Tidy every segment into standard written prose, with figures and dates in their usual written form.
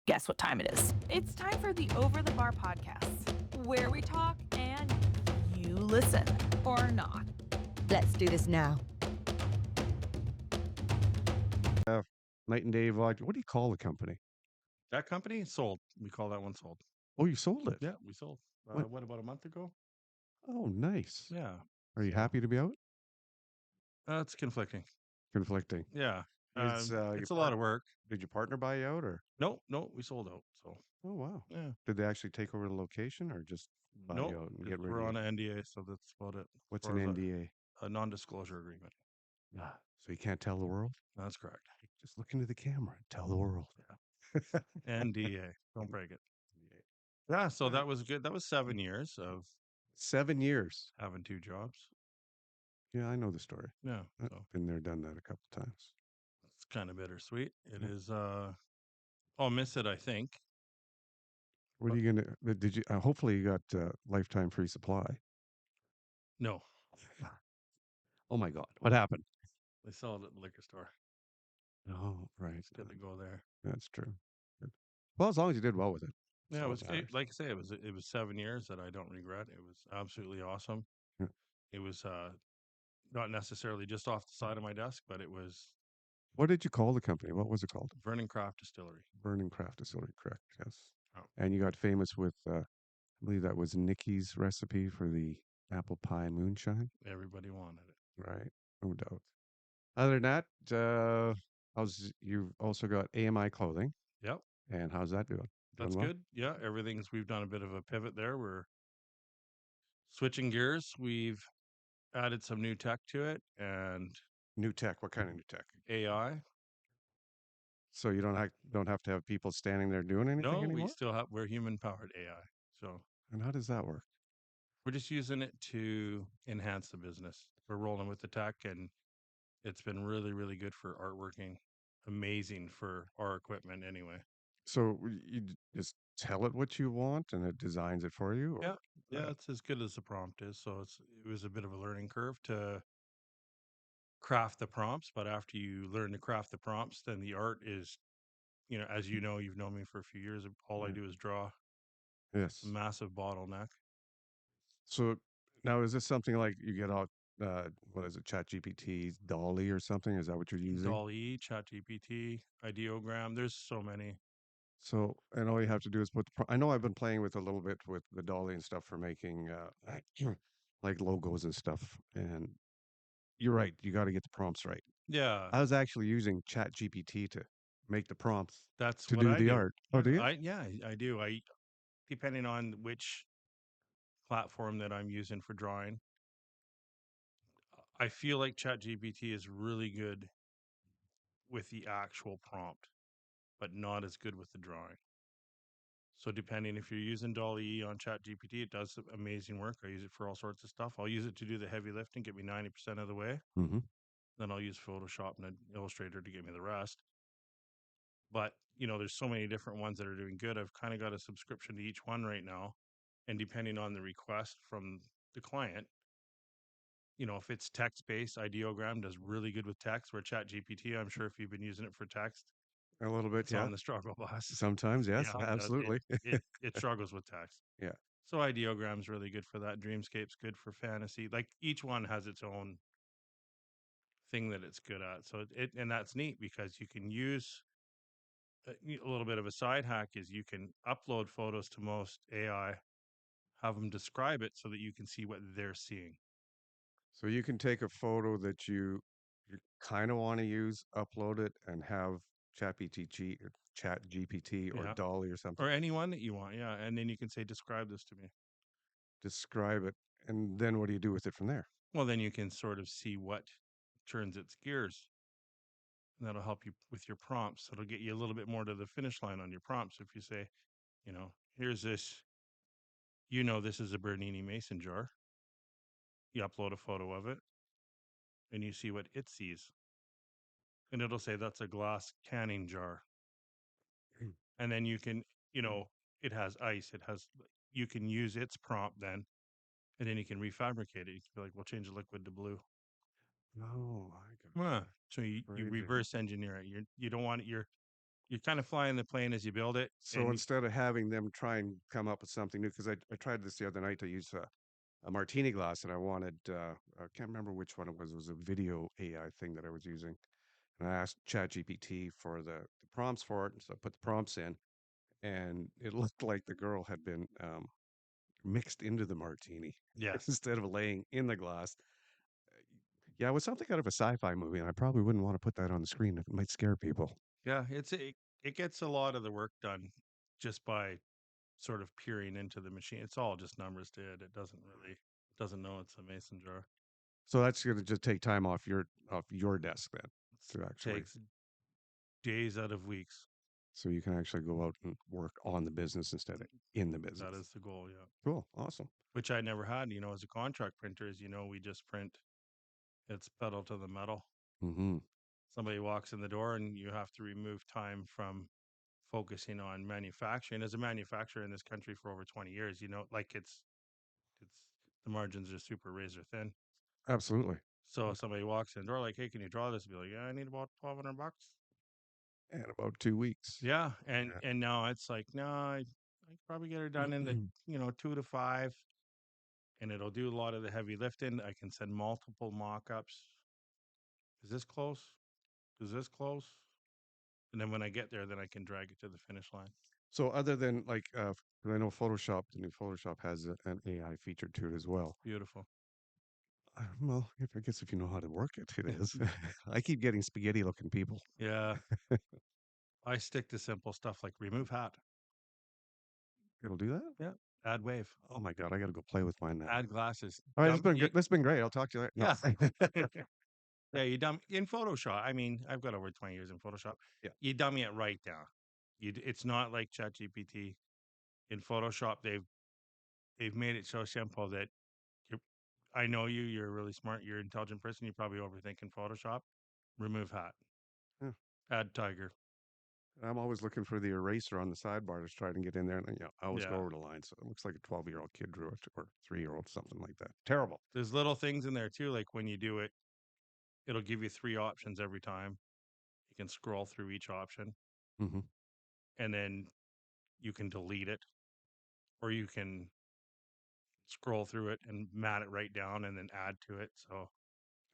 Guess what time it is? It's time for the Over the Bar podcast, where we talk and you listen, or not. Let's do this now. Night and Day Vodka. What do you call the company? That company sold. We call that one sold. Oh, you sold it? Yeah, we sold. What? What about a month ago? Oh, nice. Yeah. Are you So, happy to be out? it's conflicting. Conflicting. Yeah. It's It's a lot of work. Did your partner buy you out, or? No, we sold out. So Oh, wow. yeah. Did they actually take over the location, or just buy you out and get rid We're of on you? an NDA, so that's about it. What's Or an is NDA? a non-disclosure agreement. So you can't tell the world? That's correct. Just look into the camera and tell the world. Yeah. NDA. Don't break it. Yeah. So that was good. That was 7 years of 7 years. having 2 jobs. Yeah, I know the story. Yeah. I've So been there, done that a couple times. it's kind of bittersweet. It Yeah. is. I'll miss it, I think. What are you gonna? Did you? Hopefully, you got lifetime free supply. No, Oh my God! What happened? they sell it at the liquor store. Oh, right. It's good to go there. That's true. Good. Well, as long as you did well with it. Yeah, that's it all was that matters. like I say, it was 7 years that I don't regret. It was absolutely awesome. Yeah. It was not necessarily just off the side of my desk, but it was What did you call the company? What was it called? Vernon Craft Distillery. Burning Craft Distillery, correct? Yes. Oh. And you got famous with, I believe that was Nikki's recipe for the apple pie moonshine, Everybody wanted it. right? No doubt. Other than that, you've also got AMI clothing, Yep, and how's that doing? that's well? good. Yeah, we've done a bit of a pivot there. We're switching gears. We've added some new tech to it and New tech. What kind of new tech? AI. So you don't have to have people standing there doing anything No, anymore. we're human powered AI. So And how does that work? we're just using it to enhance the business. We're rolling with the tech, and it's been really, really good for artworking. Amazing for our equipment anyway. So just tell it what you want, and it designs it for you. Yeah. Yeah, it's as good as the prompt is. So it was a bit of a learning curve to craft the prompts, but after you learn to craft the prompts, then the art is, as you know, you've known me for a few years. All I do is draw. Yes. A massive bottleneck. So now is this something like you get out? What is it? Chat GPT, Dolly, or something? Is that what you're using? DALL-E, ChatGPT, Ideogram. There's so many. So, and all you have to do is put. I know I've been playing with a little bit with the Dolly and stuff for making like logos and stuff. And you're right. You got to get the prompts right. Yeah, I was actually using Chat GPT to make the prompts that's to what do I the do. art. Oh, do you? I do. Depending on which platform that I'm using for drawing, I feel like ChatGPT is really good with the actual prompt, but not as good with the drawing. So depending if you're using DALL-E on ChatGPT, it does amazing work. I use it for all sorts of stuff. I'll use it to do the heavy lifting, get me 90% of the way. Mm-hmm. Then I'll use Photoshop and Illustrator to get me the rest. But, there's so many different ones that are doing good. I've kind of got a subscription to each one right now. And depending on the request from the client, if it's text-based, Ideogram does really good with text, where ChatGPT, I'm sure if you've been using it for text, A little bit, it's yeah. on the struggle bus. Sometimes, yes, Yeah, absolutely. it struggles with text. Yeah. So Ideogram's really good for that. Dreamscape's good for fantasy. Like each one has its own thing that it's good at. So and that's neat because you can use a little bit of a side hack is you can upload photos to most AI, have them describe it so that you can see what they're seeing. So you can take a photo that you kind of want to use, upload it, and have Chat GPT or Yeah. Dolly or something Or anyone that you want. Yeah. And then you can say, describe this to me. describe it, and then what do you do with it from there? Well, then you can sort of see what turns its gears. And that'll help you with your prompts. It'll get you a little bit more to the finish line on your prompts. If you say, here's this, this is a Bernini Mason jar. You upload a photo of it and you see what it sees. And it'll say that's a glass canning jar. And then you can, it has ice. You can use its prompt then, and then you can refabricate it. You can be like, we'll change the liquid to blue. Oh, I got So you Crazy. reverse engineer it. You don't want it, you're kind of flying the plane as you build it, So instead of having them try and come up with something new, because I tried this the other night to use a martini glass, and I wanted I can't remember which one it was. It was a video AI thing that I was using, and I asked ChatGPT for the prompts for it, and so I put the prompts in, and it looked like the girl had been mixed into the martini yeah, instead of laying in the glass. Yeah, it was something out of a sci-fi movie, and I probably wouldn't want to put that on the screen. It might scare people. yeah, it gets a lot of the work done just by sort of peering into the machine. It's all just numbers to it. It doesn't know it's a mason jar. So that's going to just take time off your desk then It to actually, takes days out of weeks. so you can actually go out and work on the business instead of in the business. That is the goal, yeah. Cool, awesome. Which I never had, as a contract printer, as you know, we just print it's pedal to the metal. Mm-hmm. Somebody walks in the door and you have to remove time from focusing on manufacturing. As a manufacturer in this country for over 20 years, like it's the margins are super razor thin. Absolutely. So if somebody walks in the door like, hey, can you draw this? Be like, yeah, I need about $1,200. And about 2 weeks. Yeah. And Yeah. and now it's like, no, I could probably get her done in the 2 to 5, and it'll do a lot of the heavy lifting. I can send multiple mock-ups. Is this close? Is this close? And then when I get there, then I can drag it to the finish line. So other than like, 'cause I know Photoshop, the new Photoshop has an AI feature to it as well. Beautiful. Well, I guess if you know how to work it, it is. I keep getting spaghetti-looking people. Yeah. I stick to simple stuff like remove hat. It'll do that. Yeah. Add wave. Oh my God, I got to go play with mine now. Add glasses. All right, it's been good. That's been great. I'll talk to you later. No. Yeah. Yeah, you dumb in Photoshop. I mean, I've got over 20 years in Photoshop. Yeah. You dummy it right down. It's not like ChatGPT. In Photoshop, they've made it so simple that you're, I know you're a really smart, you're an intelligent person, you're probably overthinking Photoshop. Remove hat. Yeah. Add tiger. I'm always looking for the eraser on the sidebar to try and get in there, and I always go Yeah. over the line. So it looks like a 12-year-old kid drew it, or 3-year-old, something like that. Terrible. There's little things in there too, like when you do it, it'll give you 3 options every time. You can scroll through each option, Mm-hmm. and then you can delete it, or you can scroll through it and mat it right down and then add to it. So,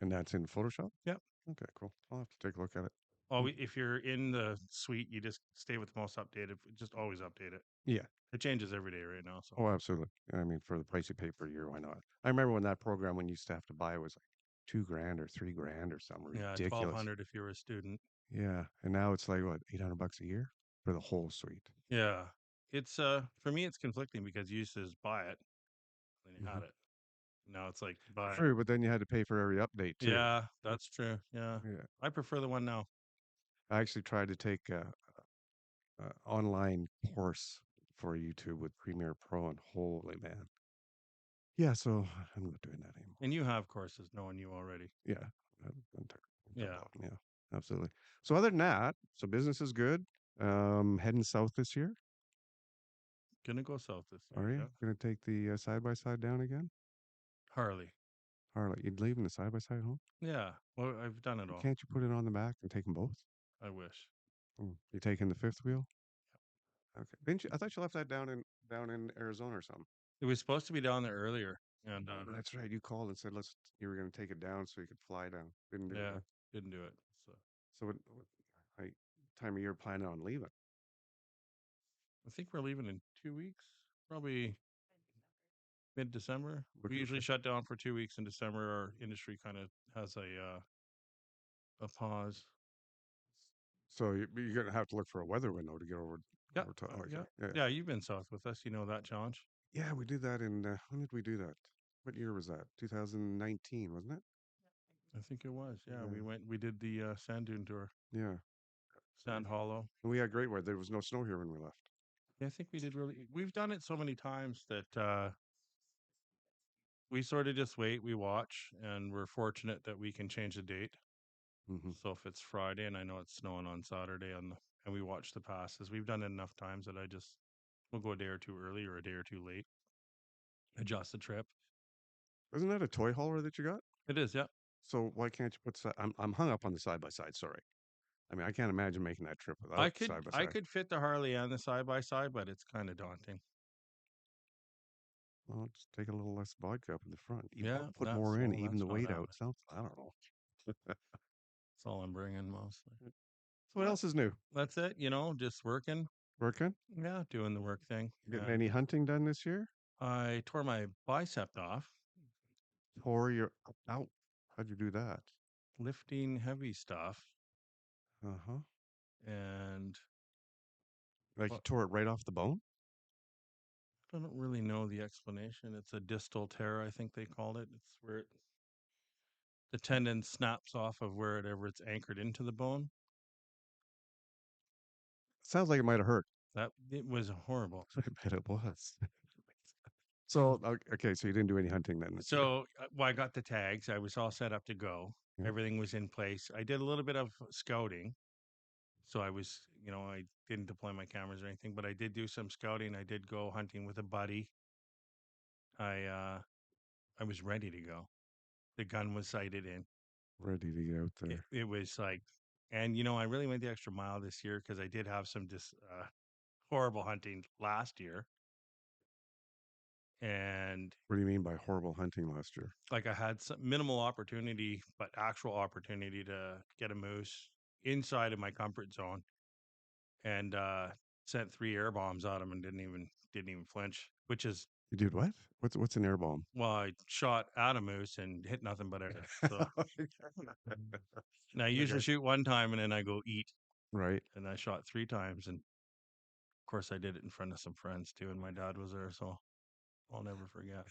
And that's in Photoshop. yep. Okay, cool. I'll have to take a look at it. Well, if you're in the suite, you just stay with the most updated. Just always update it. Yeah. It changes every day right now. So, Oh, absolutely. I mean, for the price you pay per year, why not? I remember when that program, when you used to have to buy, it was like $2,000 or $3,000 or something yeah, ridiculous. 1,200 if you're a student. Yeah, and now it's like what, $800 a year for the whole suite. Yeah, it's for me, it's conflicting because you used to just buy it, then you had Mhm. it. Now it's like buy. True, but then you had to pay for every update too. Yeah, that's true. Yeah, Yeah. I prefer the one now. I actually tried to take a online course for YouTube with Premiere Pro, and holy man. Yeah, so I'm not doing that anymore. And you have courses knowing you already. Yeah, I'm Yeah. out. Yeah, absolutely. So other than that, so business is good. Heading south this year. Gonna go south this Are year. you Yeah. gonna take the side by side down again? Harley. Harley, you'd leaving the side by side home? Yeah. Well, I've done it all. Can't you put it on the back and take them both? I wish. You taking the fifth wheel? Okay. Didn't you? I thought you left that down in Arizona or something. It was supposed to be down there earlier, and That's right. You called and said you were going to take it down so you could fly down. Didn't do yeah, it. didn't do it. So So what I, time of year planning on leaving? I think we're leaving in 2 weeks, probably mid-December. We Looking usually for- shut down for 2 weeks in December. Our industry kind of has a pause. So you're going to have to look for a weather window to get over. Yeah, over to, oh, yeah, yeah. yeah. You've been south with us. You know that challenge. Yeah, we did that in. When did we do that? What year was that? 2019, wasn't it? I think it was. Yeah, Yeah. we went. We did the sand dune tour, Yeah. Sand Hollow. And we had great weather. There was no snow here when we left. Yeah, I think we did really. We've done it so many times that we sort of just wait, we watch, and we're fortunate that we can change the date. Mm-hmm. So if it's Friday and I know it's snowing on Saturday and we watch the passes, we've done it enough times that we'll go a day or two early or a day or two late, adjust the trip. Isn't that a toy hauler that you got? It is, yeah. So why can't you put? I'm hung up on the side by side. Sorry. I mean, I can't imagine making that trip I without could side by I side. could fit the Harley and the side by side, but it's kind of daunting. Well, just take a little less vodka up in the front. Yeah, Put more in, even that's the what weight out. Sounds, I don't know. that's all I'm bringing mostly. So what But else is new? that's it, just working. Working? Yeah, doing the work thing. Getting any hunting done this year? I tore my bicep off Tore your out. How'd you do that? lifting heavy stuff, Uh-huh. and Like you well, tore it right off the bone? I don't really know the explanation. It's a distal tear, I think they called it. It's where the tendon snaps off of wherever it's anchored into the bone. Sounds like it might have hurt. That it was horrible. I bet it was. So, okay, so you didn't do any hunting then this year? So, well, I got the tags. I was all set up to go. Yeah. Everything was in place. I did a little bit of scouting. So I was, I didn't deploy my cameras or anything, but I did do some scouting. I did go hunting with a buddy. I was ready to go. The gun was sighted in. Ready to get out It, there. it was like, and I really went the extra mile this year because I did have some horrible hunting last year, and What do you mean by horrible hunting last year? like I had some minimal opportunity, but actual opportunity to get a moose inside of my comfort zone, and sent 3 air bombs at him and didn't even flinch, which is You did what? What's an air bomb? well, I shot at a moose and hit nothing but air. So and I usually Okay. shoot one time and then I go eat, Right. and I shot 3 times, and of course I did it in front of some friends too, and my dad was there, so I'll never forget.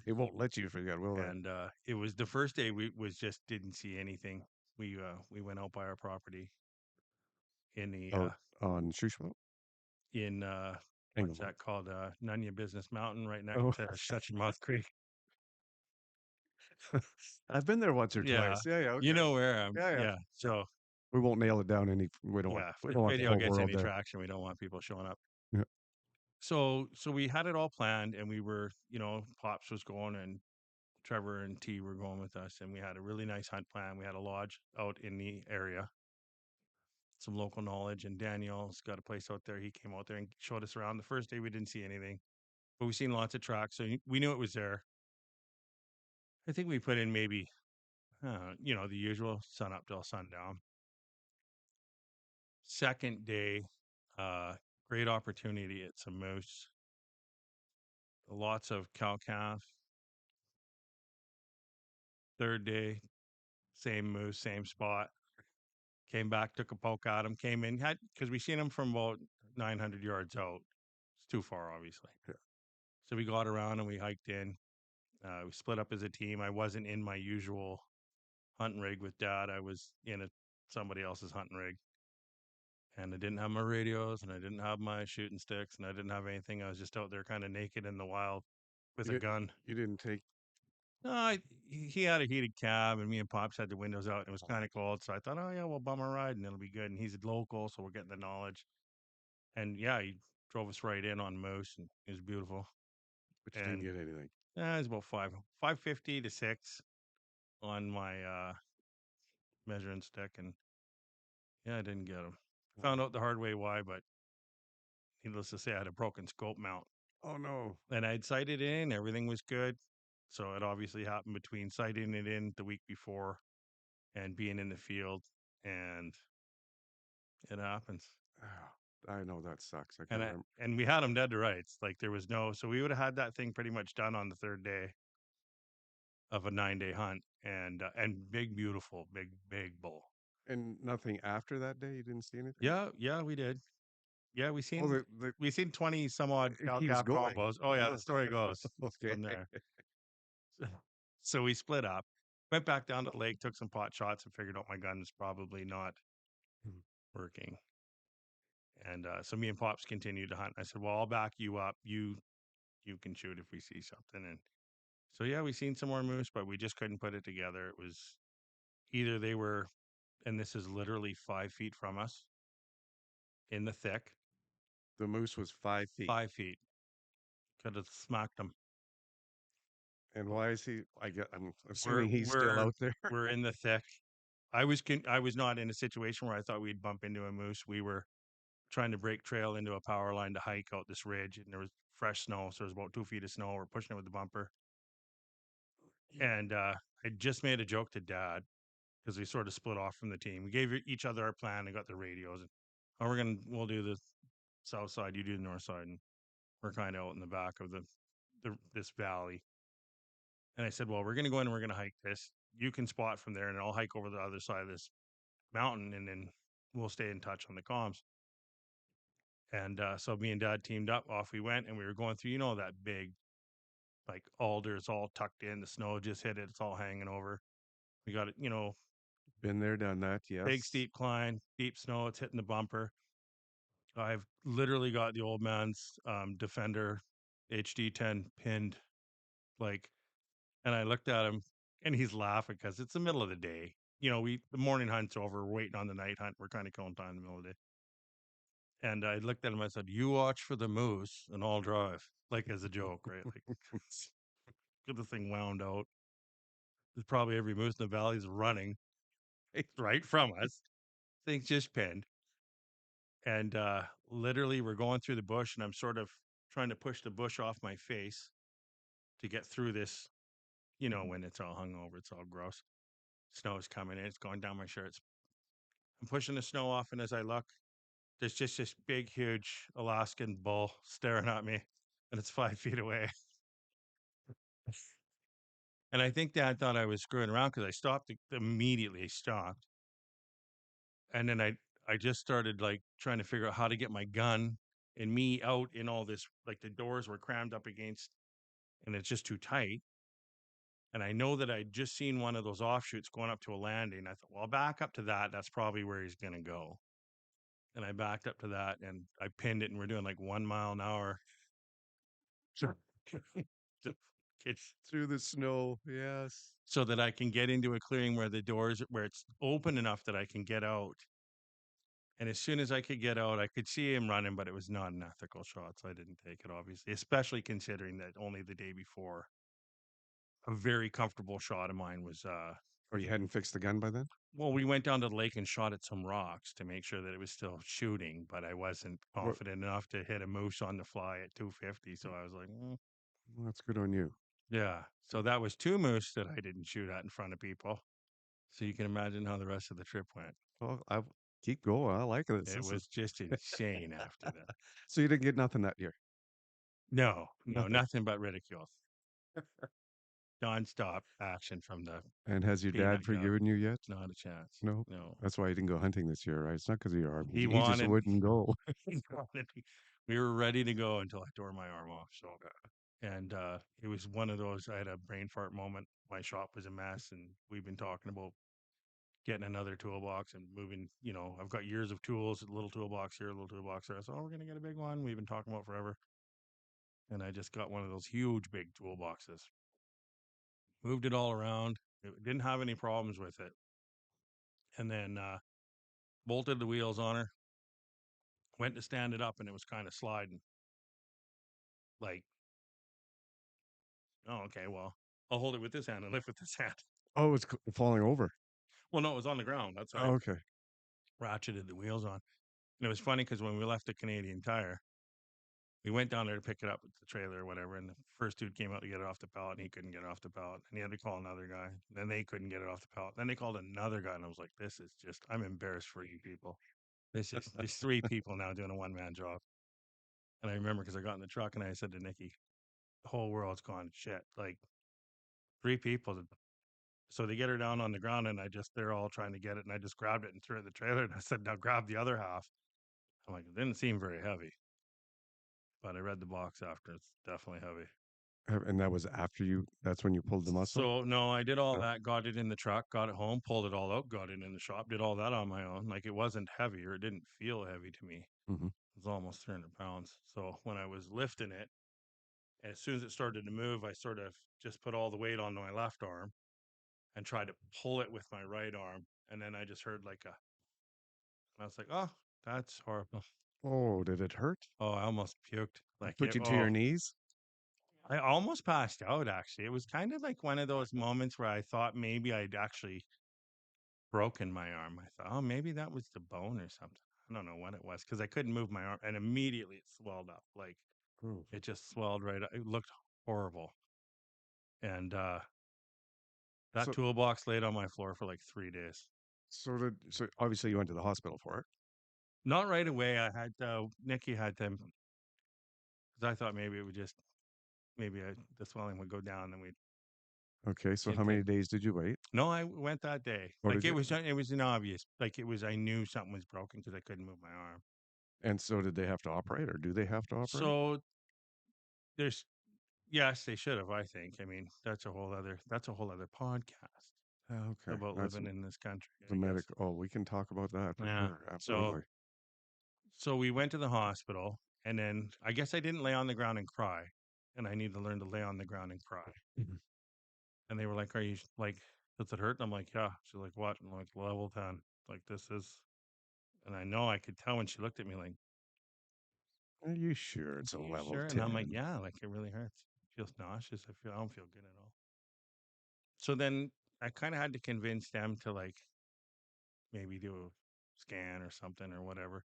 They won't let you forget, will they? And it was the first day we was just didn't see anything. We went out by our property in the Out on Shuswap? in what's Engelhart. that called, Nunya Business Mountain, right next Oh, to Shutchenmouth Creek. I've been there once or Yeah, twice. Yeah, yeah, you okay. know where I'm. Yeah, yeah. Yeah, so We won't nail it down any. yeah, We if don't want the video whole gets world any there. traction, we don't want people showing up. Yeah. So we had it all planned, and we were, Pops was going, and Trevor and T were going with us, and we had a really nice hunt plan. We had a lodge out in the area, some local knowledge, and Daniel's got a place out there. He came out there and showed us around. The first day we didn't see anything, but we seen lots of tracks, so we knew it was there. I think we put in maybe, the usual sun up till sundown. Second day, uh, great opportunity at some moose, lots of cow calf. Third day, same moose, same spot. Came back, took a poke at him, came in, had because we seen him from about 900 yards out. It's too far, obviously. Yeah. So we got around and we hiked in. We split up as a team. I wasn't in my usual hunting rig with Dad. I was in somebody else's hunting rig, and I didn't have my radios, and I didn't have my shooting sticks, and I didn't have anything. I was just out there kind of naked in the wild with You a didn't. gun. You didn't take. No, he had a heated cab, and me and Pops had the windows out, and it was kind of cold. So I thought, oh yeah, we'll bum a ride, and it'll be good. And he's a local, so we're getting the knowledge. And yeah, he drove us right in on moose, and it was beautiful. But you didn't And get anything. it was about 550 to 6 on my measuring stick, and yeah, I didn't get him. Found out the hard way why, but needless to say, I had a broken scope mount, Oh no. and I'd sighted in. Everything was good, so it obviously happened between sighting it in the week before and being in the field, and it happens. I know that sucks. I can And remember. we had them dead to rights. Like there was no, so we would have had that thing pretty much done on the third day of a 9-day hunt, and big, beautiful, big bull. And nothing after that day. You didn't see anything. Yeah, we did. Yeah, Oh, we seen 20 some odd it cow keeps calf going. combos. Oh yeah, Oh, the story goes okay. from there. So we split up, went back down to the lake, took some pot shots, and figured out my gun was probably not Hmm. working. And so me and Pops continued to hunt. I said, "Well, I'll back you up. You can shoot if we see something." And so yeah, we seen some more moose, but we just couldn't put it together. It was either they were, and this is literally 5 feet from us in the thick, The moose was 5 feet. 5 feet. Could have smacked them. And why is he? I'm We're assuming he's still we're out there. we're in the thick. I was not in a situation where I thought we'd bump into a moose. We were trying to break trail into a power line to hike out this ridge, and there was fresh snow, so there was about 2 feet of snow. We're pushing it with the bumper, and I just made a joke to Dad because we sort of split off from the team. We gave each other our plan and got the radios, and oh, we'll do the south side, you do the north side, and we're kind of out in the back of this valley. And I said, well, we're going to go in and we're going to hike this. You can spot from there, and I'll hike over the other side of this mountain, and then we'll stay in touch on the comms. And so me and Dad teamed up. Off we went, and we were going through, that big, like alders all tucked in. The snow just hit it. It's all hanging over. We got it, Been there, done that. big Yes. steep climb, deep snow. It's hitting the bumper. I've literally got the old man's Defender HD10 pinned, like, and I looked at him, and he's laughing because it's the middle of the day. The morning hunt's over. We're waiting on the night hunt. We're kind of killing time in the middle of the day. And I looked at him. I said, "You watch for the moose, and I'll drive," like as a joke, right? Like, get the thing wound out. There's probably every moose in the valley is running right from us. Thing's just pinned. And literally, we're going through the bush, and I'm sort of trying to push the bush off my face to get through this. When it's all hung over, it's all gross. Snow's coming in. It's going down my shirts. I'm pushing the snow off, and as I look, there's just this big, huge Alaskan bull staring at me, and it's 5 feet away. And I think Dad thought I was screwing around because I stopped immediately. I stopped, and then I just started like trying to figure out how to get my gun and me out in all this. Like the doors were crammed up against, and it's just too tight. And I know that I'd just seen one of those offshoots going up to a landing. I thought, well, I'll back up to that. That's probably where he's going to go. And I backed up to that, and I pinned it, and we're doing like 1 mile an hour. It's Through the snow. Yes. so that I can get into a clearing where it's open enough that I can get out. And as soon as I could get out, I could see him running, but it was not an ethical shot, so I didn't take it, obviously, especially considering that only the day before, a very comfortable shot of mine was, Or you hadn't fixed the gun by then? well, we went down to the lake and shot at some rocks to make sure that it was still shooting, but I wasn't confident enough to hit a moose on the fly at 250, so I was like, Well, that's good on you. yeah. So that was 2 moose that I didn't shoot at in front of people. So you can imagine how the rest of the trip went. Well, I keep going. I like this. It was just insane after that. So you didn't get nothing that year. No, Nothing. nothing but ridicule. Non-stop action from the And has your peanut dad gallery. forgiven you yet? Not a chance. No. No. That's why he didn't go hunting this year, right? It's not because of your arm. He He just wanted- wouldn't go. We were ready to go until I tore my arm off. So, and it was one of those. I had a brain fart moment. My shop was a mess, and we've been talking about getting another toolbox and moving. I've got years of tools, a little toolbox here, a little toolbox there. So, we're gonna get a big one. We've been talking about forever. And I just got one of those huge, big toolboxes. Moved it all around. It didn't have any problems with it. And then bolted the wheels on her. Went to stand it up, and it was kind of sliding. Like, oh, okay, well, I'll hold it with this hand and lift with this hand. Oh, it's falling over. Well, no, it was on the ground. That's how Oh, okay. I ratcheted the wheels on. And it was funny because when we left the Canadian Tire, we went down there to pick it up at the trailer or whatever, and the first dude came out to get it off the pallet, and he couldn't get it off the pallet, and he had to call another guy. Then they couldn't get it off the pallet. Then they called another guy, and I was like, "This is just, I'm embarrassed for you people. There's 3 people now doing a one-man job." And I remember because I got in the truck and I said to Nikki, "The whole world's gone to shit. Like 3 people." So they get her down on the ground, and they're all trying to get it, and I just grabbed it and threw it in the trailer, and I said, "Now grab the other half." I'm like, it didn't seem very heavy, but I read the box after. It's definitely heavy. And that was after that's when you pulled the muscle? So no, I did all Oh. that, got it in the truck, got it home, pulled it all out, got it in the shop, did all that on my own. Like it wasn't heavy, or it didn't feel heavy to me. Mhm. It was almost 300 pounds. So when I was lifting it, as soon as it started to move, I sort of just put all the weight on my left arm and tried to pull it with my right arm. And then I just heard I was like, oh, that's horrible. Oh, did it hurt? Oh, I almost puked. Like Put you to your knees? I almost passed out, actually. It was kind of like one of those moments where I thought maybe I'd actually broken my arm. I thought, oh, maybe that was the bone or something. I don't know what it was because I couldn't move my arm, and immediately it swelled up. Like Oh. it just swelled right up. It looked horrible. And that So toolbox laid on my floor for like 3 days. so obviously you went to the hospital for it. Not right away. I had Nikki had them because I thought maybe it would just the swelling would go down and we'd Okay, so get how take. many days did you wait? No, I went that day. Oh, Like did you? it was an obvious. Like it was. I knew something was broken because I couldn't move my arm. And so did they have to operate, or do they have to operate? So there's yes, they should have. I think. I mean, that's a whole other podcast Okay, about that's living in this country. the I guess. medical. Oh, we can talk about that for Yeah. sure. So Absolutely. so we went to the hospital, and then I guess I didn't lay on the ground and cry, and I need to learn to lay on the ground and cry. Mhm. And they were like, "Are you like, does it hurt?" And I'm like, "Yeah." She's like, "What?" And I'm like, "Level 10. Like this is." And I know I could tell when she looked at me like, Are you sure it's a "Are you level sure?" And I'm like, 10? "Yeah." Like it really hurts. Feels nauseous. I don't feel good at all. So then I kind of had to convince them to like maybe do a scan or something or whatever.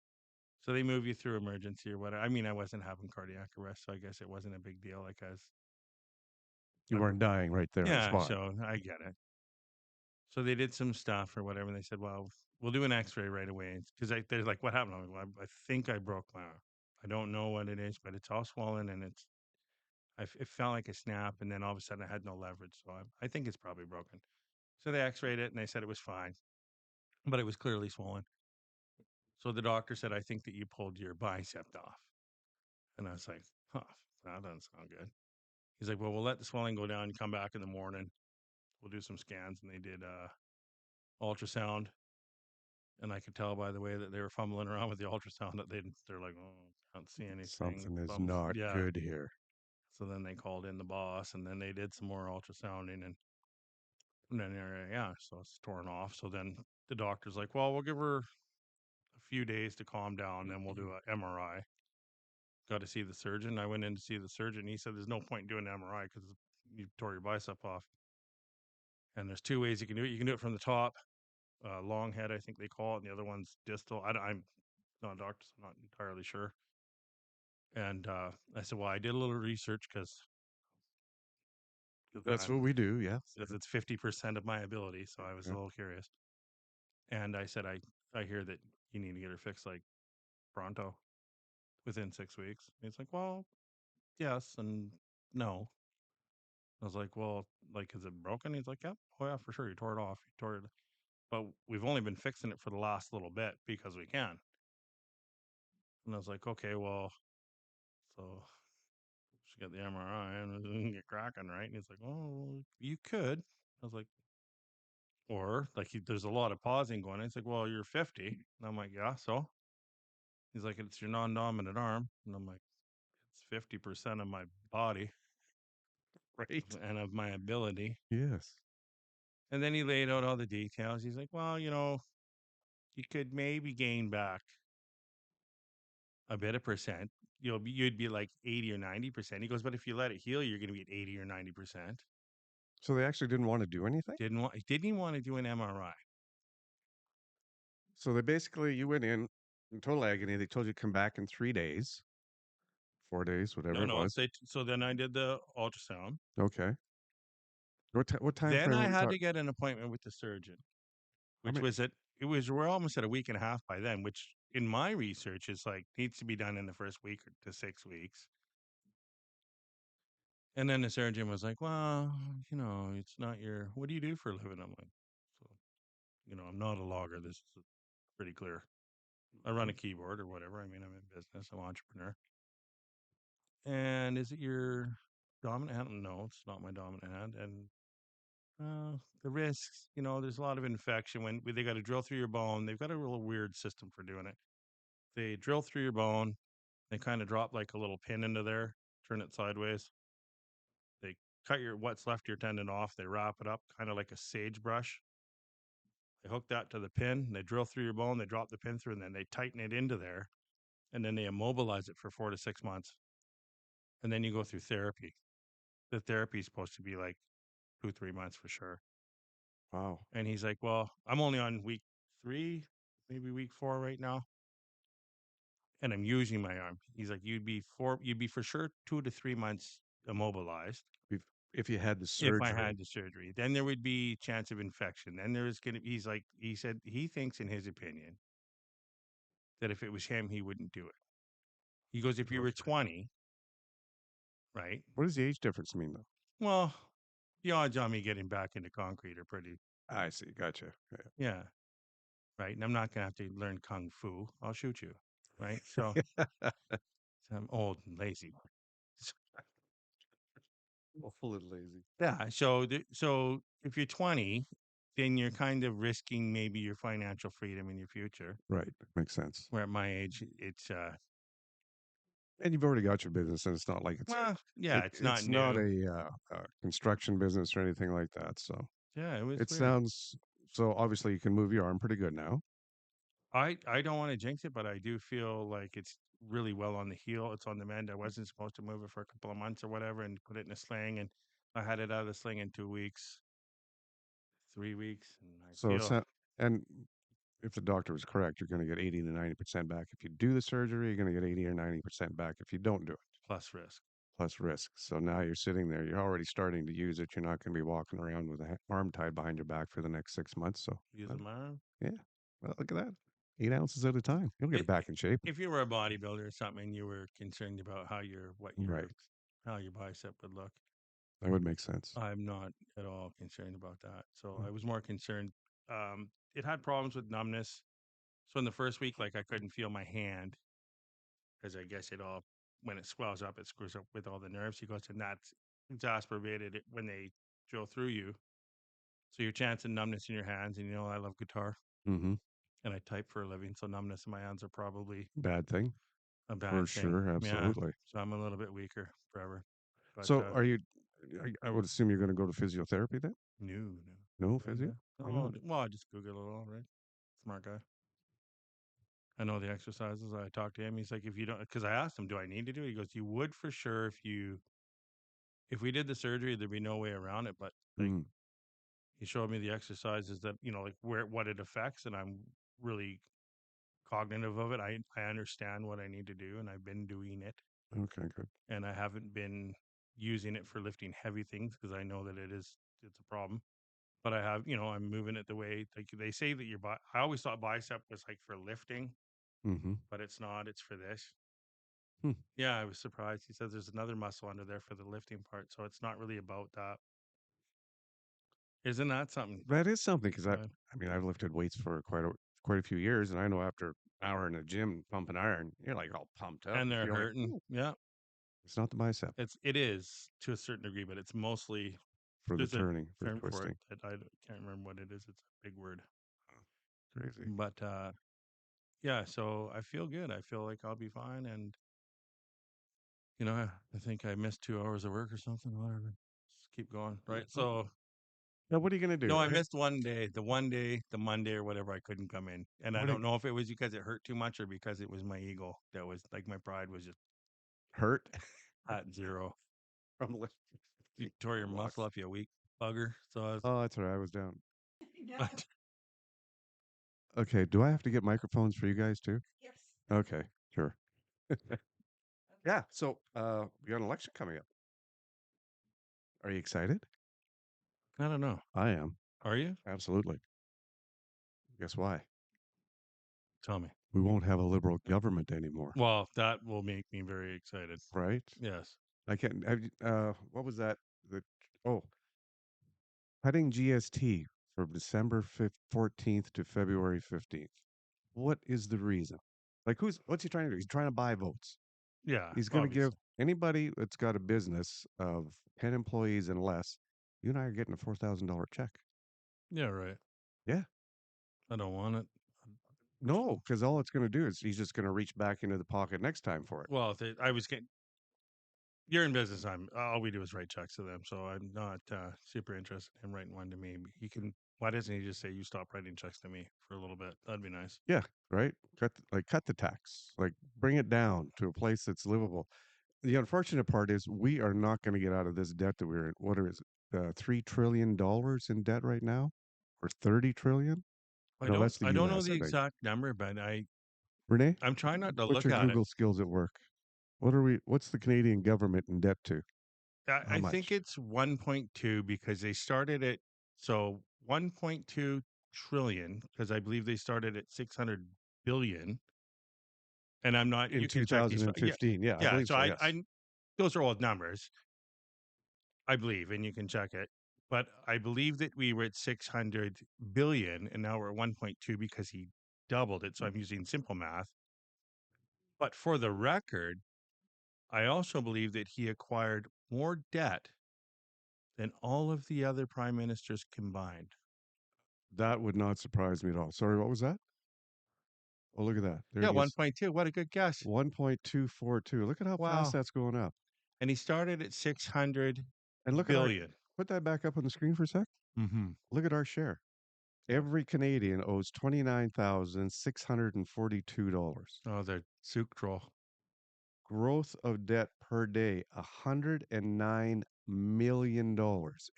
So they move you through emergency or whatever. I mean, I wasn't having cardiac arrest, so I guess it wasn't a big deal. Like You weren't dying right there on the yeah, spot. so I get it. So they did some stuff or whatever, and they said, "Well, we'll do an X-ray right away." Because they're like, "What happened?" I'm like, well, I think I broke my arm. I don't know what it is, but it's all swollen and it felt like a snap, and then all of a sudden I had no leverage, so I think it's probably broken. So they X-rayed it, and they said it was fine, but it was clearly swollen. So the doctor said, "I think that you pulled your bicep off," and I was like, "Huh, that doesn't sound good." He's like, "Well, we'll let the swelling go down. You come back in the morning. We'll do some scans," and they did ultrasound. And I could tell by the way that they were fumbling around with the ultrasound that they're like, oh, can't see anything. Something is not Yeah. good here. So then they called in the boss, and then they did some more ultrasounding, and then yeah, so it's torn off. So then the doctor's like, well, we'll give her a few days to calm down, then we'll do an MRI. Got to see the surgeon. I went in to see the surgeon. He said there's no point in doing an MRI because you tore your bicep off. And there's two ways you can do it. You can do it from the top, long head, I think they call it, and the other one's distal. I'm not a doctor, so I'm not entirely sure. And I said, well, I did a little research because That's what we do. Yes. it's 50% of my ability. So I was a Yeah. little curious. And I said, I hear that you need to get her fixed like pronto within 6 weeks. And he's like, well, yes and no. I was like, well, like, is it broken? He's like, yep. Oh, yeah, for sure. You tore it off. You tore it. But we've only been fixing it for the last little bit because we can. And I was like, okay, well, so she got the MRI and it didn't get cracking, right? And he's like, oh, you could. I was like, or like there's a lot of pausing going on. He's like, well, you're 50. And I'm like, yeah, so he's like, it's your non-dominant arm. And I'm like, it's 50% of my body Right. and of my ability. Yes. And then he laid out all the details. He's like, well, you could maybe gain back a bit of percent. You'd be like 80 or 90%. He goes, but if you let it heal, you're going to be at 80 or 90%. So they actually didn't want to do anything? Didn't even want to do an MRI. So they basically, you went in total agony. They told you to come back in 3 days, 4 days, whatever it No. was. So then I did the ultrasound. Okay. What time Then frame I are we had talking? to get an appointment with the surgeon, I which mean, was we're almost at a week and a half by then, which in my research is like needs to be done in the first week to 6 weeks. And then the surgeon was like, well, it's not what do you do for a living? I'm like, so, I'm not a logger. This is pretty clear. I run a keyboard or whatever. I mean, I'm in business. I'm an entrepreneur. And is it your dominant hand? No, it's not my dominant hand. And the risks, there's a lot of infection when they got to drill through your bone. They've got a real weird system for doing it. They drill through your bone. They kind of drop like a little pin into there, turn it sideways. They cut what's left of your tendon off. They wrap it up kind of like a sagebrush. They hook that to the pin. They drill through your bone. They drop the pin through, and then they tighten it into there. And then they immobilize it for 4 to 6 months. And then you go through therapy. The therapy is supposed to be like 2, 3 months for sure. Wow. And he's like, well, I'm only on week 3, maybe week 4 right now, and I'm using my arm. He's like, you'd be for sure 2 to 3 months immobilized If, if you had the if I surgery, had the surgery. Then there would be chance of infection. Then there's gonna. He said he thinks in his opinion that if it was him, he wouldn't do it. He goes, if you were okay. 20, right? What does the age difference mean, though? Well, the odds on me getting back into concrete are pretty. I see. Gotcha. Yeah, right. And I'm not gonna have to learn kung fu. I'll shoot you, right? So, Yeah. so I'm old and lazy. Awful and lazy. Yeah. So if you're 20, then you're kind of risking maybe your financial freedom in your future. Right. Makes sense. Where at my age, it's And you've already got your business, and it's not like well, yeah, it's not it's not new. a construction business or anything like that. So Yeah, it was it weird. sounds so. Obviously, you can move your arm pretty good now. I don't want to jinx it, but I do feel like it's really well on the heel. It's on the mend. I wasn't supposed to move it for a couple of months or whatever, and put it in a sling, and I had it out of the sling in 2 weeks, 3 weeks, and I So feel and if the doctor was correct, you're going to get 80 to 90% back. If you do the surgery, you're going to get 80 or 90% back if you don't do it, plus risk. plus risk. So now you're sitting there, you're already starting to use it. You're not going to be walking around with an arm tied behind your back for the next 6 months. So, Using my arm. yeah, well, look at that. 8 ounces at a time. You'll get it back in shape. If you were a bodybuilder or something, and you were concerned about Right. how your bicep would look, That would make sense. I'm not at all concerned about that. So Mm. I was more concerned. It had problems with numbness. So in the first week, like I couldn't feel my hand because I guess it all, when it swells up, it screws up with all the nerves. He goes, and that's exacerbated it when they drill through you. So your chance of numbness in your hands, and I love guitar Mm-hmm. and I type for a living. So numbness in my hands are probably Bad thing. a For bad thing. sure. Yeah. Absolutely. So I'm a little bit weaker forever. But So are you, I would assume you're going to go to physiotherapy then? no. No Good physio? guy. Why Oh, not? well, I just Google it all, right? Smart guy. I know the exercises. I talked to him. He's like, if you don't, because I asked him, do I need to do it? He goes, you would for sure if we did the surgery, there'd be no way around it. But like, Mm, he showed me the exercises that, like what it affects. And I'm really cognitive of it. I understand what I need to do, and I've been doing it. okay, good. And I haven't been using it for lifting heavy things because I know that it's a problem. But I have, I'm moving it the way like they say that I always thought bicep was like for lifting, Mm-hmm. but it's not. It's for this. Hmm. Yeah, I was surprised. He says there's another muscle under there for the lifting part, so it's not really about that. Isn't that something? That is something because Uh, I mean, I've lifted weights for quite a few years, and I know after an hour in the gym pumping iron, you're like all pumped up. and You they're feel like, hurting. "Ooh." Yeah, It's not the bicep it is to a certain degree, but it's mostly for the there's a turning, for term for it twisting. that can't remember what it is. It's a big word, Crazy. but yeah. So I feel good. I feel like I'll be fine, and I think I missed 2 hours of work or something. Whatever, just keep going. Right. So Now, what are you gonna no, do? I missed one day, the Monday or whatever. I couldn't come in, and I What are, don't know if it was because it hurt too much or because it was my ego that was like my pride was just hurt at zero. from lifting You 50 tore your muscle blocks? off, you weak bugger. So I was, Oh, that's all right. I was down. but Okay. Do I have to get microphones for you guys too? Yes. Okay. Sure. Yeah. So, we got an election coming up. Are you excited? I don't know. I am. Are you? Absolutely. Guess why? Tell me. We won't have a liberal government anymore, Well, that will make me very excited. right? Yes. I can't. What was that? The oh, cutting GST from December 14th to February 15th. What is the reason? Like, what's he trying to do? He's trying to buy votes. Yeah. He's going to give Obviously. anybody that's got a business of 10 employees and less. You and I are getting a $4,000 check. Yeah. Right. Yeah. I don't want it. No, because all it's going to do is he's just going to reach back into the pocket next time for it. Well, I was getting. You're in business. All we do is write checks to them, so I'm not super interested in him writing one to me. He can. Why doesn't he just say you stop writing checks to me for a little bit? That'd be nice. Yeah, right. Cut the tax. Like bring it down to a place that's livable. The unfortunate part is we are not going to get out of this debt that we're in. What is it? $3 trillion in debt right now. or 30 trillion? No, that's the I don't know US, the I think. exact number, but Renee, I'm trying not to what's look your at it. Google skills at work? What's the Canadian government in debt to? How I think much? it's 1.2 because they started at 1.2 trillion because I believe they started at 600 billion. And I'm not. In You can check these. Yeah, 2015. Yeah, I yeah. believe So so, yes. I those are old numbers, I believe, and you can check it. But I believe that we were at 600 billion, and now we're at 1.2 because he doubled it. So I'm using simple math. But for the record, I also believe that he acquired more debt than all of the other prime ministers combined. That would not surprise me at all. Sorry, what was that? Oh, look at that. There Yeah, he is. 1.2. What a good guess. 1.242. Look at how fast Wow. that's going up. And he started at 600 And look at billion. put that back up on the screen for a sec. Mm-hmm. Look at our share. Every Canadian owes $29,642. Oh, the souk troll. Growth of debt per day, $109 million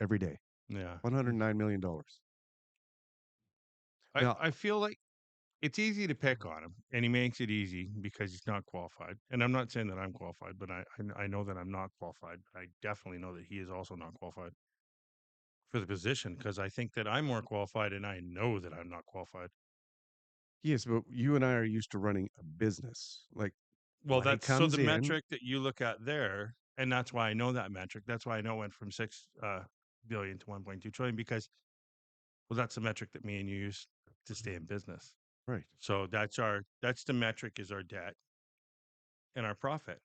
every day. Yeah. $109 million. Now, I feel like it's easy to pick on him, and he makes it easy because he's not qualified. And I'm not saying that I'm qualified, but I know that I'm not qualified. I definitely know that he is also not qualified for the position because I think that I'm more qualified, and I know that I'm not qualified. yes, but you and I are used to running a business. Like Well, money that's so comes the in. metric that you look at there, and that's why I know that metric. That's why I know it went from 6 billion to 1.2 trillion because well, that's the metric that me and you use to stay in business. Right. So that's the metric is our debt and our profit.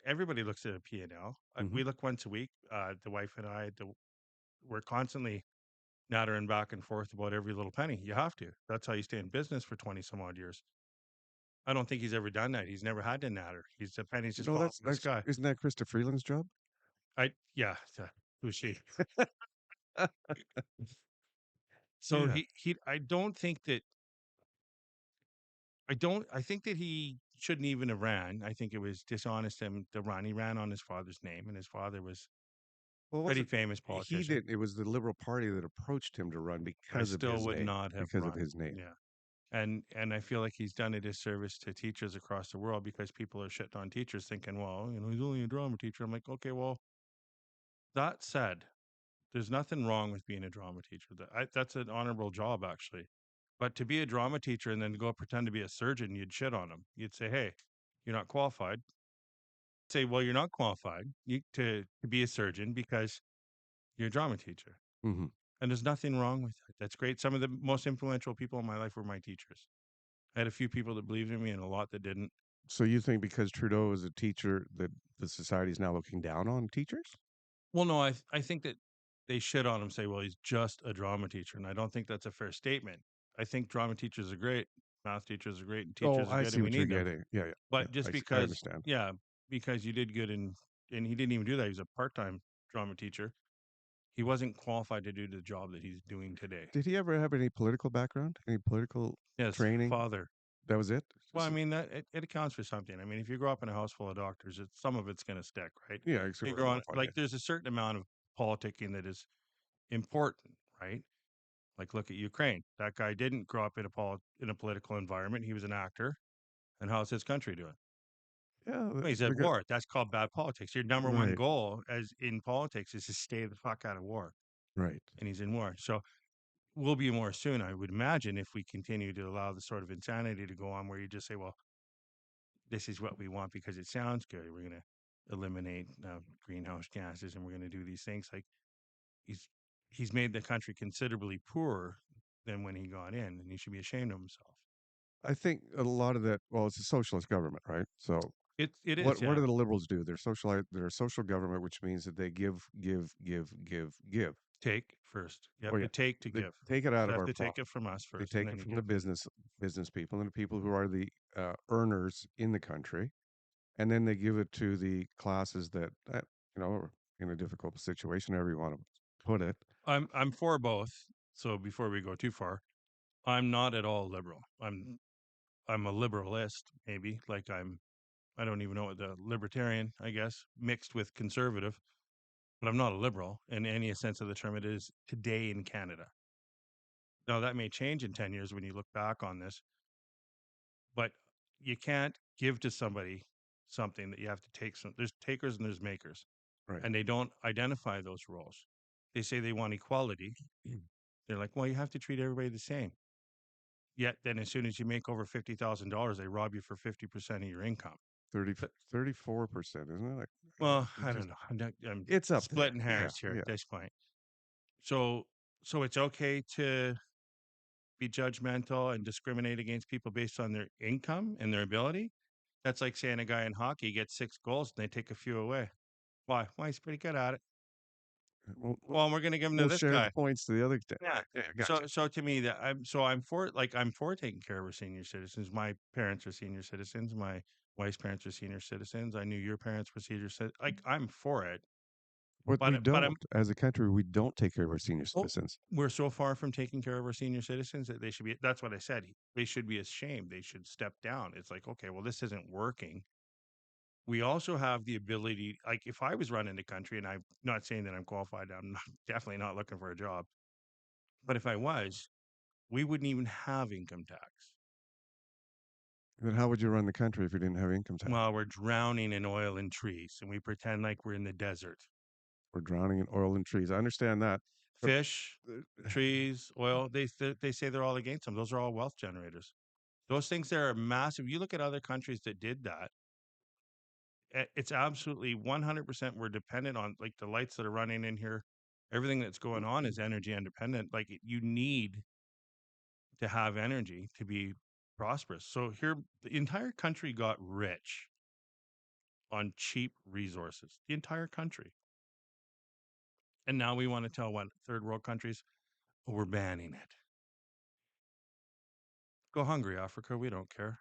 Everybody looks at a P&L. Hmm. We look once a week. The wife and I, we're constantly nattering back and forth about every little penny. You have to. That's how you stay in business for 20 some odd years. I don't think he's ever done that. He's never had to natter. The pennies just No, fall from the that's sky. isn't that Krista Freeland's job? Yeah. Who's she? So Yeah. I don't think that, I think that he shouldn't even have ran. I think it was dishonest him to run. He ran on his father's name, and his father was Well, it pretty wasn't famous he politician. did it was the Liberal Party that approached him to run I because of still his would name. not have Because of run. his name. Yeah. And I feel like he's done a disservice to teachers across the world because people are shitting on teachers thinking, well, he's only a drama teacher. I'm like, okay, well, that said, there's nothing wrong with being a drama teacher. That's an honorable job, actually. But to be a drama teacher and then go pretend to be a surgeon, you'd shit on him. You'd say, hey, you're not qualified. Say, well, you're not qualified to be a surgeon because you're a drama teacher. Hmm. And there's nothing wrong with that. That's great. Some of the most influential people in my life were my teachers. I had a few people that believed in me and a lot that didn't. So you think because Trudeau is a teacher that the society is now looking down on teachers? Well, no, I think that they shit on him, say, well, he's just a drama teacher. And I don't think that's a fair statement. I think drama teachers are great, math teachers are great, and Oh, teachers are I good, see and we what you're need them. getting. Yeah, yeah, yeah. But just I because, understand. yeah, because you did good and he didn't even do that. He was a part-time drama teacher. He wasn't qualified to do the job that he's doing today. Did he ever have any political background? Any political Yes, training? father. That was it? Well, I mean that it accounts for something. I mean, if you grow up in a house full of doctors, some of it's going to stick, right? Yeah, it's You gonna grow rub on off on you. like there's a certain amount of politicking that is important, right? Like look at Ukraine. That guy didn't grow up in a political environment. He was an actor. And how's his country doing? Yeah, Well, he's they at got war. That's called bad politics. Your number one right, goal as in politics is to stay the fuck out of war. right. And he's in war. So we'll be more soon, I would imagine, if we continue to allow the sort of insanity to go on where you just say, well, this is what we want because it sounds good. We're going to eliminate greenhouse gases and we're going to do these things. Like he's he's made the country considerably poorer than when he got in, and he should be ashamed of himself. I think a lot of that. Well, it's a socialist government, right? So It is, what yeah. do the liberals do? They're a social government, which means that they give. Take first. You Oh have yeah, to take to they give. take it So out you of have our to take profit. it from us They first, and take then it you from the give to them. business people and the people who are the earners in the country, and then they give it to the classes that are in a difficult situation. However you want to put it. I'm for both. So before we go too far, I'm not at all liberal. I'm a liberalist, maybe. I don't even know what the libertarian, I guess, mixed with conservative, but I'm not a liberal in any sense of the term. It is today in Canada. Now, that may change in 10 years when you look back on this, but you can't give to somebody something that you have to take. There's takers and there's makers, Right. and they don't identify those roles. They say they want equality. They're like, well, you have to treat everybody the same. Yet then as soon as you make over $50,000, they rob you for 50% of your income. 34%, isn't it? Like, Well, it's I just- don't know. I'm It's up there. splitting hairs here Yeah. at this point. So it's okay to be judgmental and discriminate against people based on their income and their ability. That's like saying a guy in hockey gets 6 goals and they take a few away. Why? Well, he's pretty good at it. Well, we're going to give him to We'll this share guy. the points to the other. Yeah. Yeah, gotcha. So to me that I'm for taking care of our senior citizens. My parents are senior citizens. My wife's parents are senior citizens. I knew your parents were senior citizens. Like I'm for it. But we But I'm don't, as a country, we don't take care of our senior oh, citizens. we're so far from taking care of our senior citizens that they should be. That's what I said. They should be ashamed. They should step down. It's like, okay, well, this isn't working. We also have the ability, like if I was running the country, and I'm not saying that I'm qualified, I'm definitely not looking for a job. But if I was, we wouldn't even have income tax. Then how would you run the country if you didn't have income tax? Well, we're drowning in oil and trees, and we pretend like we're in the desert. We're drowning in oil and trees. I understand that. But Fish, trees, oil, they say they're all against them. Those are all wealth generators. Those things there are massive. You look at other countries that did that, it's absolutely 100% we're dependent on, like the lights that are running in here, everything that's going on is energy independent. Like you need to have energy to be prosperous. So here, the entire country got rich on cheap resources, the entire country. And now we want to tell what third world countries, oh, we're banning it. Go hungry, Africa. We don't care.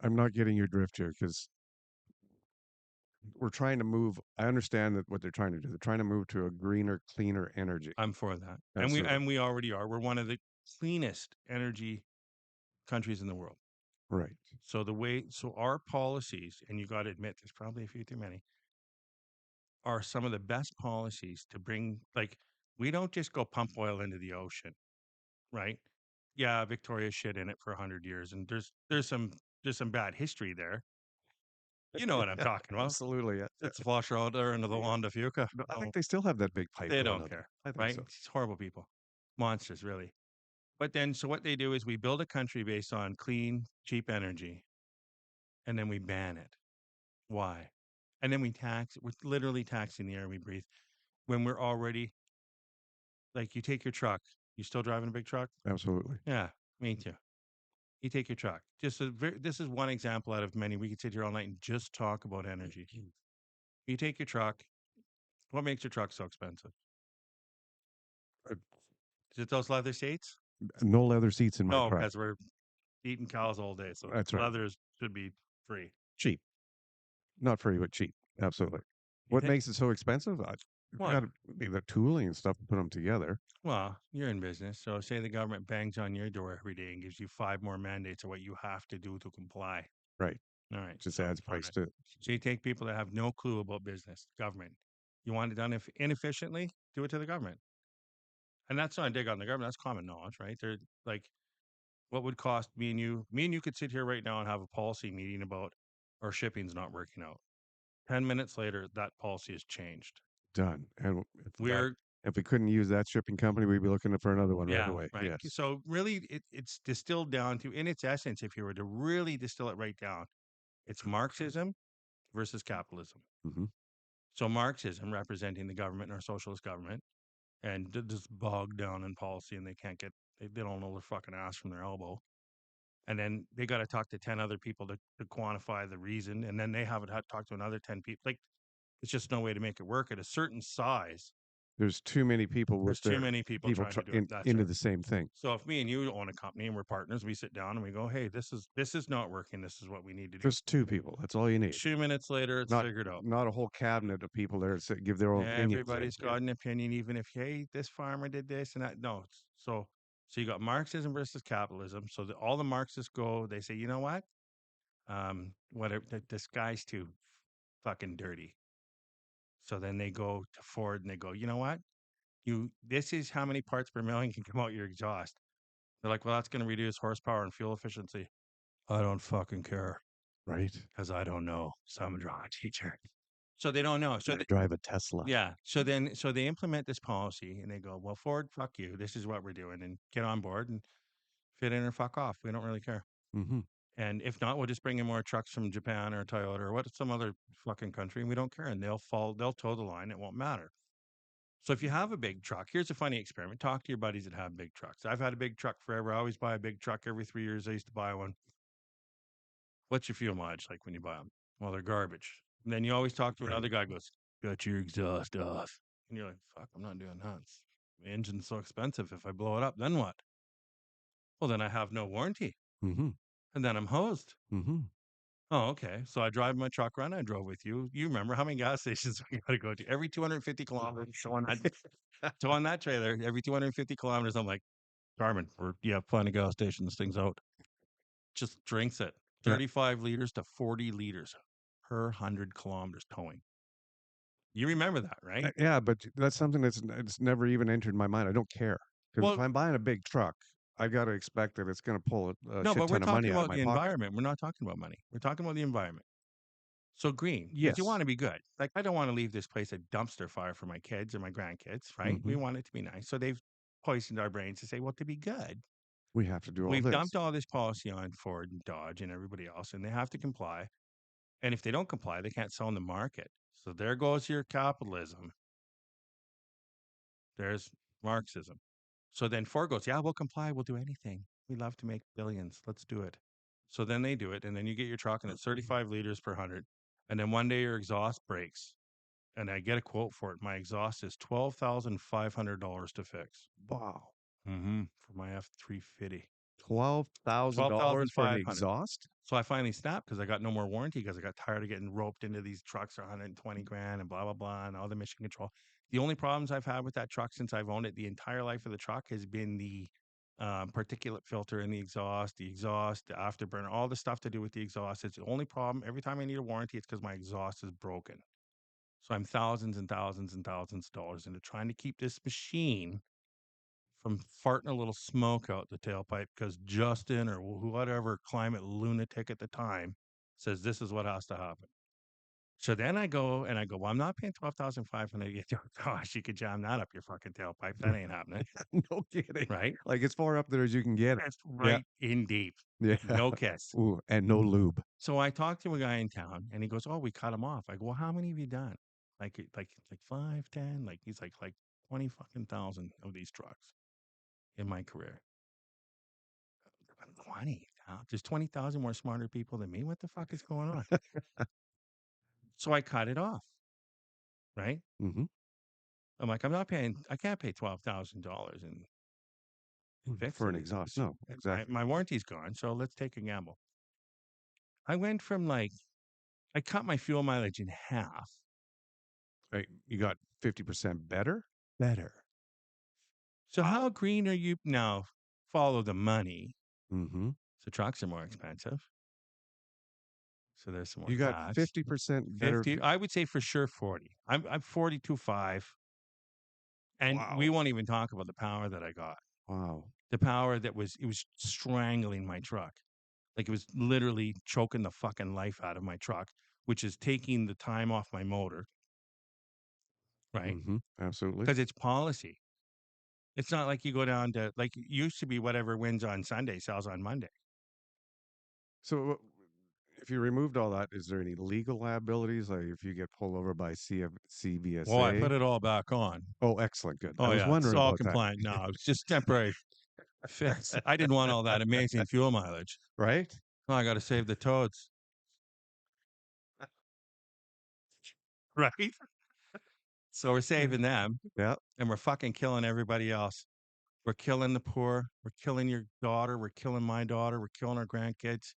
I'm not getting your drift here because we're trying to move. I understand that what they're trying to do. They're trying to move to a greener, cleaner energy. I'm for that. Absolutely. And we already are. We're one of the cleanest energy countries in the world. Right. So our policies, and you got to admit, there's probably a few too many, are some of the best policies to bring, like, we don't just go pump oil into the ocean, right? Yeah, Victoria's shit in it for 100 years, and there's some bad history there. You know what I'm talking about. Absolutely. Yeah. It's flush out there into the Londa Fuca. No, I think they still have that big pipe They going don't out there. care, I think right? so. It's horrible people, monsters, really. But then, so what they do is we build a country based on clean, cheap energy, and then we ban it. Why? And then we're literally taxing the air we breathe when we're already, like, you take your truck. You still driving a big truck? Absolutely. Yeah, me too. You take your truck. This is one example out of many. We could sit here all night and just talk about energy. You take your truck. What makes your truck so expensive? Uh, Is it those leather seats? No leather seats in my No, truck. because we're eating cows all day. So That's right. leathers should be free. Cheap. Not free, but cheap. Absolutely. What makes it so expensive? It's What? got to be the tooling and stuff to put them together. Well, you're in business. So say the government bangs on your door every day and gives you 5 more mandates of what you have to do to comply. Right. All right. Just so adds price fine. to it. So you take people that have no clue about business, government. You want it done inefficiently, do it to the government. And that's not a dig on the government. That's common knowledge, right? They're like, what would cost me and you? Me and you could sit here right now and have a policy meeting about our shipping's not working out. 10 minutes later, that policy has changed. Done. And We're if we couldn't use that shipping company, we'd be looking for another one right yeah, away. right. Yes. So really, it's distilled down to, in its essence, if you were to really distill it right down, it's Marxism versus capitalism. Mm-hmm. So Marxism representing the government and our socialist government, and just bogged down in policy, and they don't know their fucking ass from their elbow. And then they got to talk to 10 other people to quantify the reason. And then they haven't had to talk to another 10 people. Like, it's just no way to make it work at a certain size. There's too many people There's too many people trying to do it. That's into right. the same thing. So if me and you own a company and we're partners, we sit down and we go, hey, this is not working. This is what we need to do. Just 2 people. That's all you need. 2 minutes later, it's figured out. Not a whole cabinet of people there to give their own opinions. Everybody's got an opinion, even if, hey, this farmer did this and that. No. So you got Marxism versus capitalism. So all the Marxists go, they say, you know what? Whatever, this guy's too fucking dirty. So then they go to Ford and they go, you know what? this is how many parts per million can come out your exhaust. They're like, well, that's going to reduce horsepower and fuel efficiency. I don't fucking care. Right. Because I don't know. So I'm a drama teacher. So they don't know. So Gotta drive a Tesla. yeah. So they implement this policy and they go, well, Ford, fuck you. This is what we're doing, and get on board and fit in or fuck off. We don't really care. Mm-hmm. And if not, we'll just bring in more trucks from Japan or Toyota or some other fucking country, and we don't care. And they'll toe the line. It won't matter. So if you have a big truck, here's a funny experiment. Talk to your buddies that have big trucks. I've had a big truck forever. I always buy a big truck every 3 years. I used to buy one. What's your fuel mileage like when you buy them? Well, they're garbage. And then you always talk to another guy goes, got your exhaust off. And you're like, fuck, I'm not doing that. The engine's so expensive. If I blow it up, then what? Well, then I have no warranty. Mm-hmm. And then I'm hosed. Mm-hmm. Oh, okay. So I drive my truck around. I drove with you. You remember how many gas stations we got to go to? Every 250 kilometers. So on that trailer, every 250 kilometers, I'm like, Carmen, you have plenty of gas stations. This thing's out. Just drinks it. 35 liters to 40 liters per 100 kilometers towing. You remember that, right? Yeah, but that's something it's never even entered my mind. I don't care. Because if I'm buying a big truck, I got to expect that it's going to pull a no, shit but we're ton of money talking out of about my the pocket. environment. We're not talking about money. We're talking about the environment. So green, Yes. because you want to be good. Like, I don't want to leave this place a dumpster fire for my kids or my grandkids, right? We want it to be nice. So they've poisoned our brains to say, well, to be good, we have to do all we've this. dumped all this policy on Ford and Dodge and everybody else, and they have to comply. And if they don't comply, they can't sell in the market. So there goes your capitalism. There's Marxism. So then Ford goes, yeah, we'll comply. We'll do anything. We love to make billions. Let's do it. So then they do it. And then you get your truck and it's 35 liters per 100. And then one day your exhaust breaks. And I get a quote for it. My exhaust is $12,500 to fix. Wow. For my F350. $12,000 for an exhaust? So I finally snapped because I got no more warranty because I got tired of getting roped into these trucks for 120 grand and blah, blah, blah, and all the emission control. The only problems I've had with that truck since I've owned it the entire life of the truck has been the particulate filter in the exhaust, the afterburner, all the stuff to do with the exhaust. It's the only problem. Every time I need a warranty, it's because my exhaust is broken. So I'm thousands and thousands and thousands of dollars into trying to keep this machine from farting a little smoke out the tailpipe because Justin or whatever climate lunatic at the time says this is what has to happen. So then I go, well, I'm not paying $12,500. Gosh, you could jam that up your fucking tailpipe. That ain't happening. No kidding. Right? Like as far up there as you can get it. That's right in deep. Yeah. No kiss. Ooh, and no lube. So I talked to a guy in town and he goes, oh, we cut him off. I go, well, how many have you done? Like 5, 10, like he's like 20 fucking thousand of these trucks in my career. 20. There's 20,000 more smarter people than me. What the fuck is going on? So I cut it off. Right? Mm-hmm. I'm like, I can't pay $12,000 in fix for an exhaust. No, exactly. My warranty's gone. So let's take a gamble. I went from I cut my fuel mileage in half. Right. You got 50% better? Better. So how green are you now? Follow the money. Mm-hmm. So trucks are more expensive. So there's some more. You got 50% better. 50, I would say for sure 40. I'm 42.5. And we won't even talk about the power that I got. Wow. The power it was strangling my truck. Like it was literally choking the fucking life out of my truck, which is taking the time off my motor. Right? Mm-hmm. Absolutely. Because it's policy. It's not like you go down to, like, it used to be whatever wins on Sunday sells on Monday. So if you removed all that, is there any legal liabilities? Like if you get pulled over by CVSA? Well, I put it all back on. Oh, excellent. Good. Oh, I was wondering it's all about compliant. No, it's just temporary fix. I didn't want all that amazing fuel mileage. Right? Oh, I got to save the toads. Right? So we're saving them. Yeah. And we're fucking killing everybody else. We're killing the poor. We're killing your daughter. We're killing my daughter. We're killing our grandkids.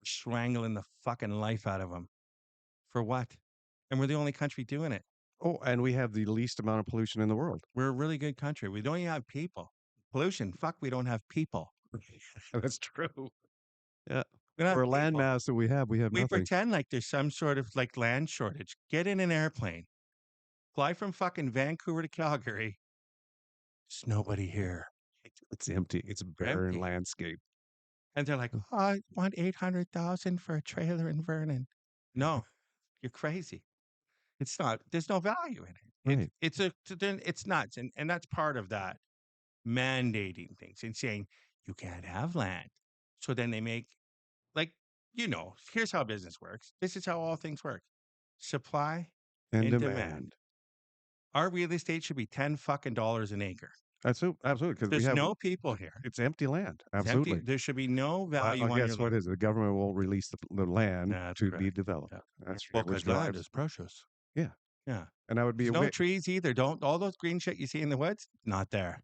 We're strangling the fucking life out of them. For what? And we're the only country doing it. Oh, and we have the least amount of pollution in the world. We're a really good country. We don't even have people. Pollution. Fuck, we don't have people. That's true. Yeah. For a landmass that we have nothing. We pretend like there's some sort of like land shortage. Get in an airplane. Fly from fucking Vancouver to Calgary. There's nobody here. It's empty. It's a barren Empty. landscape. And they're like, oh, I want 800,000 for a trailer in Vernon. No, you're crazy. It's not. There's no value in it. Right. It's nuts, and that's part of that mandating things and saying you can't have land. So then they make like here's how business works. This is how all things work: supply And and demand. demand. Our real estate should be $10 an acre. Absolutely, because we There's have no people here. it's empty land. It's empty. Absolutely. There should be no value Well, on your guess what land. is it? The government won't release the land That's to be correct. developed. Yeah. That's Well, right, which because land drives. is precious. Yeah. Yeah. And that would be There's a no way. trees either. Don't all those green shit you see in the woods, not there.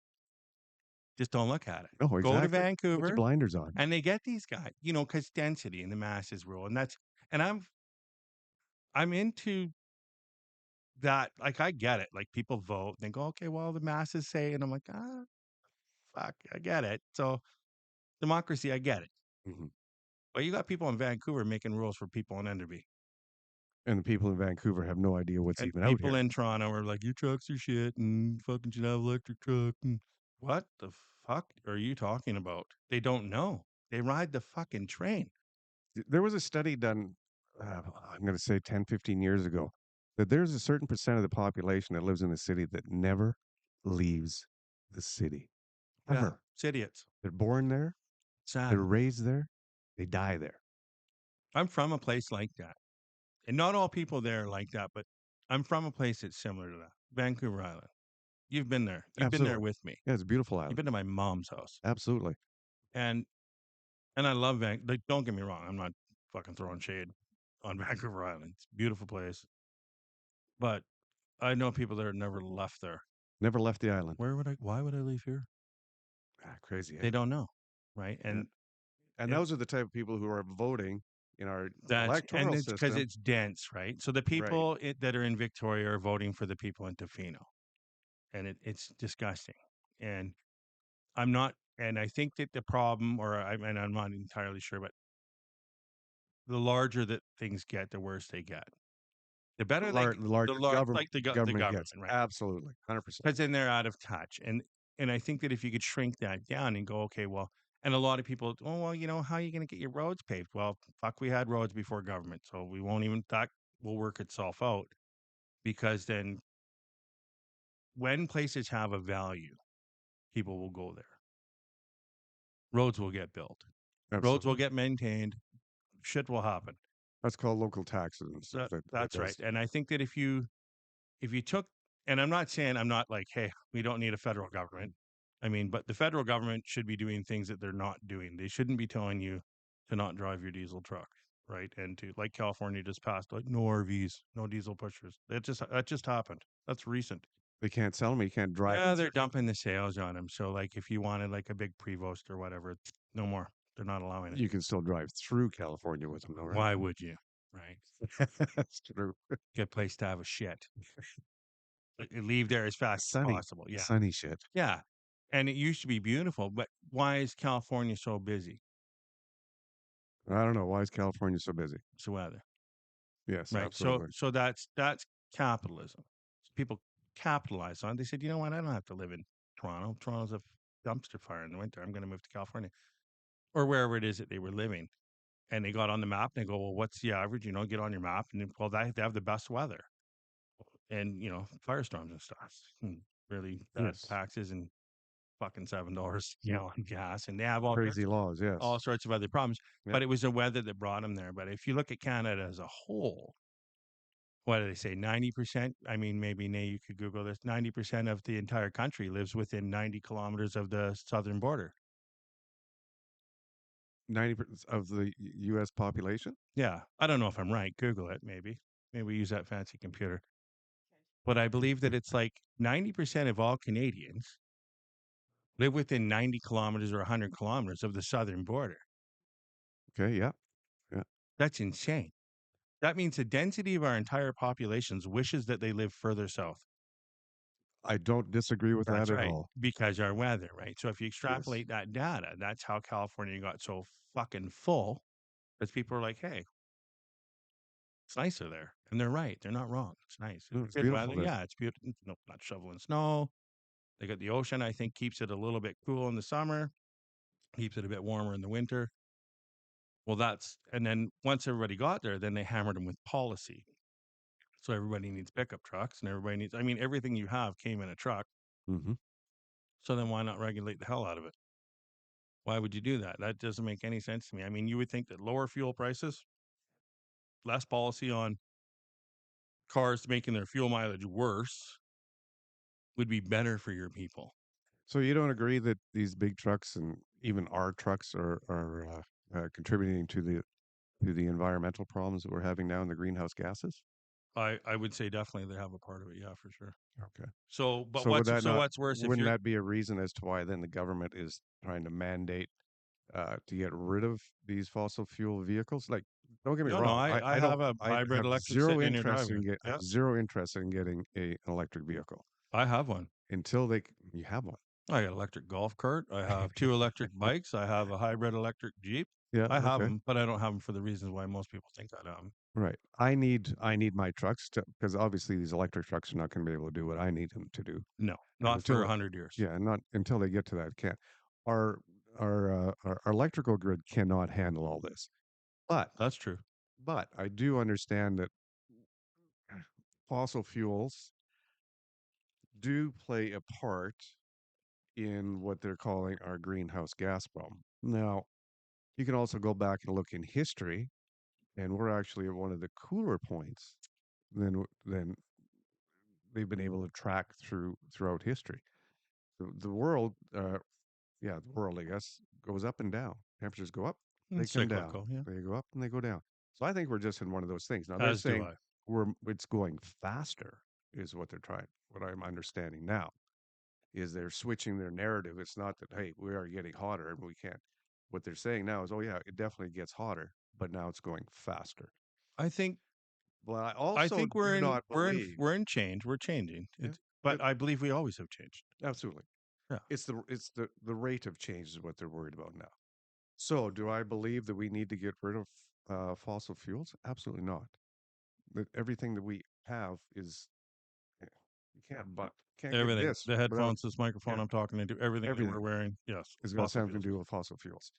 Just don't look at it. Oh, Go to exactly. Put your Vancouver, blinders on. and they get these guys, because density and the masses rule, and I'm into that. Like I get it. Like people vote, and they go, okay, well the masses say, and I'm like, fuck, I get it. So democracy, I get it. Mhm. But you got people in Vancouver making rules for people in Enderby. And the people in Vancouver have no idea what's And even out people here. in Toronto are like, your trucks are shit and fucking should have electric truck. And what the fuck are you talking about? They don't know. They ride the fucking train. There was a study done, I'm going to say 10, 15 years ago, that there's a certain percent of the population that lives in the city that never leaves the city. Yeah, Ever. it's idiots. They're born there, Sad. they're raised there, they die there. I'm from a place like that. And not all people there are like that, but I'm from a place that's similar to that. Vancouver Island. You've been there. You've been there Absolutely. with me. Yeah, it's a beautiful You've island. been to my mom's house. Absolutely. And I love Vancouver. Don't get me wrong. I'm not fucking throwing shade on Vancouver Island. It's a beautiful place. But I know people that have never left there. Never left the island. Why would I leave here? Crazy. They don't know. Right. And those are the type of people who are voting in our electoral it's because system. it's dense, right? So the people that are in Victoria are voting for the people in Tofino, and it's disgusting. And I'm not, and I think that the problem, and I'm not entirely sure, but the larger that things get, the worse they get. The better the larger government, the government government, gets. right? Absolutely. 100%. Because then they're out of touch. And I think that if you could shrink that down and go, okay, well, and a lot of people, oh, well, how are you going to get your roads paved? Well, fuck, we had roads before government. So we won't even, that will work itself out. Because then when places have a value, people will go there. Roads will get built. Absolutely. Roads will get maintained. Shit will happen. That's called local taxes and stuff. That's right. And I think that if you took, and I'm not saying, I'm not like, hey, we don't need a federal government. I mean, but the federal government should be doing things that they're not doing. They shouldn't be telling you to not drive your diesel truck, right? And to, like California just passed, like no RVs, no diesel pushers. That just happened. That's recent. They can't sell them. You can't drive. Yeah, they're dumping the sales on them. So like if you wanted like a big Prevost or whatever, no more. They're not allowing it. You can still drive through California with them, though, right? Why would you? Right. That's true. Good place to have a shit. Leave there as fast as possible. Yeah. Sunny shit. Yeah. And it used to be beautiful, but why is California so busy? I don't know. Why is California so busy? It's the weather. Yes, Right. absolutely. So that's capitalism. So people capitalize on it. They said, you know what? I don't have to live in Toronto. Toronto's a dumpster fire in the winter. I'm going to move to California or wherever it is that they were living. And they got on the map and they go, well, what's the average? Get on your map. And well, they have the best weather and, firestorms and stuff. Really bad taxes and fucking $7, on gas. And they have all crazy laws. Yes. all sorts of other problems. Yeah. But it was the weather that brought them there. But if you look at Canada as a whole, what do they say? 90%? I mean, maybe Nay, you could Google this. 90% of the entire country lives within 90 kilometers of the southern border. 90% of the U.S. population? Yeah. I don't know if I'm right. Google it, maybe. Maybe we use that fancy computer. But I believe that it's like 90% of all Canadians live within 90 kilometers or 100 kilometers of the southern border. Okay, yeah. Yeah. That's insane. That means the density of our entire populations wishes that they live further south. I don't disagree with that right. at all. Because our weather, right? So if you extrapolate that data, that's how California got so fucking full. Because people are like, hey, it's nicer there. And they're right. They're not wrong. It's nice. No, it's good beautiful weather. there. Yeah, it's beautiful. No, not shoveling snow. They got the ocean, I think, keeps it a little bit cool in the summer, keeps it a bit warmer in the winter. Well, and then once everybody got there, then they hammered them with policy. So everybody needs pickup trucks and everything you have came in a truck. Mm-hmm. So then why not regulate the hell out of it? Why would you do that? That doesn't make any sense to me. I mean, you would think that lower fuel prices, less policy on cars making their fuel mileage worse would be better for your people. So you don't agree that these big trucks and even our trucks are contributing to the environmental problems that we're having now in the greenhouse gases? I would say definitely they have a part of it. Yeah, for sure. Okay. So, but So would that not, what's worse if wouldn't you're, that be a reason as to why then the government is trying to mandate to get rid of these fossil fuel vehicles? Like, don't get me no, wrong, I don't, have a I hybrid have electric zero sitting in your interest driveway. I Yeah, have zero interest in getting an electric vehicle I have one. until you have one. I got an electric golf cart. I have 2 electric bikes. I have a hybrid electric Jeep. Yeah. I have Okay. them, but I don't have them for the reasons why most people think I have them. Right. I need my trucks to, because obviously these electric trucks are not going to be able to do what I need them to do. No, And not for 100 years. Yeah, not until they get to that. Can't our our electrical grid cannot handle all this. But That's true. I do understand that fossil fuels do play a part in what they're calling our greenhouse gas problem. Now, you can also go back and look in history, and we're actually at one of the cooler points than they've been able to track throughout history. The world, the world, I guess, goes up and down. Temperatures go up, they It's come down. cyclical, yeah. They go up and they go down. So I think we're just in one of those things. Now they're As do saying I. it's going faster, is what they're trying. What I'm understanding now is they're switching their narrative. It's not that, hey, we are getting hotter and we can't. What they're saying now is, oh yeah, it definitely gets hotter, but now it's going faster. I think But I also do not believe. we're in change. We're changing. Yeah, But I believe we always have changed. absolutely. Yeah. It's the rate of change is what they're worried about now. So, do I believe that we need to get rid of fossil fuels? Absolutely not. That everything that we have is you can't get Everything. this The without headphones, this microphone yeah, I'm talking into, everything that we're everything wearing, yes, is going to fossil have something to fuels. do with fossil fuels.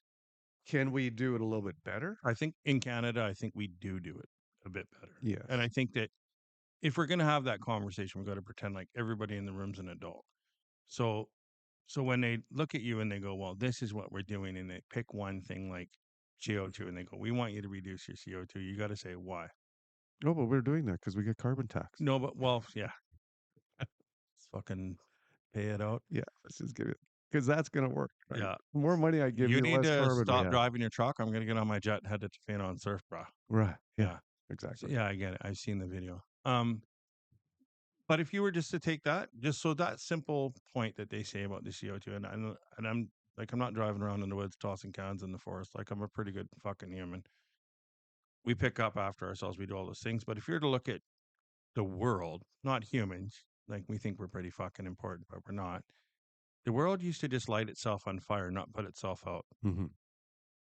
Can we do it a little bit better? I think in Canada, I think we do it a bit better. Yes. And I think that if we're going to have that conversation, we've got to pretend like everybody in the room's an adult. So when they look at you and they go, well, this is what we're doing, and they pick one thing like CO2 and they go, we want you to reduce your CO2, you got to say why. No, but we're doing that because we get carbon tax. No, but well, yeah. Let's fucking pay it out. Yeah, let's just give it because that's going to work. Right? Yeah. The more money I give You you, need less to carbon we stop have. driving your truck. I'm going to get on my jet and head to Tofino and surf, bro. Right. Yeah. Yeah. Exactly. Yeah, I get it. I've seen the video. But if you were just to take that, just so that simple point that they say about the CO2, and I'm like, I'm not driving around in the woods tossing cans in the forest. Like, I'm a pretty good fucking human. We pick up after ourselves. We do all those things. But if you're to look at the world, not humans, like we think we're pretty fucking important, but we're not. The world used to just light itself on fire, not put itself out. Mm-hmm.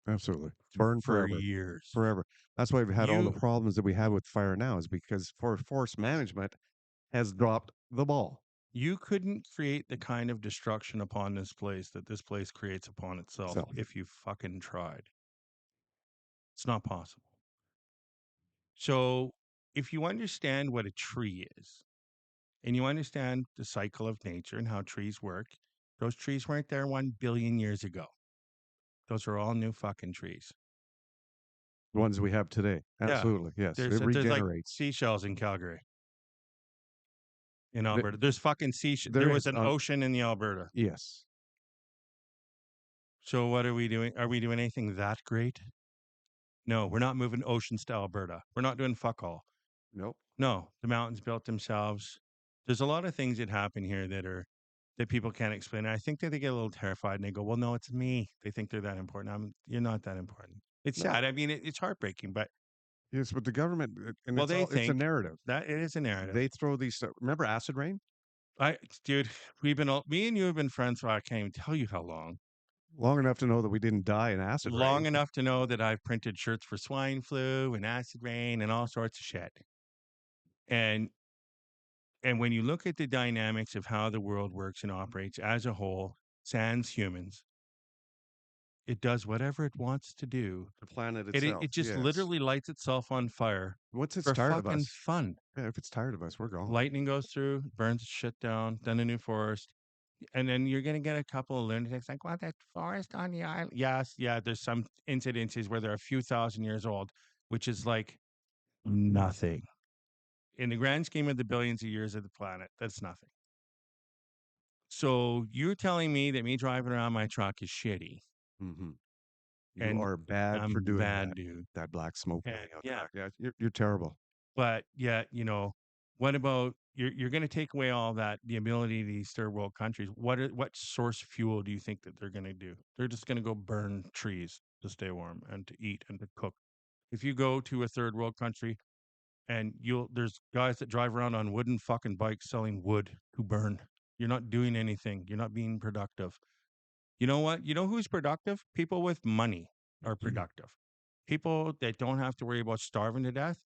Absolutely. Burn for forever. years. Forever. That's why we've had all the problems that we have with fire now, is because forest management has dropped the ball. You couldn't create the kind of destruction upon this place that this place creates upon itself if you fucking tried. It's not possible. So if you understand what a tree is, and you understand the cycle of nature and how trees work, those trees weren't there 1 billion years ago. Those are all new fucking trees. The ones we have today. Absolutely. Yeah. Yes. It regenerates. There's like seashells in Calgary. In Alberta. There's fucking seashells. There was an ocean in the Alberta. Yes. So what are we doing? Are we doing anything that great? No, we're not moving oceans to Alberta. We're not doing fuck all. Nope. No, the mountains built themselves. There's a lot of things that happen here that people can't explain. And I think that they get a little terrified and they go, well, no, it's me. They think they're that important. You're not that important. It's sad. I mean, it's heartbreaking, but. Yes, but the government, and well, it's a narrative. That it is a narrative. They throw these stuff. Remember acid rain? Dude, me and you have been friends for, I can't even tell you how long. Long enough to know that we didn't die in acid rain. Long enough to know that I've printed shirts for swine flu and acid rain and all sorts of shit. And And when you look at the dynamics of how the world works and operates as a whole, sans humans, it does whatever it wants to do. The planet It itself. just Yes. literally lights itself on fire Once it's for tired of fucking us, fun. yeah, if it's tired of us, we're gone. Lightning goes through, burns shit down, then a new forest. And then you're going to get a couple of lunatics like, well, that forest on the island. Yes, yeah, there's some incidences where they're a few thousand years old, which is like nothing. In the grand scheme of the billions of years of the planet, that's nothing. So you're telling me that me driving around my truck is shitty. Mm-hmm. You And are bad for I'm doing bad, that. dude. That black smoke And coming out the yeah, back. Yeah, you're terrible. but yeah, what about you're going to take away all that, the ability of these third world countries? What source fuel do you think that they're going to do? They're just going to go burn trees to stay warm and to eat and to cook. If you go to a third world country and there's guys that drive around on wooden fucking bikes selling wood to burn. You're not doing anything. You're not being productive. You know what? You know who's productive? People with money are productive. People that don't have to worry about starving to death,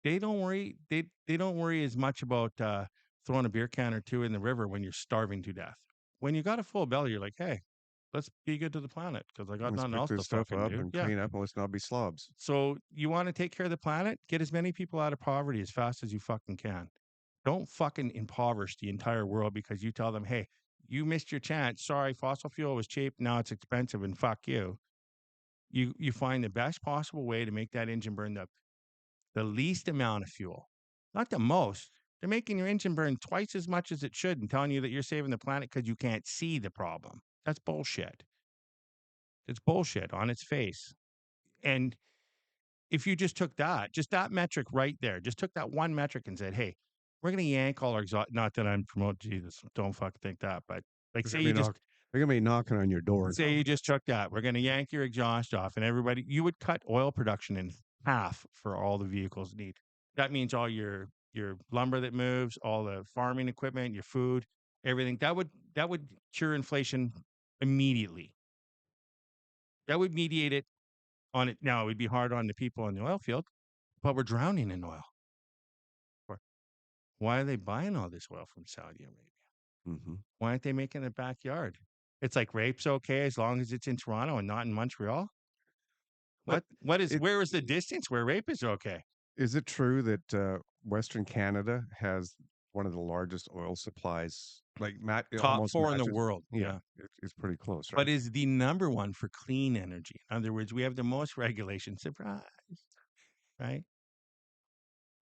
they don't worry. They don't worry as much about throwing a beer can or two in the river when you're starving to death. When you got a full belly, you're like, hey, let's be good to the planet because I got Let's nothing pick else to this stuff fucking up do. and Yeah. clean up, and let's not be slobs. So you want to take care of the planet? Get as many people out of poverty as fast as you fucking can. Don't fucking impoverish the entire world because you tell them, hey, you missed your chance. Sorry, fossil fuel was cheap. Now it's expensive and fuck you. You find the best possible way to make that engine burn the least amount of fuel, not the most. They're making your engine burn twice as much as it should and telling you that you're saving the planet because you can't see the problem. That's bullshit. It's bullshit on its face. And if you just took just that metric right there, just took that one metric and said, hey, we're going to yank all our exhaust. Not that I'm promoting Jesus. Don't fucking think that. But like, They're gonna be knocking on your door. say you just took that. We're going to yank your exhaust off and everybody, you would cut oil production in half for all the vehicles need. That means all your lumber that moves, all the farming equipment, your food, everything. That would cure inflation immediately. That would mediate it on it. Now it would be hard on the people in the oil field, but we're drowning in oil. Why are they buying all this oil from Saudi Arabia? Mm-hmm. Why aren't they making it backyard? It's like rape's okay as long as it's in Toronto and not in Montreal. But Where is the distance where rape is okay? is it true that Western Canada has one of the largest oil supplies? Like it Top almost 4 in the matches? world. Yeah, Yeah. it's pretty close, right? But is the number one for clean energy. In other words, we have the most regulation. Surprise. Right?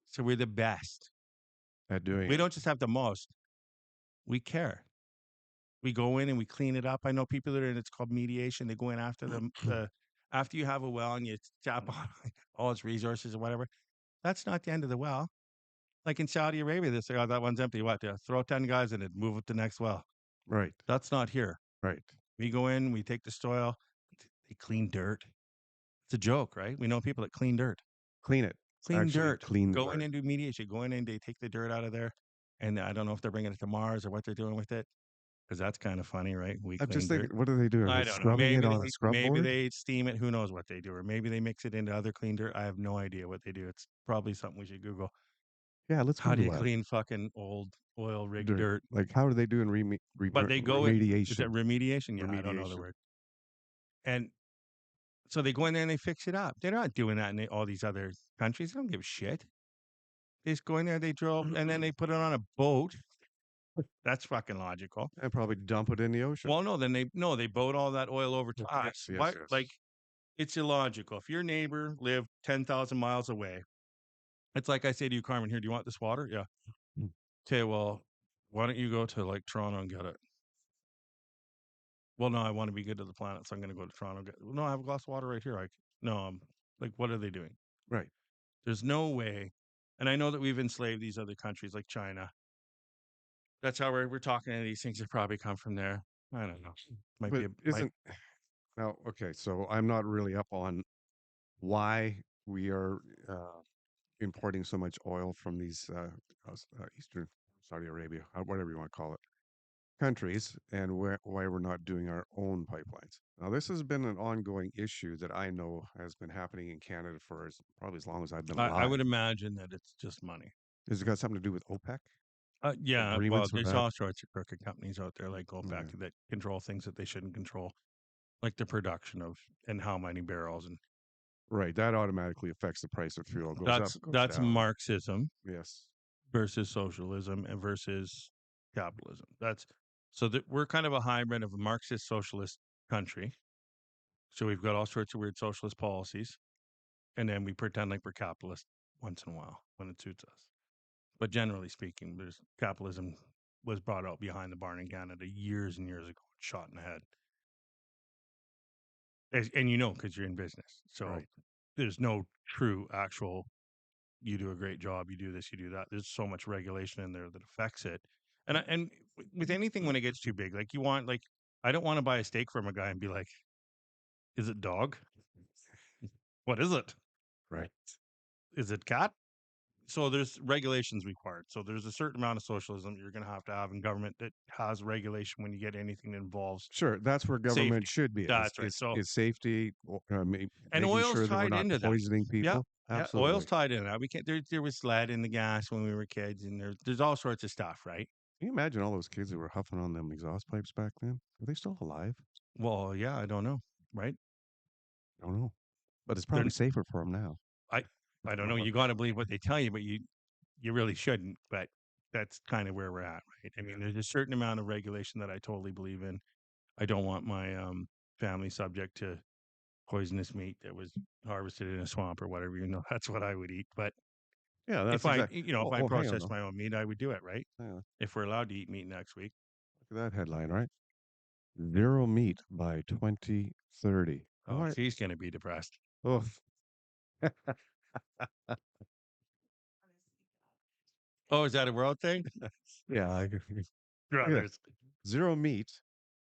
So we're the best. At doing We it. don't just have the most. We care. We go in and we clean it up. I know people that are in it's called mediation. They go in after the after you have a well and you tap on all its resources or whatever. That's not the end of the well. Like in Saudi Arabia, they say, "Oh, that one's empty." What? Throw 10 guys in it, move it to the next well. Right, That's not here. right. We go in, we take the soil, they clean dirt. It's a joke, right? We know people that clean dirt. Clean it. Clean Actually, dirt. clean the Go in dirt. and do mediation. Go in and they take the dirt out of there. And I don't know if they're bringing it to Mars or what they're doing with it, because that's kind of funny, right? We I'm clean just dirt. thinking, what are they doing? Are I they don't know. scrubbing it on a scrub Maybe board? they steam it. Who knows what they do? Or maybe they mix it into other clean dirt. I have no idea what they do. It's probably something we should Google. Yeah, let's How do you Google that. clean fucking old oil rig dirt? Like, how are they doing But they go in. Is that remediation? remediation? Yeah, I don't know the Remediation. word. And so they go in there and they fix it up. They're not doing that in all these other countries. They don't give a shit. They just go in there, they drill, and then they put it on a boat. That's fucking logical. And probably dump it in the ocean. Well, no, they boat all that oil over to us. Yes. Like, it's illogical. If your neighbor lived 10,000 miles away, it's like I say to you, Carmen, here, do you want this water? Yeah. Mm. Okay, well, why don't you go to like Toronto and get it? Well, no, I want to be good to the planet, so I'm going to go to Toronto. No, I have a glass of water right here. Like, what are they doing? Right. There's no way. And I know that we've enslaved these other countries like China. That's how we're talking to these things that probably come from there. I don't know. Now, okay, so I'm not really up on why we are importing so much oil from these Eastern Saudi Arabia, whatever you want to call it, countries, and why we're not doing our own pipelines. Now, this has been an ongoing issue that I know has been happening in Canada for probably as long as I've been alive. I would imagine that it's just money. Has it got something to do with OPEC? Yeah, well, agreements with there's that? all sorts of crooked companies out there like OPEC Yeah. that control things that they shouldn't control, like the production of and how many barrels, and Right. That automatically affects the price of fuel. It goes up, goes that's down. Marxism Yes. versus socialism and versus capitalism. That's so that we're kind of a hybrid of a Marxist socialist country. So we've got all sorts of weird socialist policies, and then we pretend like we're capitalist once in a while when it suits us. But generally speaking, there's capitalism was brought out behind the barn in Canada years and years ago, shot in the head. And you know, because you're in business. So Right. there's no true actual, you do a great job, you do this, you do that. There's so much regulation in there that affects it. And with anything, when it gets too big, like you want, like, I don't want to buy a steak from a guy and be like, is it dog? What is it? Right. Is it cat? So there's regulations required. So there's a certain amount of socialism you're going to have in government that has regulation when you get anything that involves Sure. That's where government safety. should be. That's right. So Is safety, and making oil's sure that we're tied not into that. poisoning Yeah, people. yeah, Absolutely. oil's tied into that. We can't. There was lead in the gas when we were kids, and there's all sorts of stuff, right? Can you imagine all those kids that were huffing on them exhaust pipes back then? Are they still alive? Well, yeah, I don't know, right? I don't know. But it's They're, probably safer for them now. I I don't know. You got to believe what they tell you, but you really shouldn't. But that's kind of where we're at, right? I mean, there's a certain amount of regulation that I totally believe in. I don't want my family subject to poisonous meat that was harvested in a swamp or whatever. You know, that's what I would eat. But Yeah, if that's I, exactly. if I Hang on process though. my own meat, I would do it, right? Hang on. If we're allowed to eat meat next week. Look at that headline, right? Zero meat by 2030. Oh, she's going to be depressed. Oh, Oh, is that a world thing? yeah. Look at that. Brothers. Zero meat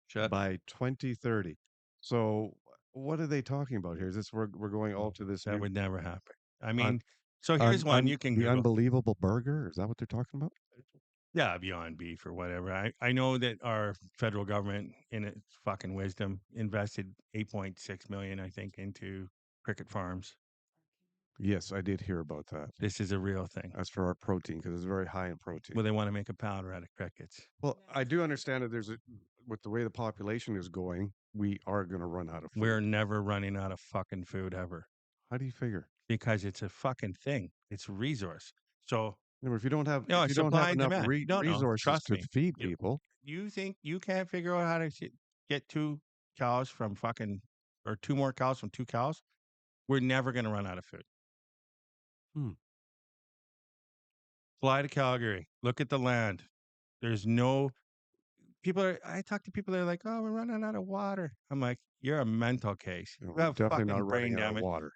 Shut. by 2030. So what are they talking about here? Is this we're going all to this That new would never happen. I un, mean, so here's one you can the Google. unbelievable burger? Is that what they're talking about? Yeah, Beyond Beef or whatever. I know that our federal government, in its fucking wisdom, invested 8.6 million, I think, into cricket farms. Yes, I did hear about that. This is a real thing. That's for our protein because it's very high in protein. Well, they want to make a powder out of crickets. Well, I do understand that with the way the population is going, we are going to run out of food. We're never running out of fucking food ever. How do you figure? Because it's a fucking thing. It's a resource. So If you don't have no, if you don't have supply and enough demand. resources Trust to me. feed people, You think you can't figure out how to get 2 cows from fucking, or 2 more cows from 2 cows? We're never going to run out of food. Fly to Calgary. Look at the land. There's no I talk to people that are like, oh, we're running out of water. I'm like, you're a mental case. You we're have definitely fucking not brain running out of damage. water.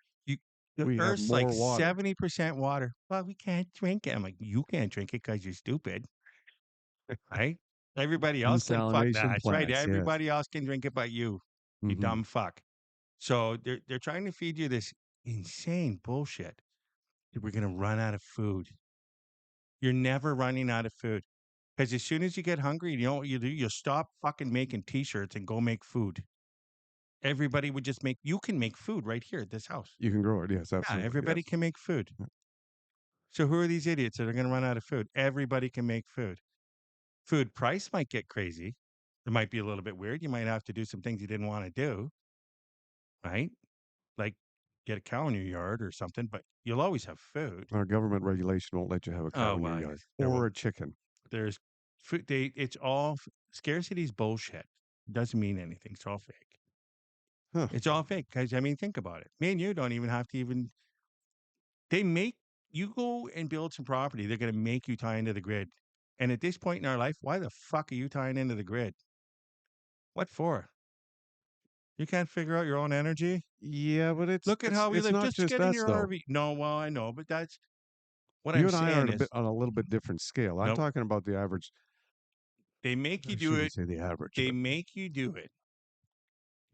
The We have Earth's more like water. 70% water. Well, we can't drink it. I'm like, you can't drink it because you're stupid. Right? Everybody else can fuck Desalination that. That's right. plants, yes. Everybody else can drink it but you. You Mhm. dumb fuck. So they're trying to feed you this insane bullshit that we're gonna run out of food. You're never running out of food. Because as soon as you get hungry, you know what you do? You stop fucking making t-shirts and go make food. Everybody would just you can make food right here at this house. You can grow it, yes, absolutely. Yeah, everybody yes. can make food. Yeah. So who are these idiots that are going to run out of food? Everybody can make food. Food price might get crazy. It might be a little bit weird. You might have to do some things you didn't want to do, right? Like get a cow in your yard or something, but you'll always have food. Our government regulation won't let you have a cow in your yard or a chicken. There's food. It's all scarcity is bullshit. It doesn't mean anything. It's all fake. Huh. It's all fake. Because I mean, think about it. Me and you don't even have to even. They make you go and build some property. They're going to make you tie into the grid. And at this point in our life, why the fuck are you tying into the grid? What for? You can't figure out your own energy? Yeah, but Look at how we it's live. not Just get in us, your though. RV. No, well, I know, but that's what You I'm and I are saying is on a little bit different scale. I'm Nope. talking about the average. They make you I do shouldn't it. say the average. They but make you do it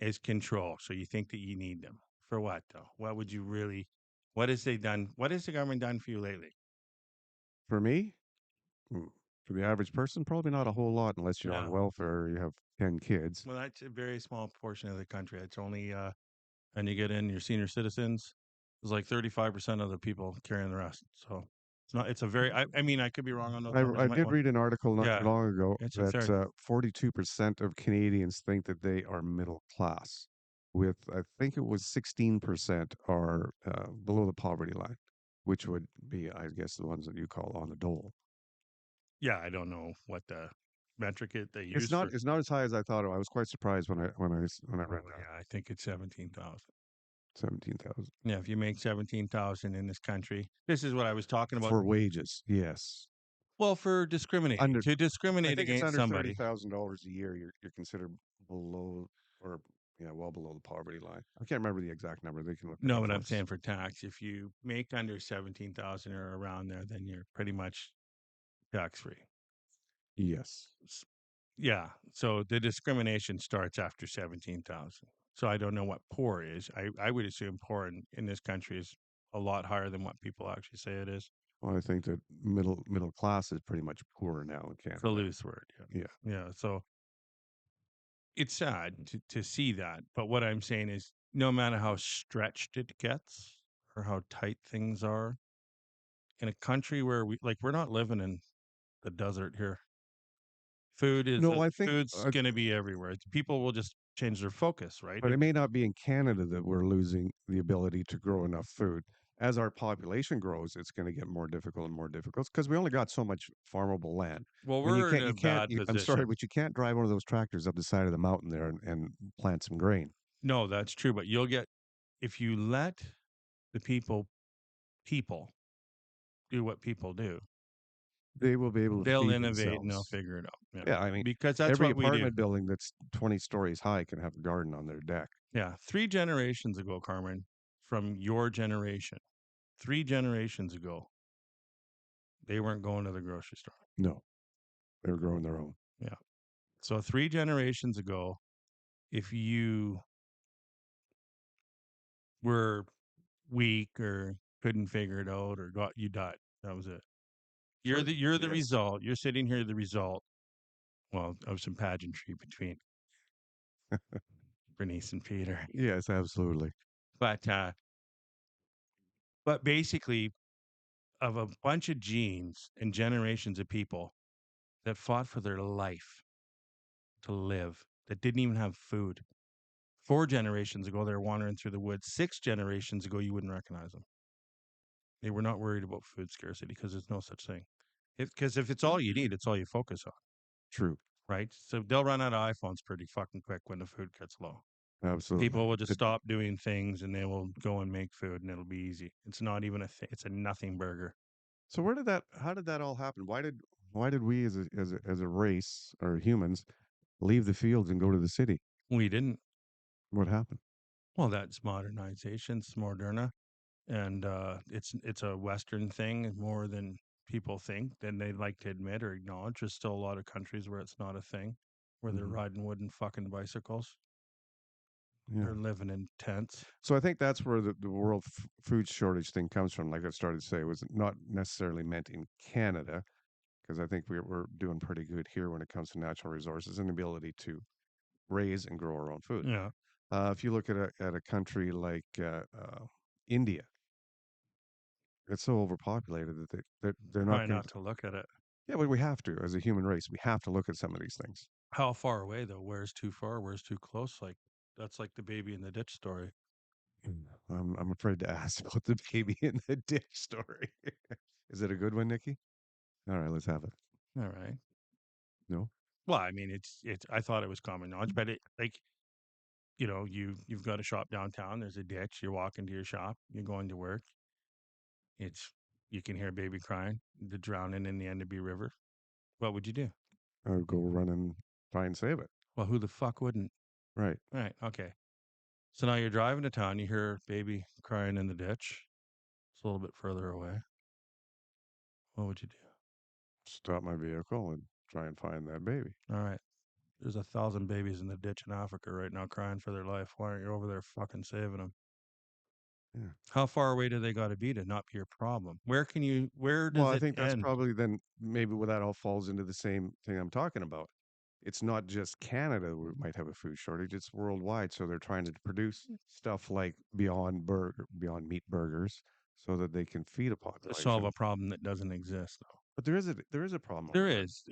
as control. So you think that you need them for what though? What would you really? What has they done? What has the government done for you lately? for me, for the average person, probably not a whole lot unless you're on No. welfare or you have 10 kids. Well, that's a very small portion of the country. It's only, and you get in your senior citizens, it's like 35% of the people carrying the rest. So It's not. It's a very. I mean, I could be wrong on those numbers. I Might did want, read an article not too yeah, long ago it's a that third. 42% of Canadians think that they are middle class, with I think it was 16% are below the poverty line, which would be, I guess, the ones that you call on the dole. Yeah, I don't know what the metric they use for. It's not as high as I thought. I was quite surprised when I read that. Yeah, I think it's 17,000. 17,000 Yeah, if you make 17,000 in this country, this is what I was talking about. for wages. Yes. Well, for discriminating, Under to I discriminate think it's against under somebody. $30,000 a year. You're considered below, or yeah, well below the poverty line. I can't remember the exact number. They can look it No, up but for I'm us. saying for tax, if you make under 17,000 or around there, then you're pretty much tax free. Yes. Yeah. So the discrimination starts after 17,000. So I don't know what poor is. I would assume poor in this country is a lot higher than what people actually say it is. Well, I think that middle class is pretty much poor now in It's a Canada. loose word. Yeah. Yeah. Yeah. So it's sad to see that. But what I'm saying is no matter how stretched it gets or how tight things are in a country where we're not living in the desert here. No, I think, Food's going to be everywhere. People will just change their focus, right? but it may not be in Canada that we're losing the ability to grow enough food. As our population grows, it's going to get more difficult and more difficult because we only got so much farmable land. Well, I mean, we're in a bad I'm sorry, position. but you can't drive one of those tractors up the side of the mountain there and plant some grain. No, that's true. But you'll get, if you let the people do what people do, They will be able to they'll feed innovate and they'll themselves. figure it out. Yeah. Yeah, I mean, Because that's every what we do. apartment building that's 20 stories high can have a garden on their deck. Yeah. 3 generations ago, Carmen, from your generation, 3 generations ago, they weren't going to the grocery store. No, they're growing their own. Yeah. So 3 generations ago, if you were weak or couldn't figure it out or you died, that was it. You're the Yes. result. You're sitting here the result, well, of some pageantry between Bernice and Peter. Yes, absolutely. But basically, of a bunch of genes and generations of people that fought for their life to live, that didn't even have food. 4 generations ago, they were wandering through the woods. 6 generations ago, you wouldn't recognize them. They were not worried about food scarcity because there's no such thing. Because if it's all you need, it's all you focus on. True. Right? So they'll run out of iPhones pretty fucking quick when the food gets low. Absolutely. People will just stop doing things and they will go and make food and it'll be easy. It's not even a thing. It's a nothing burger. So how did that all happen? Why did we as a race or humans leave the fields and go to the city? We didn't. What happened? Well, that's modernization. It's moderna. And it's a Western thing more than people think, than they'd like to admit or acknowledge. There's still a lot of countries where it's not a thing, where they're riding wooden fucking bicycles. Yeah. They're living in tents. So I think that's where the world food shortage thing comes from. Like I started to say, it was not necessarily meant in Canada, because I think we're doing pretty good here when it comes to natural resources and the ability to raise and grow our own food. Yeah. If you look at a country like India, it's so overpopulated that they're not Try going not to look at it. Yeah, but we have to, as a human race, we have to look at some of these things. How far away though? Where's too far? Where's too close? Like that's like the baby in the ditch story. I'm afraid to ask about the baby in the ditch story. Is it a good one, Nikki? All right, let's have it. All right. No? Well, I mean, it's. I thought it was common knowledge, but you've got a shop downtown. There's a ditch. You're walking to your shop. You're going to work. You can hear a baby crying. The drowning in the Enderby River. What would you do? I would go run and try and save it. Well, who the fuck wouldn't? Right. Right. Okay. So now you're driving to town. You hear baby crying in the ditch. It's a little bit further away. What would you do? Stop my vehicle and try and find that baby. All right. There's 1,000 babies in the ditch in Africa right now crying for their life. Why aren't you over there fucking saving them? Yeah. How far away do they got to be to not be your problem? Where does Well, I it think that's end? probably then maybe where that all falls into the same thing I'm talking about. It's not just Canada where we might have a food shortage, it's worldwide. So they're trying to produce stuff like Beyond Meat burgers, so that they can feed a To solve population. a problem that doesn't exist, though. But there is a problem There over is,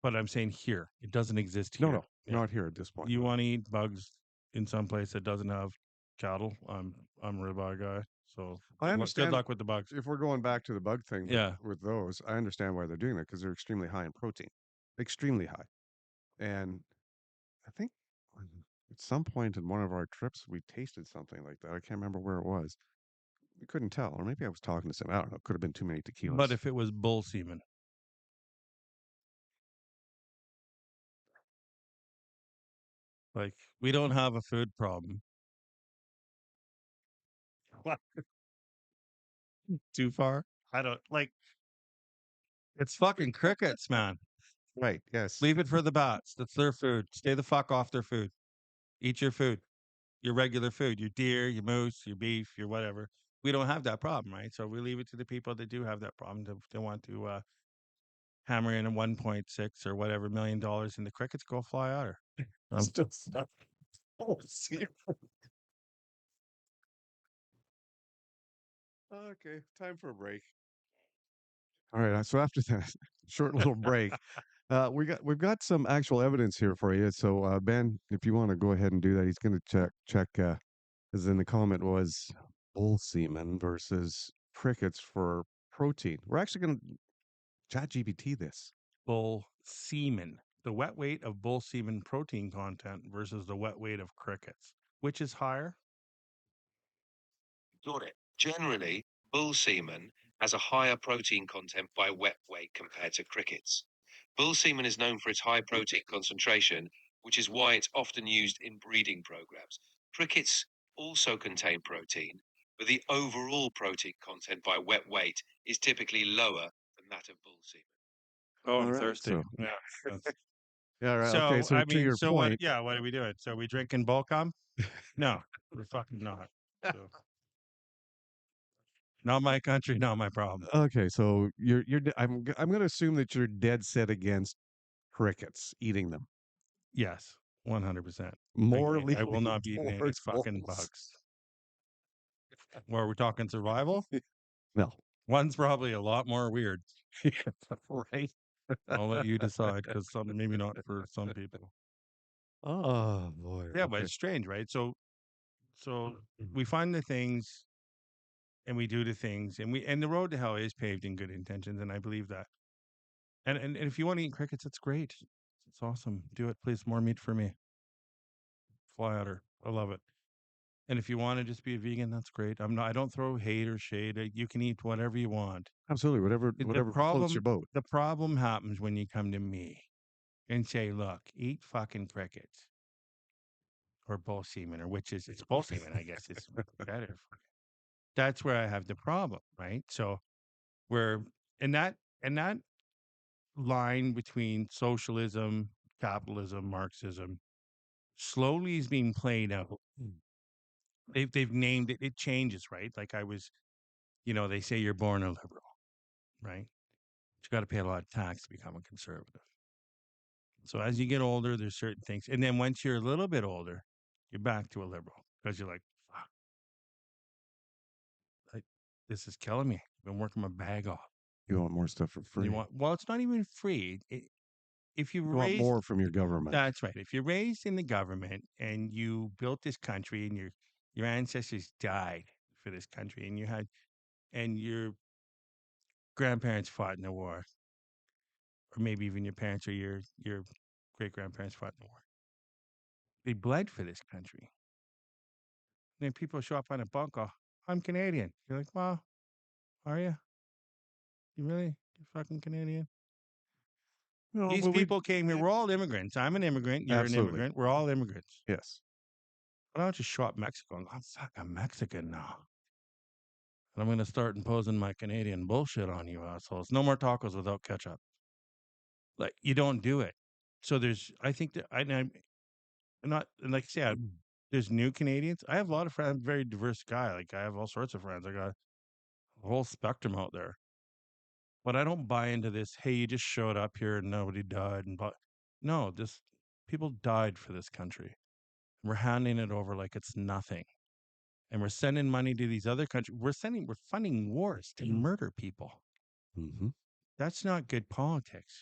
but I'm saying here it doesn't exist there. here. No, not here at this point. You No. want to eat bugs in some place that doesn't have cattle. I'm a ribeye guy, so I good understand luck with the bugs. if we're going back to the bug thing, Yeah, with those, I understand why they're doing that because they're extremely high in protein, extremely high. And I think at some point in one of our trips, we tasted something like that. I can't remember where it was. We couldn't tell, or maybe I was talking to some. I don't know. Could have been too many but tequilas. if it was bull semen, like we don't have a food problem. What? Too far? I don't like. It's fucking crickets, man. Right. Yes. Leave it for the bats. That's their food. Stay the fuck off their food. Eat your food, your regular food, your deer, your moose, your beef, your whatever. We don't have that problem, right? So we leave it to the people that do have that problem to want to hammer in a 1.6 or whatever $1 million and the crickets go fly at her. Still stuff. Oh, see. Okay, time for a break. All right. So after that short little break, we've got some actual evidence here for you. So Ben, if you want to go ahead and do that, he's going to check. As in the comment was bull semen versus crickets for protein. We're actually going to chat GPT this. Bull semen. The wet weight of bull semen protein content versus the wet weight of crickets. Which is higher? Got it. Generally, bull semen has a higher protein content by wet weight compared to crickets. Bull semen is known for its high protein concentration, which is why it's often used in breeding programs. Crickets also contain protein, but the overall protein content by wet weight is typically lower than that of bull semen. Oh, All I'm right. thirsty. So Yeah. that's- yeah, right. Okay. So So I to mean, your so what? point, Yeah, what are we doing? So we drinking bull cum? No, we're fucking not. So not my country, not my problem. okay. So I'm going to assume that you're dead set against crickets eating them. Yes, 100%. Morally I will not be eating any towards fucking bulls. bugs. Or are we talking survival? No. One's probably a lot more weird. Right. I'll let you decide because some maybe not for some people. Oh boy. Yeah, but Okay. it's strange, right? So we find the things and we do the things and the road to hell is paved in good intentions, and I believe that. And if you want to eat crickets, it's great. It's awesome. Do it, please. More meat for me. Fly at her. I love it. And if you want to just be a vegan, that's great. I don't throw hate or shade. You can eat whatever you want. Absolutely. Whatever The whatever floats your boat. the problem happens when you come to me and say, look, eat fucking crickets or bull semen, or which is it's bull semen, I guess is better. That's where I have the problem, right? So where and that line between socialism, capitalism, Marxism slowly is being played out. They've named it. It changes, right? Like they say you're born a liberal, right? You got to pay a lot of tax to become a conservative. So as you get older, there's certain things, and then once you're a little bit older, you're back to a liberal because you're like, fuck, this is killing me. I've been working my bag off. You want more stuff for free. Well, it's not even free. If you You want raised more from your government. That's right. If you're raised in the government and you built this country and your ancestors died for this country and your grandparents fought in the war, or maybe even your parents or your great grandparents fought in the war. They bled for this country. And then people show up on a boat, go, I'm Canadian. You're like, well, are you? You really? You're fucking Canadian? No, These but we people came here. We're all immigrants. I'm an immigrant. You're absolutely. an immigrant. We're all immigrants. Yes. Why don't you show up Mexico and go, fuck, I'm Mexican now. And I'm going to start imposing my Canadian bullshit on you assholes. No more tacos without ketchup. Like, you don't do it. So I think that I'm not, and like I said, there's new Canadians. I have a lot of friends. I'm a very diverse guy. Like, I have all sorts of friends. I got a whole spectrum out there. But I don't buy into this, hey, you just showed up here and nobody died. No, people died for this country. We're handing it over like it's nothing. and we're sending money to these other countries. We're funding wars to murder people. Mm-hmm. That's not good politics.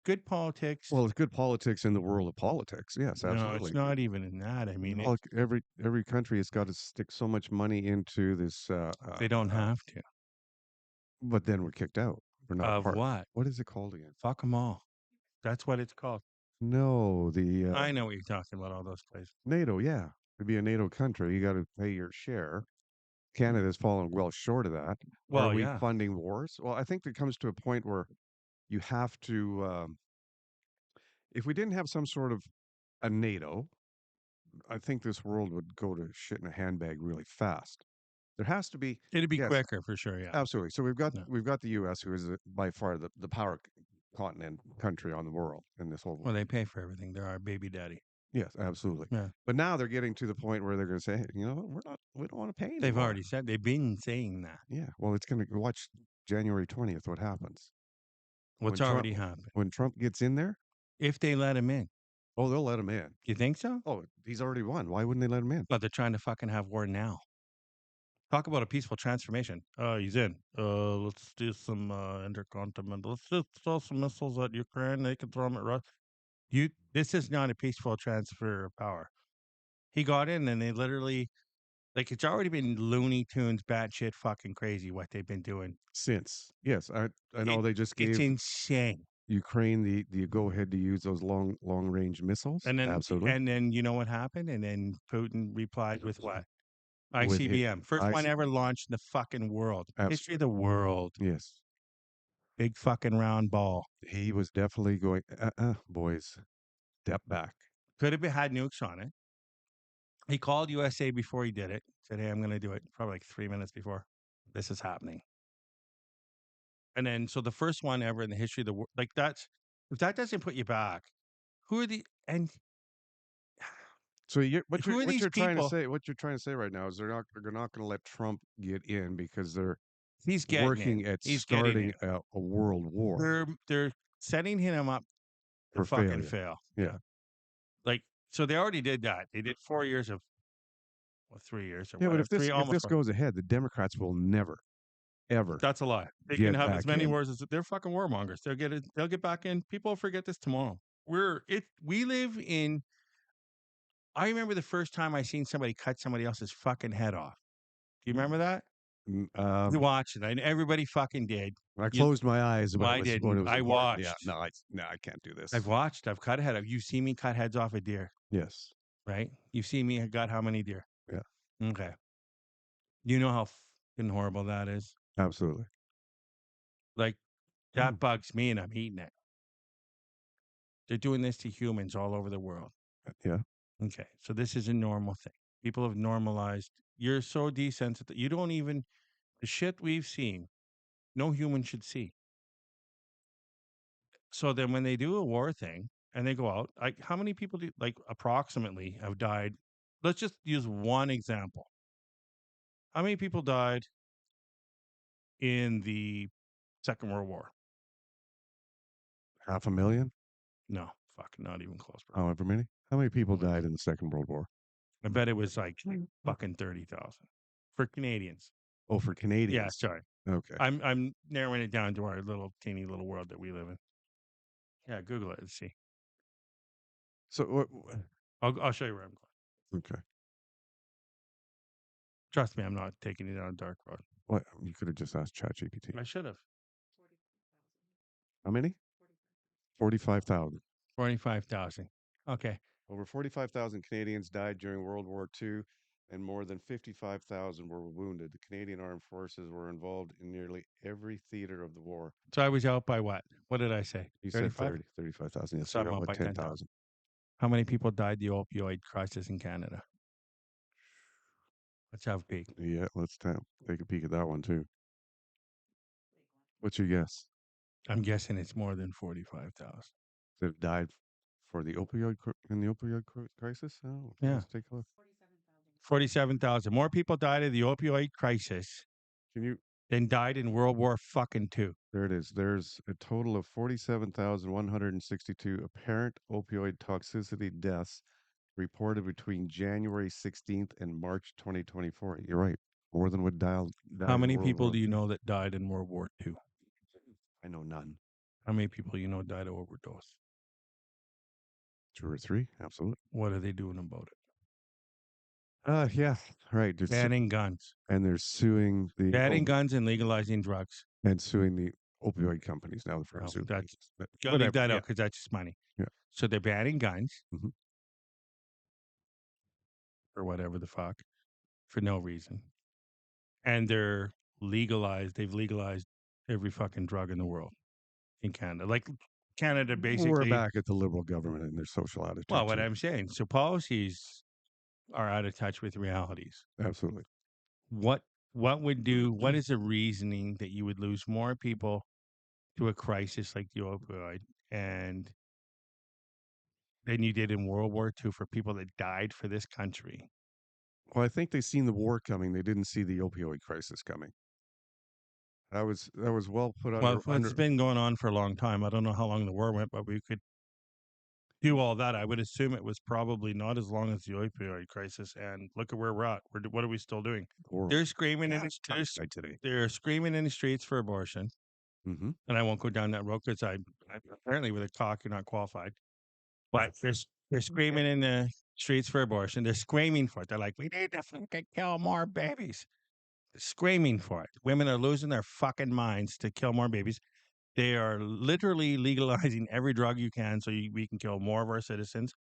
Good politics. Well, it's good politics in the world of politics. Yes, no, absolutely. it's not even in that. I mean, Look, every country has got to stick so much money into this. they don't have to. But then we're kicked out. We're not Of part. what? What is it called again? Fuck them all. That's what it's called. No, the I know what you're talking about. All those places. NATO. Yeah, to be a NATO country, you got to pay your share. Canada's fallen well short of that. Well, Are we yeah. funding wars? Well, I think there comes to a point where you have to. If we didn't have some sort of a NATO, I think this world would go to shit in a handbag really fast. There has to be. It'd be Yes, quicker for sure. Yeah. absolutely. So Yeah. we've got the U.S., who is by far the power continent country on the world in this whole Well, world. they pay for everything. They're our baby daddy. Yes, absolutely. Yeah. But now they're getting to the point where they're going to say, hey, you know, we don't want to pay anymore. They've already said. They've been saying that. Yeah. Well, it's going to watch January 20th. What happens? What's When already Trump, happened? when Trump gets in there? If they let him in. Oh, they'll let him in. You think so? Oh, he's already won. Why wouldn't they let him in? But they're trying to fucking have war now. Talk about a peaceful transformation. He's in. Let's do some intercontinental. Let's just throw some missiles at Ukraine. They can throw them at Russia. This is not a peaceful transfer of power. He got in, and they literally, like, it's already been Looney Tunes, batshit fucking crazy what they've been doing. Since yes, I know they just It's gave insane. Ukraine the go ahead to use those long range missiles. And then, absolutely. and then you know what happened? And then Putin replied with what? With his- ICBM, first one ever launched in the fucking world, history of the world. Yes, Big fucking round ball. he was definitely going. Boys, step back. Could have had nukes on it. He called USA before he did it. Said, "Hey, I'm going to do it." Probably like 3 minutes before this is happening. And then, so the first one ever in the history of the world, like that's, if that doesn't put you back, who are the, and So what Who are you're these trying to people? say? What you're trying to say right now is they're not going to let Trump get in because they're he's getting working in. at He's getting starting in. a world war They're setting him up to for fucking failure. fail. Yeah. Like, so they already did that. They did 4 years of, well, 3 years or Yeah, whatever. but if this goes ahead, the Democrats will never, ever. That's a lie. They get can have as back many in. wars as they're fucking warmongers. They'll get back in. People will forget this tomorrow. We live in. I remember the first time I seen somebody cut somebody else's fucking head off. Do you remember that? We watched it, and everybody fucking did. I closed my eyes. I didn't. I watched. Yeah, no, I can't do this. I've watched. I've cut a head off. You've seen me cut heads off a deer, Yes. right? You've seen me got how many deer? Yeah. Okay. You know how fucking horrible that is. Absolutely. Like, that bugs me, and I'm eating it. They're doing this to humans all over the world. Yeah. Okay. So this is a normal thing. People have normalized. You're so desensitized. You don't even, the shit we've seen, no human should see. So then when they do a war thing and they go out, like, how many people do, like, approximately have died? Let's just use one example. How many people died in the Second World War? 500,000? No, fuck, not even close, bro. However many? How many people died in the Second World War? I bet it was like fucking 30,000 for Canadians. Oh, for Canadians. Yeah, sorry. Okay. I'm narrowing it down to our little teeny little world that we live in. Yeah, Google it and see. So I'll show you where I'm going. Okay. Trust me, I'm not taking you down a dark road. What? You could have just asked ChatGPT. I should have. How many? 45,000. 45,000. Okay. Over 45,000 Canadians died during World War II, and more than 55,000 were wounded. The Canadian Armed Forces were involved in nearly every theater of the war. So I was out by what? What did I say? You said 35,000. Yes, So I'm you're out out by by 10,000. How many people died the opioid crisis in Canada? Let's have a peek. Yeah, let's take a peek at that one too. What's your guess? I'm guessing it's more than 45,000. That died for the opioid crisis? Oh, Yeah. Let's take a look. 47,000. More people died of the opioid crisis Can you? than died in World War fucking II. There it is. There's a total of 47,162 apparent opioid toxicity deaths reported between January 16th and March 2024. You're right. More than would died How in many World people War do you II. know that died in World War II? I know none. How many people you know died of overdose? 2 or 3, absolutely. What are they doing about it? Yeah, right. Banning guns. And they're suing the Banning guns and legalizing drugs. and suing the opioid companies now. The Oh, pharmaceutical that's companies. But gotta leave whatever, that yeah. out because that's just money. Yeah. So they're banning guns Mhm. or whatever the fuck for no reason, and they're legalized. They've legalized every fucking drug in the world in Canada. Like Canada, basically. We're back at the liberal government and their social attitude. Well, what too. I'm saying, so policies are out of touch with realities. Absolutely. What would do? What is the reasoning that you would lose more people to a crisis like the opioid and than you did in World War II for people that died for this country? Well, I think they seen the war coming. They didn't see the opioid crisis coming. That was well put Well, under. it's been going on for a long time. I don't know how long the war went, but we could do all that. I would assume it was probably not as long as the opioid crisis. And look at where we're at. What are we still doing? Horrible. They're screaming in today. they're screaming in the streets for abortion. Mm-hmm. And I won't go down that road because I apparently with a talk you're not qualified. But they're screaming in the streets for abortion. They're screaming for it. They're like, we need to fucking kill more babies. They're screaming for it. Women are losing their fucking minds to kill more babies. They are literally legalizing every drug you can so we can kill more of our citizens.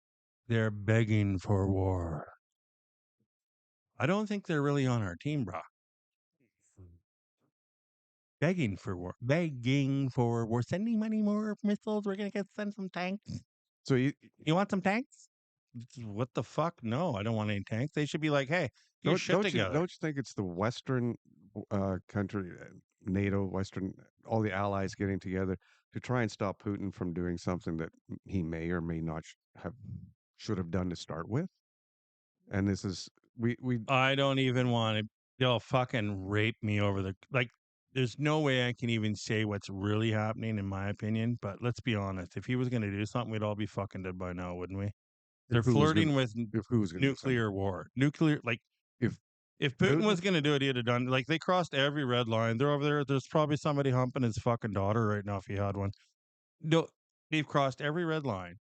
They're begging for war. I don't think they're really on our team, bro. Begging for war. Begging for war. Sending money more missiles. We're going to send some tanks. So you want some tanks? What the fuck? No, I don't want any tanks. They should be like, hey, get your shit together. don't you think it's the Western country, NATO, Western, all the allies getting together to try and stop Putin from doing something that he may or may not should have done to start with? And this is we I don't even want to. They'll fucking rape me over the like. There's no way I can even say what's really happening, in my opinion. But let's be honest. If he was going to do something, we'd all be fucking dead by now, wouldn't we? They're flirting with nuclear war. Nuclear, like if Putin was going to do it, he'd have done. Like they crossed every red line. They're over there. There's probably somebody humping his fucking daughter right now if he had one. No, they've crossed every red line,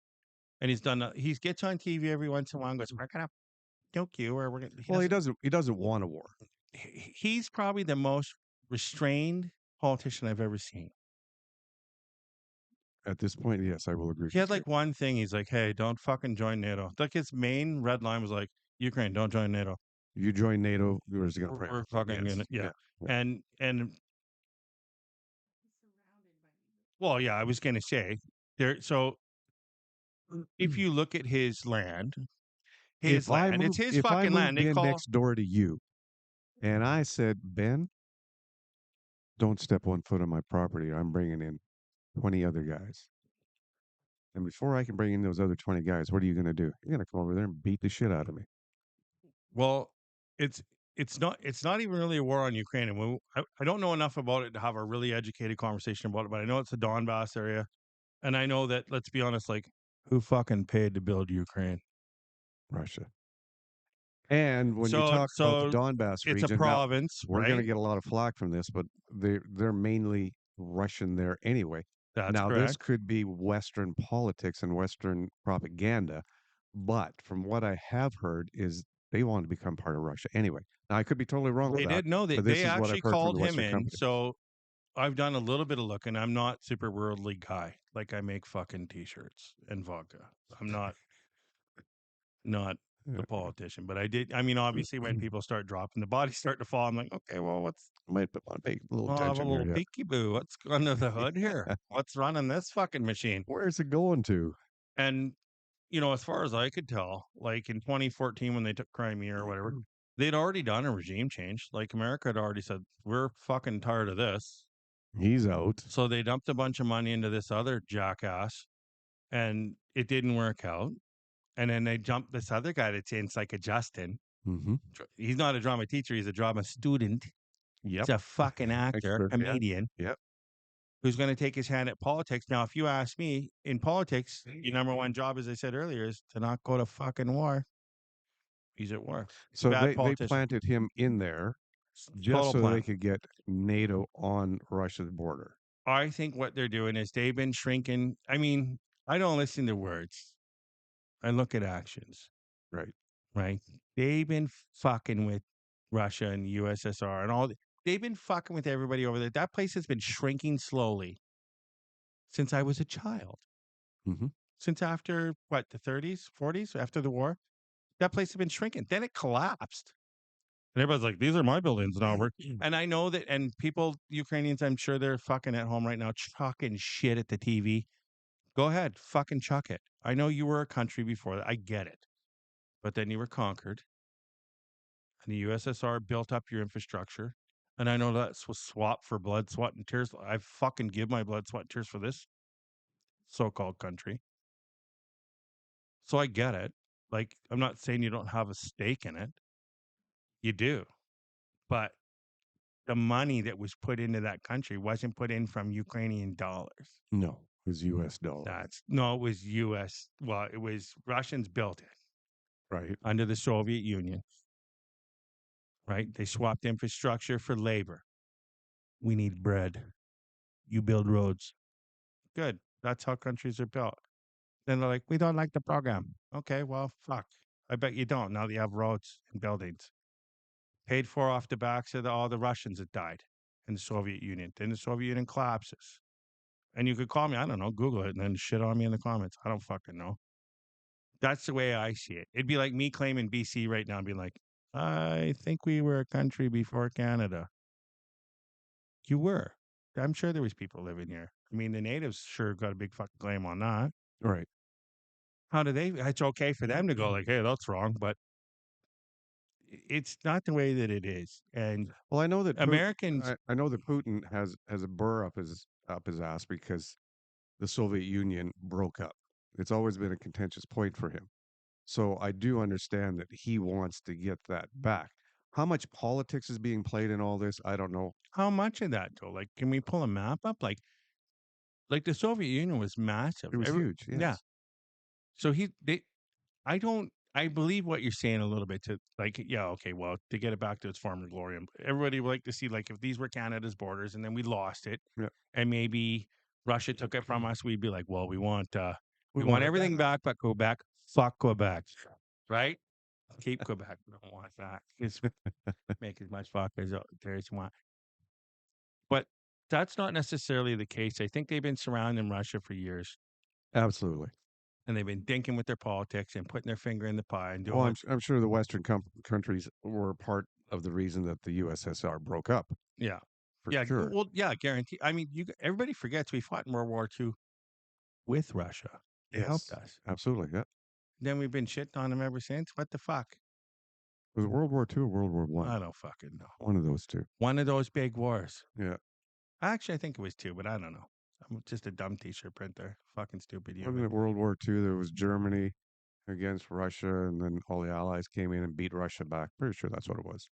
and he's done. He gets on TV every once in a while and goes, "We're gonna nuke you," or we're gonna. He doesn't want a war. He's probably the most restrained politician I've ever seen. At this point, yes, I will agree. He had like one thing. He's like, "Hey, don't fucking join NATO." Like his main red line was like, "Ukraine, don't join NATO." You join NATO, where's it going to We're fucking gonna, yeah. And well, yeah, I was gonna say there. So if you look at his land, it's his fucking land. They call next door to you, and I said, Ben, don't step one foot on my property. I'm bringing in 20 other guys. And before I can bring in those other 20 guys, what are you going to do? You're going to come over there and beat the shit out of me. Well, it's not even really a war on Ukraine. And I don't know enough about it to have a really educated conversation about it, but I know it's the Donbass area. And I know that, let's be honest, like who fucking paid to build Ukraine? Russia. And when you talk about the Donbass region, it's a province. We're going to get a lot of flack from this, but they're mainly Russian there anyway. That's now, correct. This could be Western politics and Western propaganda, but from what I have heard is they want to become part of Russia anyway. Now, I could be totally wrong with that. They did know that they actually called him in. Companies. So I've done a little bit of looking. I'm not super worldly guy. Like I make fucking t-shirts and vodka. I'm not the politician, but I did. I mean, obviously, when people start dropping, the bodies start to fall. I'm like, okay, well, might want to pay a little I'll attention have a little peekaboo. What's under the hood here? What's running this fucking machine? Where's it going to? And as far as I could tell, like in 2014 when they took Crimea or whatever, they'd already done a regime change. Like America had already said, we're fucking tired of this. He's out. So they dumped a bunch of money into this other jackass, and it didn't work out. And then they jumped this other guy that's in, it's like a Justin. Mm-hmm. He's not a drama teacher. He's a drama student. Yep. He's a fucking actor, comedian. Yep. who's going to take his hand at politics. Now, if you ask me, in politics, your number one job, as I said earlier, is to not go to fucking war. He's at war. So Bad they politician. planted him in there just Total so plan. they could get NATO on Russia's border. I think what they're doing is they've been shrinking. I mean, I don't listen to words. I look at actions. Right. Right. They've been fucking with Russia and the USSR and all. They've been fucking with everybody over there. That place has been shrinking slowly since I was a child. Mm-hmm. Since after what, the 30s, 40s, after the war, that place has been shrinking. Then it collapsed. And everybody's like, these are my buildings now. And I know that, and people, Ukrainians, I'm sure they're fucking at home right now, chucking shit at the TV. Go ahead, fucking chuck it. I know you were a country before that. I get it. But then you were conquered. And the USSR built up your infrastructure. And I know that was swapped for blood, sweat, and tears. I fucking give my blood, sweat, and tears for this so-called country. So I get it. Like, I'm not saying you don't have a stake in it. You do. But the money that was put into that country wasn't put in from Ukrainian dollars. No, it was U.S. dollar. It was U.S. Well, it was Russians built it. Right. Under the Soviet Union. Right? They swapped infrastructure for labor. We need bread. You build roads. Good. That's how countries are built. Then they're like, we don't like the program. Okay, well, fuck. I bet you don't. Now that you have roads and buildings. Paid for off the backs of all the Russians that died in the Soviet Union. Then the Soviet Union collapses. And you could call me, I don't know, Google it and then shit on me in the comments. I don't fucking know. That's the way I see it. It'd be like me claiming BC right now and being like, I think we were a country before Canada. You were. I'm sure there was people living here. I mean, the natives sure got a big fucking claim on that. Right. How do they? It's okay for them to go like, hey, that's wrong, but it's not the way that it is. And well, I know that Americans. I know that Putin has a burr up his ass because the Soviet Union broke up. It's always been a contentious point for him. So I do understand that he wants to get that back. How much politics is being played in all this? I don't know. How much of that though? Like, can we pull a map up? Like the Soviet Union was massive. It was huge. Yes. Yeah. So I believe what you're saying a little bit to like, yeah, okay, well, to get it back to its former glory. Everybody would like to see like if these were Canada's borders and then we lost it, yeah, and maybe Russia took it from us, we'd be like, well, we want everything back, but Quebec, fuck Quebec, right? Keep Quebec. We don't want that. Just make as much fuck as you want. But that's not necessarily the case. I think they've been surrounding Russia for years. Absolutely. And they've been dinking with their politics and putting their finger in the pie and doing. Well, I'm sure the Western countries were part of the reason that the USSR broke up. Yeah, for sure. Well, yeah, guarantee. I mean, everybody forgets we fought in World War II with Russia. They helped us. Absolutely. Yeah. Then we've been shitting on them ever since. What the fuck? Was it World War II or World War One? I don't fucking know. One of those two. One of those big wars. Yeah. Actually, I think it was two, but I don't know. I'm just a dumb T-shirt printer. Fucking stupid. Wasn't it World War II? There was Germany against Russia, and then all the Allies came in and beat Russia back. Pretty sure that's what it was.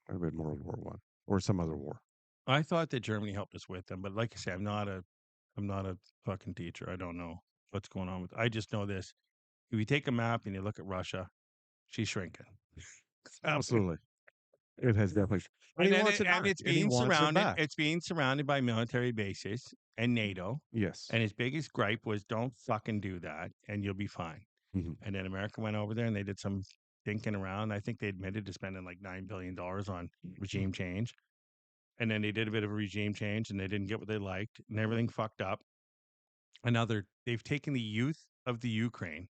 Might have been World War One or some other war. I thought that Germany helped us with them, but like I say, I'm not a fucking teacher. I don't know what's going on with. I just know this: if you take a map and you look at Russia, she's shrinking. Absolutely, it has definitely. It's being surrounded by military bases and NATO. Yes. And his biggest gripe was, "Don't fucking do that, and you'll be fine." Mm-hmm. And then America went over there and they did some thinking around. I think they admitted to spending like $9 billion on regime change. And then they did a bit of a regime change and they didn't get what they liked and everything fucked up. And now they've taken the youth of the Ukraine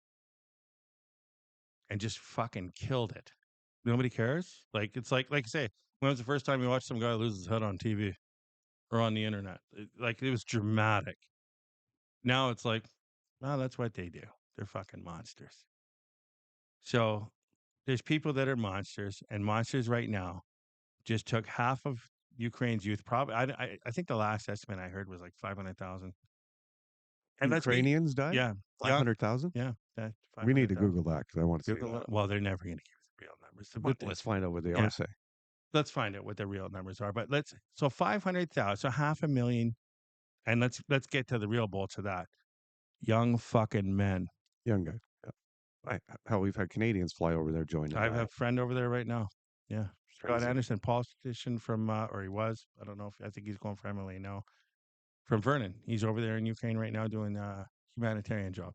and just fucking killed it. Nobody cares. Like, it's like I say, when was the first time you watched some guy lose his head on TV or on the internet? It was dramatic. Now it's like, well, that's what they do. They're fucking monsters. So there's people that are monsters, and monsters right now just took half of Ukraine's youth. Probably, I think the last estimate I heard was like 500,000. And Ukrainians died? Yeah. 500,000? Yeah. We need to Google that because I want to see Google that. it. Well, they're never going to give us the real numbers. But let's find out what they are saying. Let's find out what the real numbers are. But so 500,000, so 500,000 And let's get to the real bolts of that. Young fucking men. Young guy. Yeah. Hell, we've had Canadians fly over there join the I have a diet. friend over there right now. Yeah. Scott Crazy. Anderson, politician from, or he was, I don't know if, I think he's going for Emily now, from Vernon. He's over there in Ukraine right now doing a humanitarian job.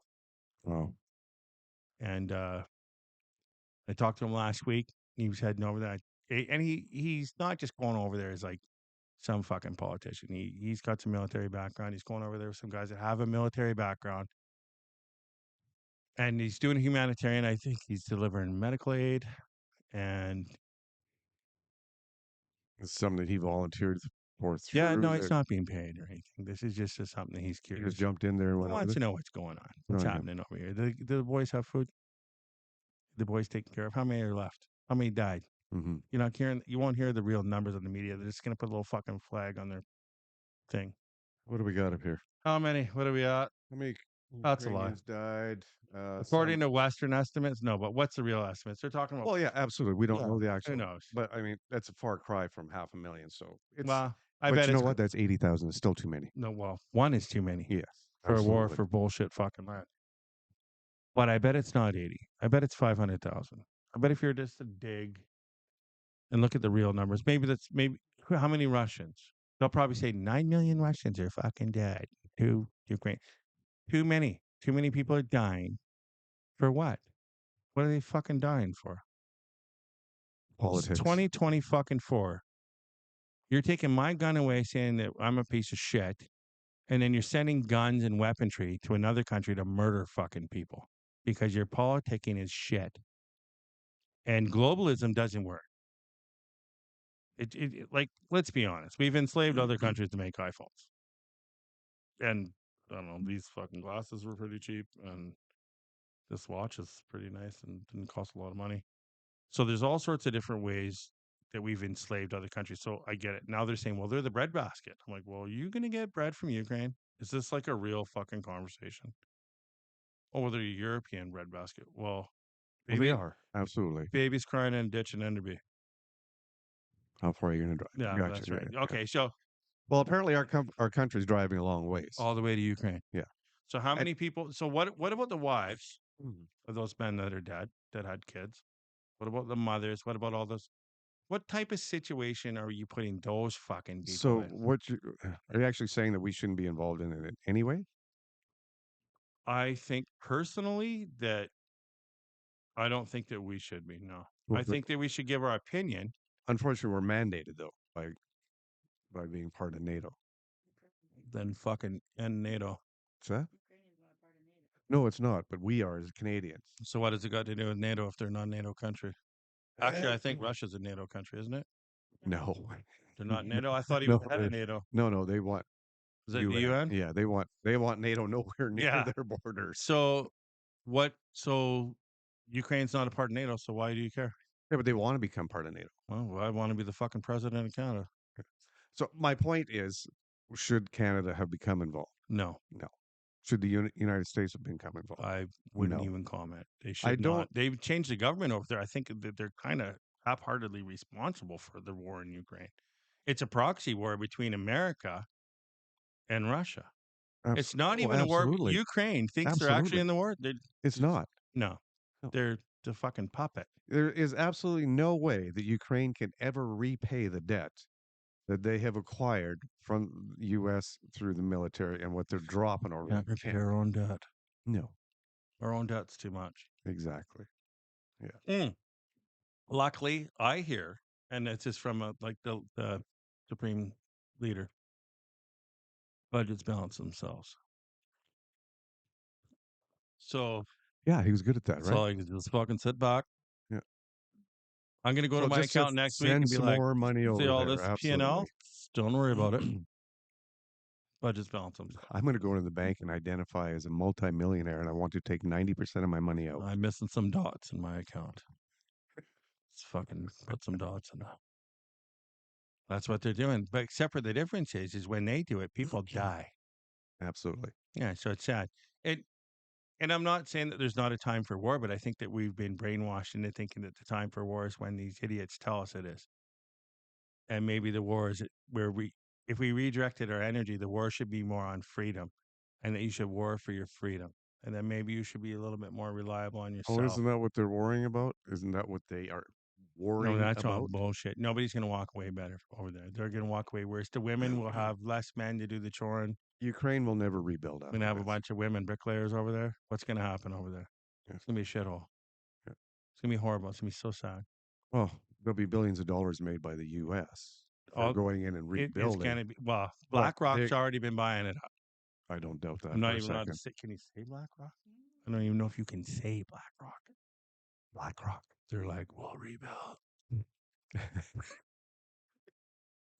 Wow. And I talked to him last week. He was heading over there. And he's not just going over there as like some fucking politician. He's got some military background. He's going over there with some guys that have a military background. And he's doing a humanitarian. I think he's delivering medical aid. And It's something that he volunteered for through. yeah, no, it's not being paid or anything. This is just something he's He curious. just jumped in there and He went over wants to there. know what's going on, what's Oh, yeah. happening over here. The boys have food. The boys taken care of. How many are left? How many died? Mhm. You're not hearing. You won't hear the real numbers on the media. They're just gonna put a little fucking flag on their thing. What do we got up here? How many? What are we at? How many That's a lie. Ukrainians died? According to Western estimates, no. But what's the real estimates? They're talking about. Well, yeah, absolutely. We don't Yeah, know the who actual. knows? But I mean, that's a far cry from 500,000. So it's. Well, I but bet you know it's what? That's 80,000. It's still too many. no. Well, one is too many Yes. for a war absolutely. for bullshit fucking land. But I bet it's not 80. I bet it's 500,000. I bet if you're just to dig and look at the real numbers, maybe how many Russians? They'll probably say 9 million Russians are fucking dead. To Ukraine. Too many. Too many people are dying. For what? What are they fucking dying for? Politics. 2020 fucking 4. You're taking my gun away saying that I'm a piece of shit, and then you're sending guns and weaponry to another country to murder fucking people because your politicking is shit. And globalism doesn't work. Like, let's be honest. We've enslaved other countries to make iPhones. And I don't know, these fucking glasses were pretty cheap, and this watch is pretty nice and didn't cost a lot of money. So there's all sorts of different ways that we've enslaved other countries. So I get it. Now they're saying, well, they're the breadbasket. I'm like, well, are you going to get bread from Ukraine? Is this like a real fucking conversation? Oh, they're a European breadbasket. Well, They are. Absolutely. Babies crying in a ditch in Enderby. How far are you going to drive? Yeah, Gotcha. that's right. Yeah, Okay, so well, apparently our country's driving a long ways. all the way to Ukraine. Yeah. So how many people? So what about the wives Mhm. of those men that are dead, that had kids? What about the mothers? What about all those? What type of situation are you putting those fucking people So in? are you actually saying that we shouldn't be involved in it anyway? I think personally that I don't think that we should be. No, Well, I think that we should give our opinion. Unfortunately, we're mandated though by being part of NATO. Then fucking end NATO. What's that? No, it's not. But we are as Canadians. So what has it got to do with NATO if they're not NATO country? Actually, I think Russia's a NATO country, isn't it? No, They're not NATO. I thought he was No, head of NATO. no. They want Is that the UN? Yeah, they want NATO nowhere near Yeah. their borders. So what? So Ukraine's not a part of NATO. So why do you care? Yeah, but they want to become part of NATO. Well, I want to be the fucking president of Canada. So my point is, should Canada have become involved? No, No. Should the United States have become involved? I wouldn't No. even comment. They should don't- not. They've changed the government over there. I think that they're kind of half-heartedly responsible for the war in Ukraine. It's a proxy war between America and Russia. It's not even a war. Absolutely. Ukraine thinks they're actually Absolutely. in the war. It's not. No, No. they're the fucking puppet. There is absolutely no way that Ukraine can ever repay the debt that they have acquired from the U.S. through the military and what they're dropping over. Can't repay our own debt. No, Our own debt's too much. exactly. Luckily, I hear, and it's just from like the supreme leader, budgets balance themselves. So Yeah, he was good at that, that's right? all I can do is fucking sit back. Yeah. I'm gonna go to my just accountant next week and send be some like, more money over see all there. this P&L? Absolutely. Don't worry about it. Budgets balance themselves. I'm going to go to the bank and identify as a multimillionaire, and I want to take 90% of my money out. I'm missing some dots in my account. Let's fucking put some dots in that. That's what they're doing. But except for the difference is when they do it, people die. Absolutely. Yeah, so it's sad. And I'm not saying that there's not a time for war, but I think that we've been brainwashed into thinking that the time for war is when these idiots tell us it is. And maybe the war is where if we redirected our energy, the war should be more on freedom, and that you should war for your freedom, and then maybe you should be a little bit more reliable on Oh, yourself. isn't that what they're worrying about? Isn't that what they are No, worrying that's all about? bullshit. Nobody's gonna walk away better over there. They're gonna walk away worse. The women will have less men to do the choring. Ukraine will never rebuild We're after gonna have a this. bunch of women bricklayers over there. What's gonna happen over there? Yeah. It's gonna be a shithole. Yeah. It's gonna be horrible. It's gonna be so sad. Well, there'll be billions of dollars made by the U.S. for All going in and it's rebuilding. gonna be But BlackRock's they- already been buying it up. I don't doubt that I'm not for a even allowed to second. say. Can you say BlackRock? I don't even know if you can say BlackRock. BlackRock. They're like, we'll rebuild.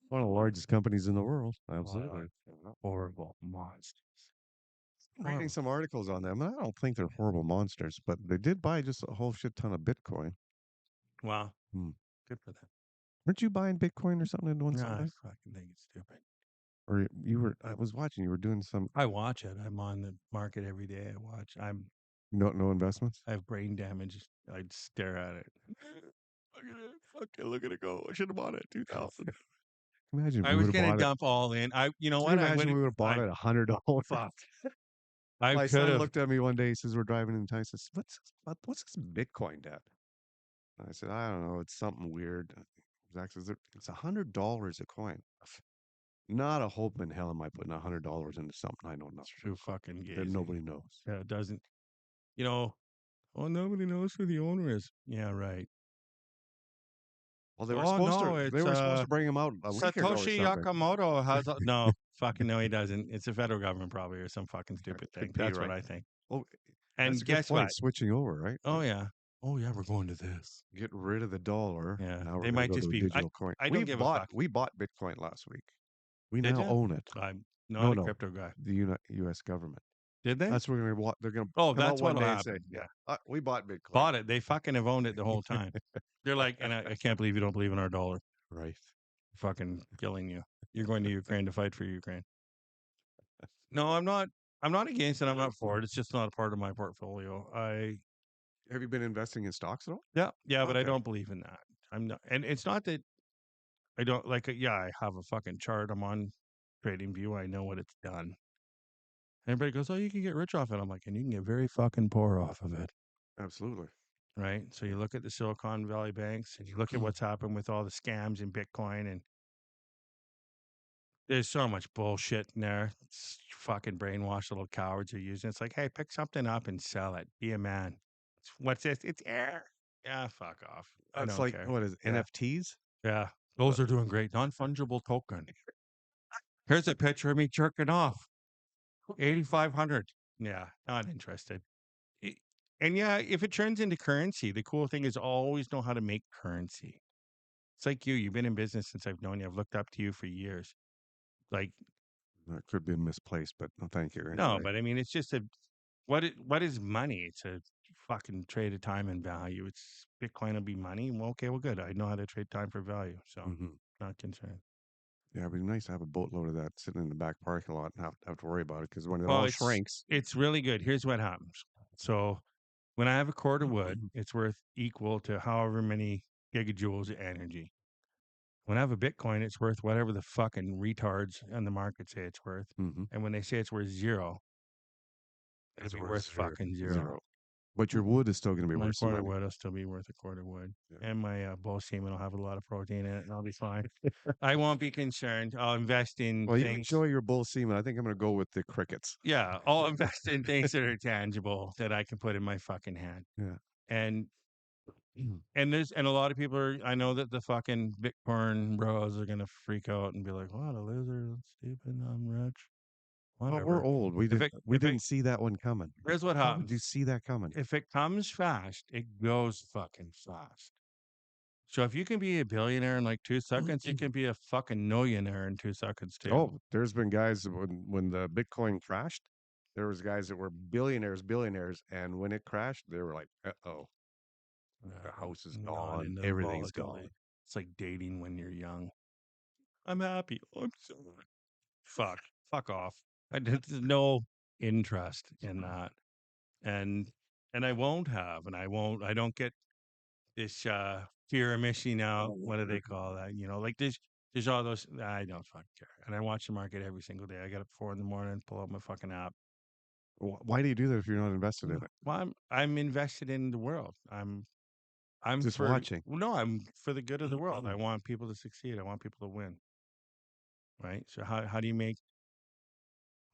One of the largest companies in the world. Absolutely. Horrible monsters. I'm reading some articles on them. I don't think they're horrible monsters, but they did buy just a whole shit ton of Bitcoin. Wow. Hmm. Good for them. Weren't you buying Bitcoin or something in one No, I someday? fucking think it's stupid. Or you were? I was watching. You were doing some I watch it. I'm on the market every day. I watch. no investments. I have brain damage. I'd stare at it. Look at it go. I should have bought it 2000. Imagine if I we was would have gonna bought it. dump all in. You know Can what? you imagine we would have bought it $100? Fuck. I My could son have. looked at me one day. He says, "We're driving in town." He says, "What's this Bitcoin, Dad?" I said, "I don't know. It's something weird." Zach says, "It's $100 a coin." Not a hope in hell am I putting $100 into something I know nothing True fucking that gazing. nobody knows. Yeah, it doesn't. You know. Oh, nobody knows who the owner is. Yeah, right. Well, they were Oh supposed no, to. They it's were supposed to bring him out a week ago or Satoshi something. Nakamoto has no fucking no, he doesn't. It's the federal government probably or some fucking stupid thing. Could be, That's right? what I think. Oh, And that's a good guess point. what? Switching over, right? Oh yeah. Oh yeah, we're going to this. Get rid of the dollar. Yeah, Now we're they going to might go just to a be. digital coin. I don't give a fuck. We bought Bitcoin last week. We Did now ya? own it. I'm not No, a no, crypto guy. the U.S. government. Did they? That's what they're going to Oh, come out that's one what'll day and say, happen. Yeah. we bought Bitcoin. Bought it. They fucking have owned it the whole time. They're like, and I can't believe you don't believe in our dollar. Right. Fucking killing you. You're going to Ukraine to fight for Ukraine. No, I'm not. I'm not against it. I'm not for it. It's just not a part of my portfolio. Have you been investing in stocks at all? Yeah, but I Okay. don't believe in that. I'm not, and it's not that I don't like it. Yeah, I have a fucking chart. I'm on Trading View. I know what it's done. Everybody goes, "Oh, you can get rich off it." I'm like, and you can get very fucking poor off of it, Absolutely. right? So you look at the Silicon Valley banks, and you look at what's happened with all the scams in Bitcoin, and there's so much bullshit in there. It's fucking brainwashed little cowards are using. It's like, hey, pick something up and sell it. Be a man. What's this? It's air. Yeah, fuck off. I It's don't like, care. what is it, Yeah. NFTs? Yeah, those are doing great. Non-fungible token. Here's a picture of me jerking off. 8,500. Yeah, not interested. And yeah, if it turns into currency, the cool thing is always know how to make currency. It's like you've been in business since I've known you. I've looked up to you for years. Like, That could be misplaced, but no, thank you. no, Anyway. but I mean, it's just what is money? It's a fucking trade of time and value. It's Bitcoin will be money. Well, okay, well, good. I know how to trade time for value, so not concerned. Yeah, it'd be nice to have a boatload of that sitting in the back parking lot and have to worry about it because when it all shrinks. It's really good. Here's what happens. So when I have a cord of wood, it's worth equal to however many gigajoules of energy. When I have a Bitcoin, it's worth whatever the fucking retards on the market say it's worth. And when they say it's worth zero, It's be worth fucking zero. But your wood is still going to be My worth some quarter money. wood will still be worth a quarter wood. Yeah. And my bull semen will have a lot of protein in it, and I'll be fine. I won't be concerned. I'll invest in Well, you things. enjoy your bull semen. I think I'm going to go with the crickets. Yeah, I'll invest in things that are tangible that I can put in my fucking hand. Yeah. And a lot of people are. I know that the fucking Bitcoin bros are gonna freak out and be like, "What a loser! That's stupid. I'm rich." Well, Whatever. we're old. We didn't see that one coming. Here's what How happens. did you see that coming? If it comes fast, it goes fucking fast. So if you can be a billionaire in like 2 seconds, you can be a fucking millionaire in 2 seconds too. Oh, there's been guys when the Bitcoin crashed, there was guys that were billionaires, and when it crashed, they were like, "Uh-oh, the house is gone, everything's gone." It's like dating when you're young. I'm happy. Oh, I'm sorry. Fuck off. There's no interest in that, and I won't have, and I don't get this fear of missing out. What do they call that? You know, like there's There's all those. I don't fucking care. And I watch the market every single day. I get up 4 a.m, pull out my fucking app. Why do you do that if you're not invested in it? Well, I'm invested in the world. I'm Just for watching. no, I'm for the good of the world. I want people to succeed. I want people to win. Right. So how do you make?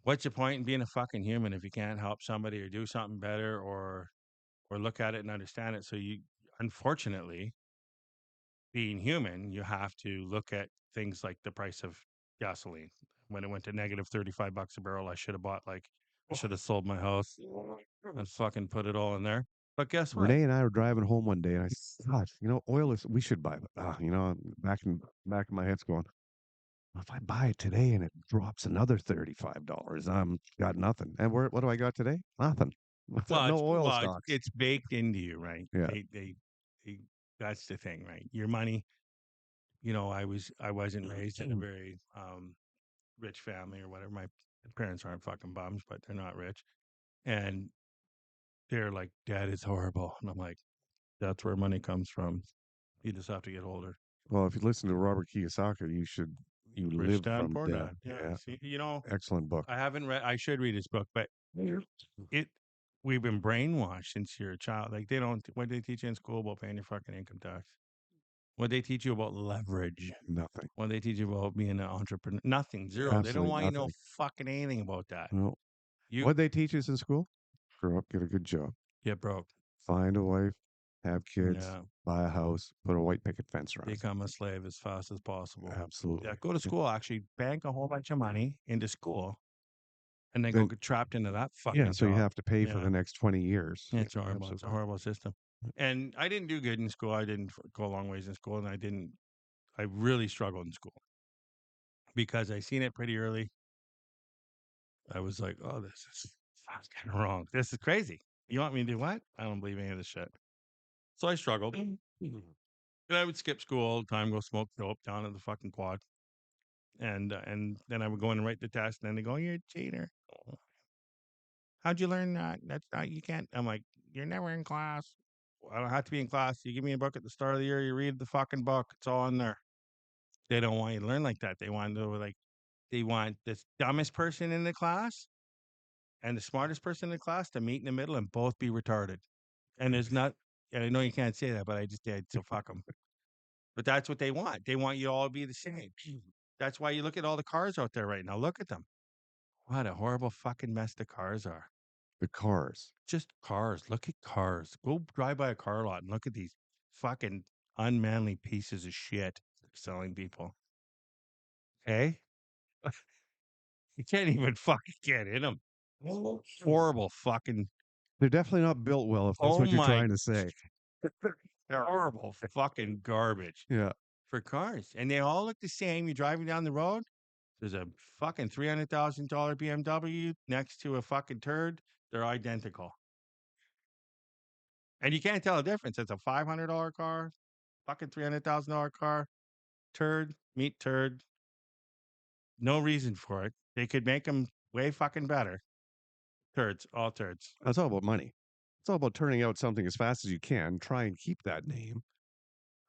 What's the point in being a fucking human if you can't help somebody or do something better or look at it and understand it? So you, unfortunately, being human, you have to look at things like the price of gasoline. When it went to negative $35 a barrel, I should have sold my house and fucking put it all in there. But guess what? Renee and I were driving home one day, and I thought, oil is. We should buy it. Back in my head's going. If I buy it today and it drops another $35, I'm got nothing. And what do I got today? Nothing. No oil stocks. It's baked into you, right? Yeah. They that's the thing, right? Your money. I wasn't raised in a very rich family or whatever. My parents aren't fucking bums, but they're not rich, and they're like, "Dad is horrible," and I'm like, "That's where money comes from. You just have to get older." Well, if you listen to Robert Kiyosaki, you Rich live Dad, from Poor debt. Dad. Yeah. See, Excellent book. I haven't read. I should read his book, but we've been brainwashed since you're a child. Like they don't. What they teach you in school about paying your fucking income tax? What they teach you about leverage? Nothing. What they teach you about being an entrepreneur? Nothing. Zero. Absolutely They don't want you to know nothing. fucking anything about that. No. What they teach us in school? Grow up, get a good job, Get broke, find a wife, have kids, Yeah. buy a house, put a white picket fence around it. become a slave as fast as possible. Absolutely. Yeah, go to school. Actually, bank a whole bunch of money into school, and then Then- go get trapped into that fucking. Yeah, so you job. have to pay for Yeah. the next 20 years. It's horrible. It's a Absolutely. horrible system. And I didn't do good in school. I didn't go a long ways in school, and I really struggled in school because I seen it pretty early. I was like, oh, this is fucking wrong. This is crazy. You want me to do what? I don't believe any of this shit. So I struggled. And I would skip school all the time, go smoke dope down at the fucking quad. And then I would go in and write the test, and then they go, "You're a cheater. How'd you learn that? That's not, you can't." I'm like, "You're never in class. I don't have to be in class. You give me a book at the start of the year, you read the fucking book. It's all in there." They don't want you to learn like that. They want they want the dumbest person in the class and the smartest person in the class to meet in the middle and both be retarded. And there's not, and I know you can't say that, but I just did, so fuck them. But that's what they want. They want you all to be the same. That's why you look at all the cars out there right now. Look at them. What a horrible fucking mess the cars are. The cars. Just cars. Look at cars. Go drive by a car lot and look at these fucking unmanly pieces of shit selling people. Okay? You can't even fucking get in them. Horrible fucking. They're definitely not built well, if that's Oh what you're my- trying to say. Horrible fucking garbage Yeah. for cars. And they all look the same. You're driving down the road. There's a fucking $300,000 BMW next to a fucking turd. They're identical. And you can't tell the difference. It's a $500 car, fucking $300,000 car, turd, meat turd. No reason for it. They could make them way fucking better. Turds, all turds. It's all about money. It's all about turning out something as fast as you can. Try and keep that name.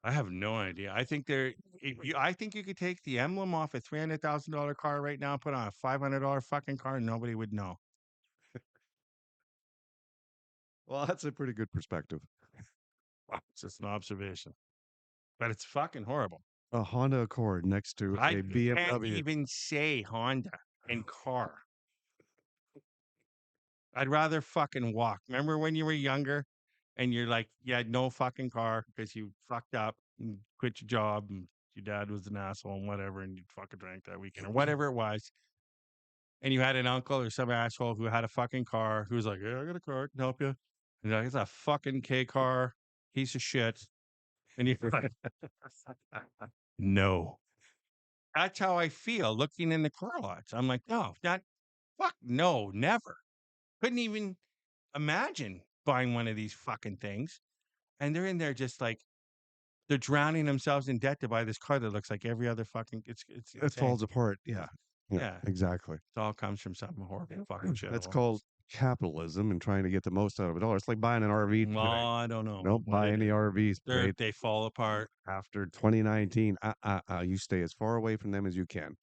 I have no idea. I think I think you could take the emblem off a $300,000 car right now, put on a $500 fucking car, and nobody would know. Well, that's a pretty good perspective. It's just an observation, but it's fucking horrible. A Honda Accord next to I a BMW. can't even say Honda and car. I'd rather fucking walk. Remember when you were younger and you're like, you had no fucking car because you fucked up and quit your job and your dad was an asshole and whatever, and you fucking drank that weekend or whatever it was. And you had an uncle or some asshole who had a fucking car who was like, "Yeah, I got a car, I can help you." And you're like, "It's a fucking K car, piece of shit." And you're like, no. That's how I feel looking in the car lots. I'm like, no, never. Couldn't even imagine buying one of these fucking things. And they're in there just like, they're drowning themselves in debt to buy this car that looks like every other fucking, it's It falls apart. Yeah. Yeah. Exactly. It all comes from some horrible fucking shit. That's called capitalism and trying to get the most out of $1. It's like buying an RV Well, today. I don't know. Don't buy any RVs. They fall apart. After 2019, you stay as far away from them as you can.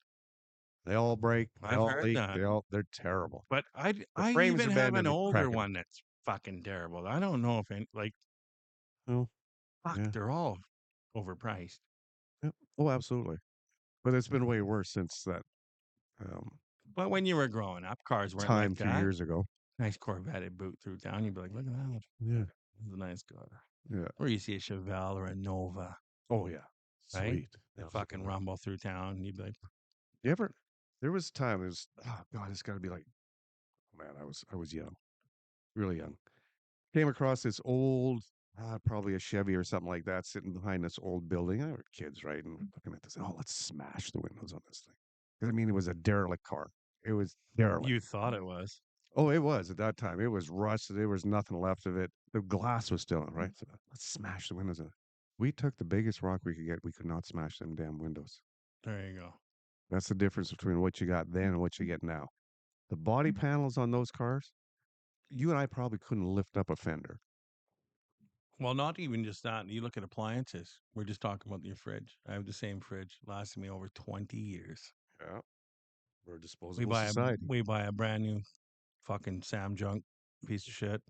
They all break. They I've all heard leak. that. They're terrible. But I frames even are have bending an and older cracking. one that's fucking terrible. I don't know if Oh, fuck, yeah. they're all overpriced. Yep. Oh, absolutely. But it's been way worse since that But when you were growing up, cars weren't time like a few that. years ago. Nice Corvette would boot through town. You'd be like, look at that. Yeah. It's a nice car. Yeah. Or you see a Chevelle or a Nova, Oh, yeah. right? Sweet. They fucking rumble through town. You'd be like, There was a time, oh, God, it's got to be like, oh, man, I was young, really young. Came across this old, probably a Chevy or something like that, sitting behind this old building. I were kids, right? And looking at this, oh, let's smash the windows on this thing. 'Cause, I mean, it was a derelict car. It was derelict. you thought it was. Oh, it was at that time. It was rusted. There was nothing left of it. The glass was still in, right? So let's smash the windows in. We took the biggest rock we could get. We could not smash them damn windows. There you go. That's the difference between what you got then and what you get now. The body panels on those cars, you and I probably couldn't lift up a fender. Well, not even just that. You look at appliances. We're just talking about your fridge. I have the same fridge. Lasted me over 20 years. Yeah. We're a disposable society. We buy a brand new fucking Sam junk piece of shit.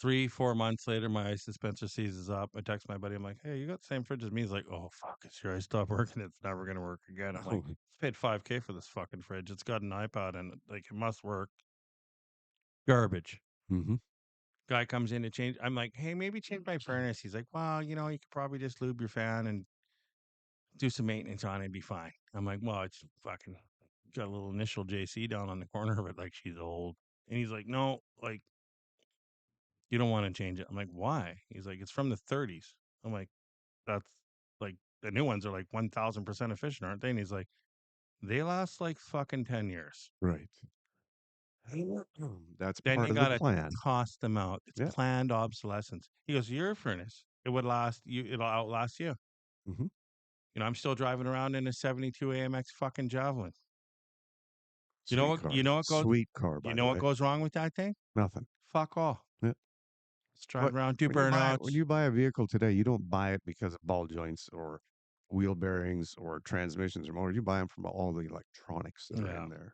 3-4 months later, my ice dispenser seizes up. I text my buddy. I'm like, hey, you got the same fridge as me? He's like, oh, fuck, it's your ice stopped working. It's never going to work again. I'm like, paid $5,000 for this fucking fridge. It's got an iPod in it. Like, it must work. Garbage. Mm-hmm. Guy comes in to change. I'm like, hey, maybe change my furnace. He's like, well, you could probably just lube your fan and do some maintenance on it and be fine. I'm like, well, it's fucking got a little initial JC down on the corner of it, like she's old. And he's like, no, like, you don't want to change it. I'm like, why? He's like, it's from the 30s. I'm like, that's like, the new ones are like 1000% efficient, aren't they? And he's like, they last like fucking 10 years. Right. That's Then part you of got the to plan. cost them out. It's planned obsolescence. He goes, your furnace, it'll outlast you. Mm-hmm. I'm still driving around in a 72 AMX fucking Javelin. Sweet car. Sweet car, by the way. What goes wrong with that thing? Nothing. Fuck all. Yeah. Let's drive around, do burnouts. When you buy a vehicle today, you don't buy it because of ball joints or wheel bearings or transmissions or motors. You buy them from all the electronics that are in there.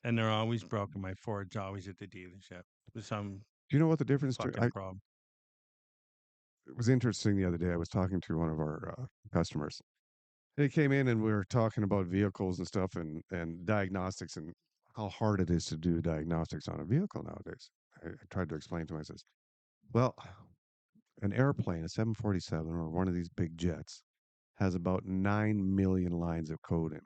And they're always broken. My Ford's always at the dealership with some. Do you know what the difference? Problem. It was interesting the other day. I was talking to one of our customers. They came in and we were talking about vehicles and stuff and diagnostics and how hard it is to do diagnostics on a vehicle nowadays. I tried to explain to him. I says, well, an airplane, a 747 or one of these big jets, has about 9 million lines of code in it.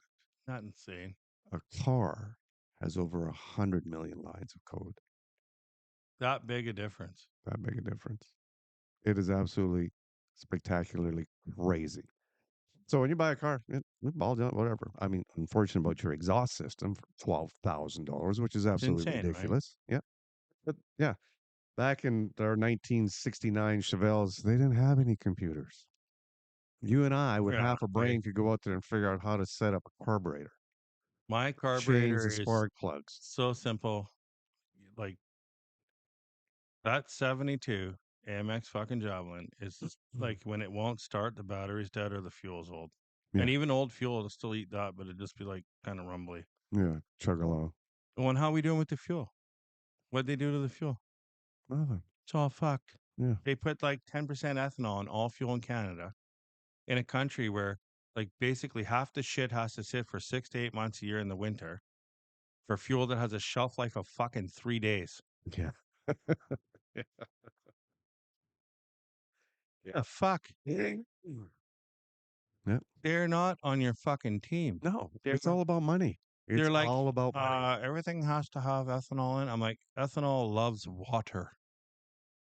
Not insane. A car has over 100 million lines of code. That big a difference. That big a difference. It is absolutely spectacularly crazy. So when you buy a car, ball down, whatever. I mean, unfortunate about your exhaust system for $12,000, which is absolutely insane, ridiculous. Right? Yeah. But yeah, back in our 1969 Chevelles, they didn't have any computers. You and I, with half a brain, could go out there and figure out how to set up a carburetor. My carburetor change the spark plugs. So simple. Like that 72 AMX fucking Javelin is just like when it won't start, the battery's dead or the fuel's old. Yeah. And even old fuel will still eat that, but it'd just be like kind of rumbly. Yeah, chug along. Well, and how are we doing with the fuel? What'd they do to the fuel? Nothing. It's all fucked. Yeah. They put like 10% ethanol in all fuel in Canada in a country where like basically half the shit has to sit for 6 to 8 months a year in the winter for fuel that has a shelf life of fucking 3 days. Yeah. Yeah. The fuck? Yeah. They're not on your fucking team. No, it's all about money. It's like, all about money. Everything has to have ethanol in. I'm like, ethanol loves water.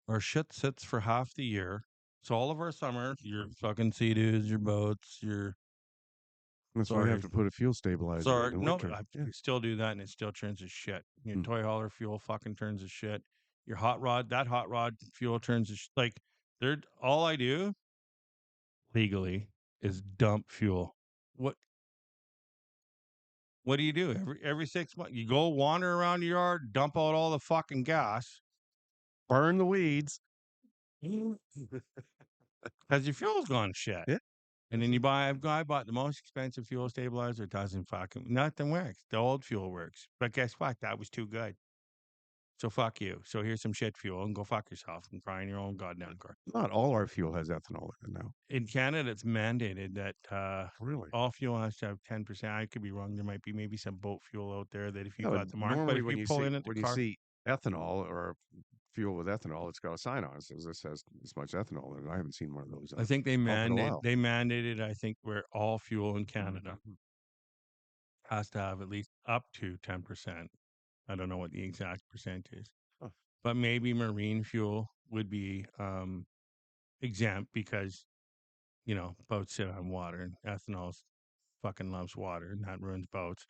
Our shit sits for half the year. So all of our summer, your fucking Sea-Doos, your boats, your... That's why you have to put a fuel stabilizer in the winter. I still do that and it still turns to shit. Your toy hauler fuel fucking turns to shit. Your hot rod fuel turns to like, all I do legally is dump fuel. What? What do? Every 6 months, you go wander around your yard, dump out all the fucking gas, Burn the weeds. because your fuel's gone to shit. Yeah. And then I bought the most expensive fuel stabilizer. It doesn't fucking, nothing works. The old fuel works. But guess what? That was too good. So fuck you. So here's some shit fuel and go fuck yourself and cry in your own goddamn car. Not all our fuel has ethanol in it now. In Canada, it's mandated that Really? all fuel has to have 10%. I could be wrong. There might be maybe some boat fuel out there that if you No, got the mark, but normally if when you you pull see in at the car, see ethanol or fuel with ethanol, it's got a sign on it says this has this much ethanol, and I haven't seen one of those. I think they in a while. mandated. I think where all fuel in Canada has to have at least up to 10%. I don't know what the exact percent is, Huh. but maybe marine fuel would be exempt because boats sit on water and ethanol fucking loves water and that ruins boats.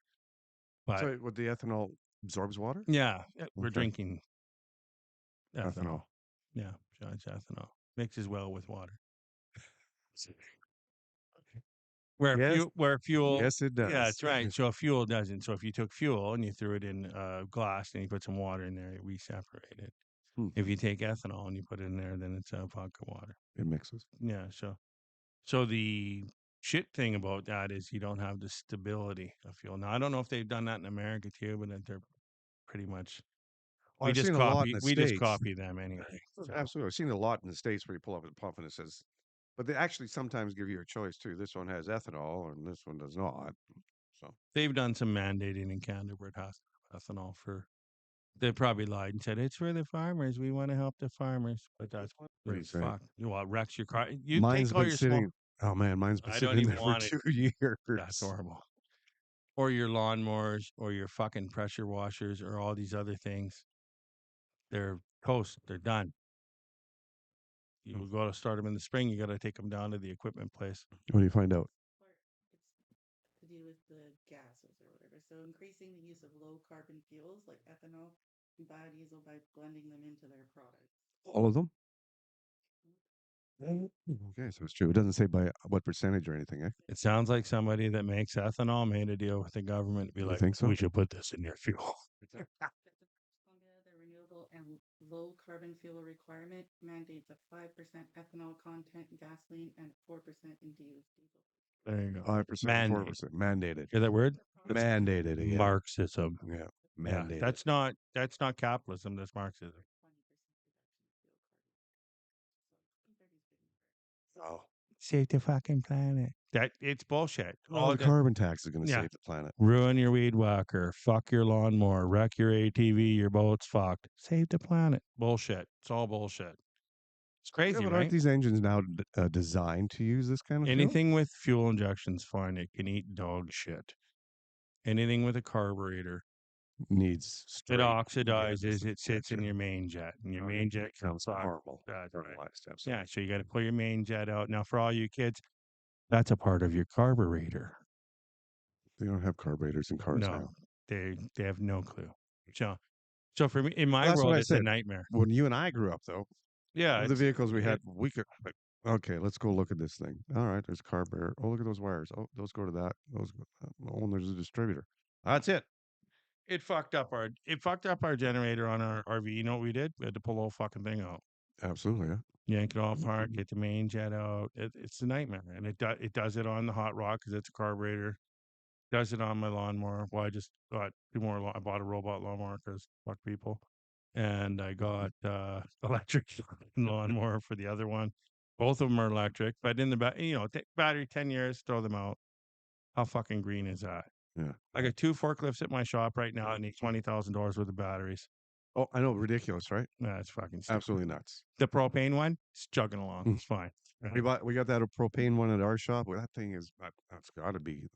But So what the ethanol absorbs water? yeah, we're Okay. drinking ethanol. Ethanol. Yeah, John's ethanol mixes well with water. Where fuel, Yes, it does. yeah, that's right. So fuel doesn't. So if you took fuel and you threw it in glass and you put some water in there, we separate it. If you take ethanol and you put it in there, then it's vodka water. It mixes. Yeah. So the shit thing about that is you don't have the stability of fuel. Now I don't know if they've done that in America too, but they're pretty much. Well, I've seen a lot in the We just States. copy them anyway. So. Absolutely, I've seen a lot in the States where you pull up at the pump and it says, but they actually sometimes give you a choice too. This one has ethanol and this one does not. So They've done some mandating in Canada where it has ethanol for. They probably lied and said it's for the farmers. We want to help the farmers, but that's what do you say? fuck. You know what wrecks your car? You Mine's take all been your sitting. Oh man, mine's been I sitting don't in even there for want it. 2 years. That's horrible. Or your lawnmowers, or your fucking pressure washers, or all these other things. They're toast. They're done. You go to start them in the spring. You got to take them down to the equipment place. What do you find out? It's to do with the gases or whatever. So increasing the use of low carbon fuels like ethanol and biodiesel by blending them into their products. All of them? Okay, so it's true. It doesn't say by what percentage or anything, eh? It sounds like somebody that makes ethanol made a deal with the government to be like, think so? we should put this in your fuel. The renewable and low carbon fuel requirement mandates a 5% ethanol content in gasoline and 4% in diesel. There you go. 5%, 4%. Mandated. Hear that word? Mandated again. Marxism. Yeah. Yeah, Mandated. that's not capitalism. That's Marxism. Oh. Save the fucking planet. It's bullshit. All the carbon tax is going to Yeah. save the planet. Ruin your weed whacker. Fuck your lawnmower. Wreck your ATV. Your boat's fucked. Save the planet. Bullshit. It's all bullshit. It's crazy, Yeah, but right? aren't these engines now designed to use this kind of fuel? Anything with fuel injection's fine. It can eat dog shit. Anything with a carburetor Needs it straight oxidizes. It sits in your main jet, and your main jet becomes comes off. horrible. That's right. Fertilized, absolutely. Yeah, so you got to pull your main jet out. Now, for all you kids, that's a part of your carburetor. They don't have carburetors in cars now. No, they have no clue. So for me, in my That's what world, I it's a said. nightmare. When you and I grew up, though, Yeah, the vehicles we had, we could. Okay, let's go look at this thing. All right, there's a carburetor. Oh, look at those wires. Oh, those go to that. Those go. Oh, and there's a distributor. That's it. it fucked up our generator on our RV. You know what we did? We had to pull the whole fucking thing out. Absolutely, yeah. Yank it all apart, get the main jet out. It's a nightmare, and it does it on the hot rod because it's a carburetor. Does it on my lawnmower? Well, I just got two more. I bought a robot lawnmower because fuck people, and I got electric lawnmower for the other one. Both of them are electric, but in the back, battery 10 years, throw them out. How fucking green is that? Yeah. I got two forklifts at my shop right now. I need $20,000 worth of batteries. Oh, I know, ridiculous, right? Yeah, it's fucking stupid. Absolutely nuts. The propane one, it's chugging along. It's fine. We got that propane one at our shop. Well, that thing is that's got to be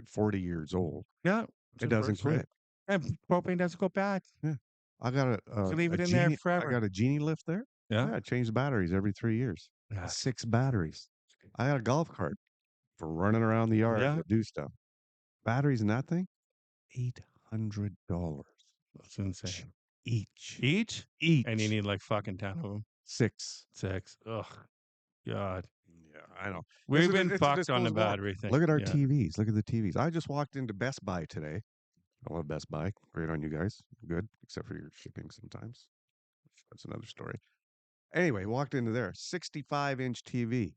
40 years old. Yeah, It doesn't quit. And propane doesn't go bad. Yeah, I got So leave it in Genie, there forever. I got a Genie lift there. Yeah, I change the batteries every 3 years. Yeah. 6 batteries. I got a golf cart for running around the yard to do stuff. Batteries in that thing, $800. That's insane. Each. And you need like fucking 10 of them. 6. Ugh, God. Yeah. I know. We've It's been a fucked on the disposable arm. battery thing. Look at our Yeah. TVs. Look at the TVs. I just walked into Best Buy today. I love Best Buy. Great on you guys. Good, except for your shipping sometimes. That's another story. Anyway, walked into there. 65-inch TV,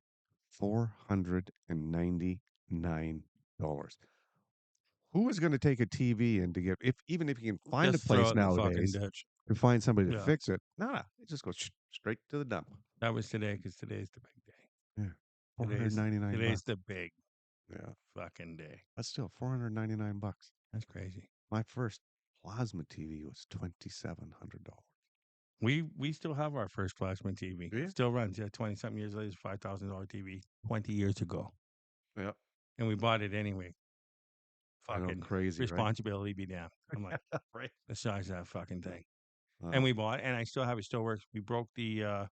$499. Who is going to take a TV in to get even if you can find Just a throw place it in the fucking nowadays ditch. to find somebody to Yeah. fix it? No, it just goes straight to the dump. That was today because today's the big day. Yeah, $499. Today's the big Yeah, fucking day. that's still $499. That's crazy. My first plasma TV was $2,700. We still have our first plasma TV. Yeah. Still runs. Yeah, 20-something years later, $5,000 TV 20 years ago. Yeah, And we bought it anyway. I know, Fucking crazy, right? responsibility be damned. I'm like, Right. the size of that fucking thing. And we bought it, and I still have it. Still works. We broke the, it's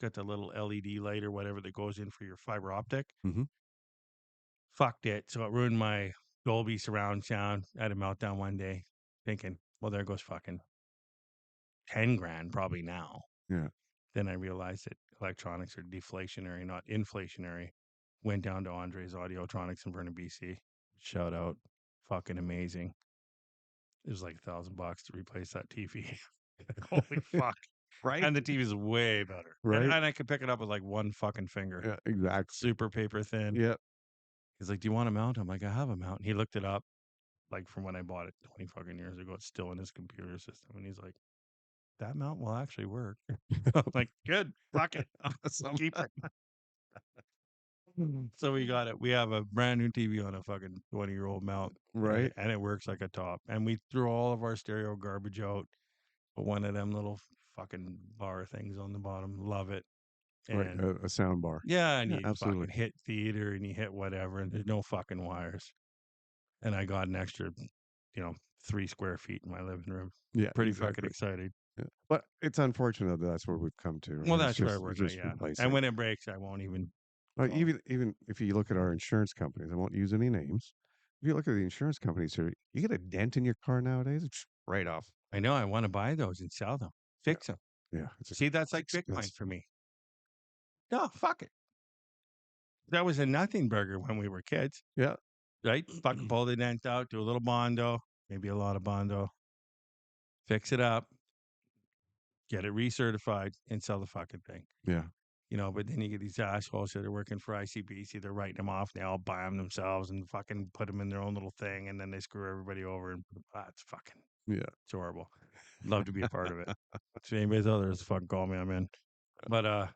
got the little LED light or whatever that goes in for your fiber optic. Mhm. Fucked it. So it ruined my Dolby surround sound. I had a meltdown one day thinking, well, there goes fucking 10 grand probably now. Yeah. Then I realized that electronics are deflationary, not inflationary. Went down to Andre's Audiotronics in Vernon, BC. Shout out. Fucking amazing. It was like $1,000 to replace that TV. Holy fuck. Right. And the TV is way better. Right. And I could pick it up with like one fucking finger. Yeah, exactly. Super paper thin. Yeah. He's like, do you want a mount? I'm like, I have a mount. And he looked it up like from when I bought it 20 fucking years ago. It's still in his computer system. And he's like, that mount will actually work. I'm like, good. Fuck it. Awesome. Keep it. So we got it. We have a brand new TV on a fucking 20-year-old mount. Right. And it works like a top. And we threw all of our stereo garbage out. But one of them little fucking bar things on the bottom. Love it. Right. And A sound bar. yeah, and Yeah, you absolutely. fucking hit theater and you hit whatever, and there's no fucking wires. And I got an extra, 3 square feet in my living room. Yeah. Pretty exactly. fucking excited. Yeah. But it's unfortunate that that's where we've come to. Well, right? that's It's where we're just going, yeah. replacing. And when it breaks, I won't even. Like, even if you look at our insurance companies, I won't use any names. If you look at the insurance companies here, you get a dent in your car nowadays, it's right off. I know. I want to buy those and sell them, fix them. Yeah. See, that's like Bitcoin expensive. for me. No, fuck it. That was a nothing burger when we were kids. Yeah. Right? Fucking pull the dent out, do a little bondo, maybe a lot of bondo, fix it up, get it recertified, and sell the fucking thing. Yeah. But then you get these assholes that are working for ICBC. They're writing them off. And they all buy them themselves and fucking put them in their own little thing. And then they screw everybody over. And it's fucking, Yeah. it's horrible. Love to be a part of it. If anybody's out there, fucking call me. I'm in. But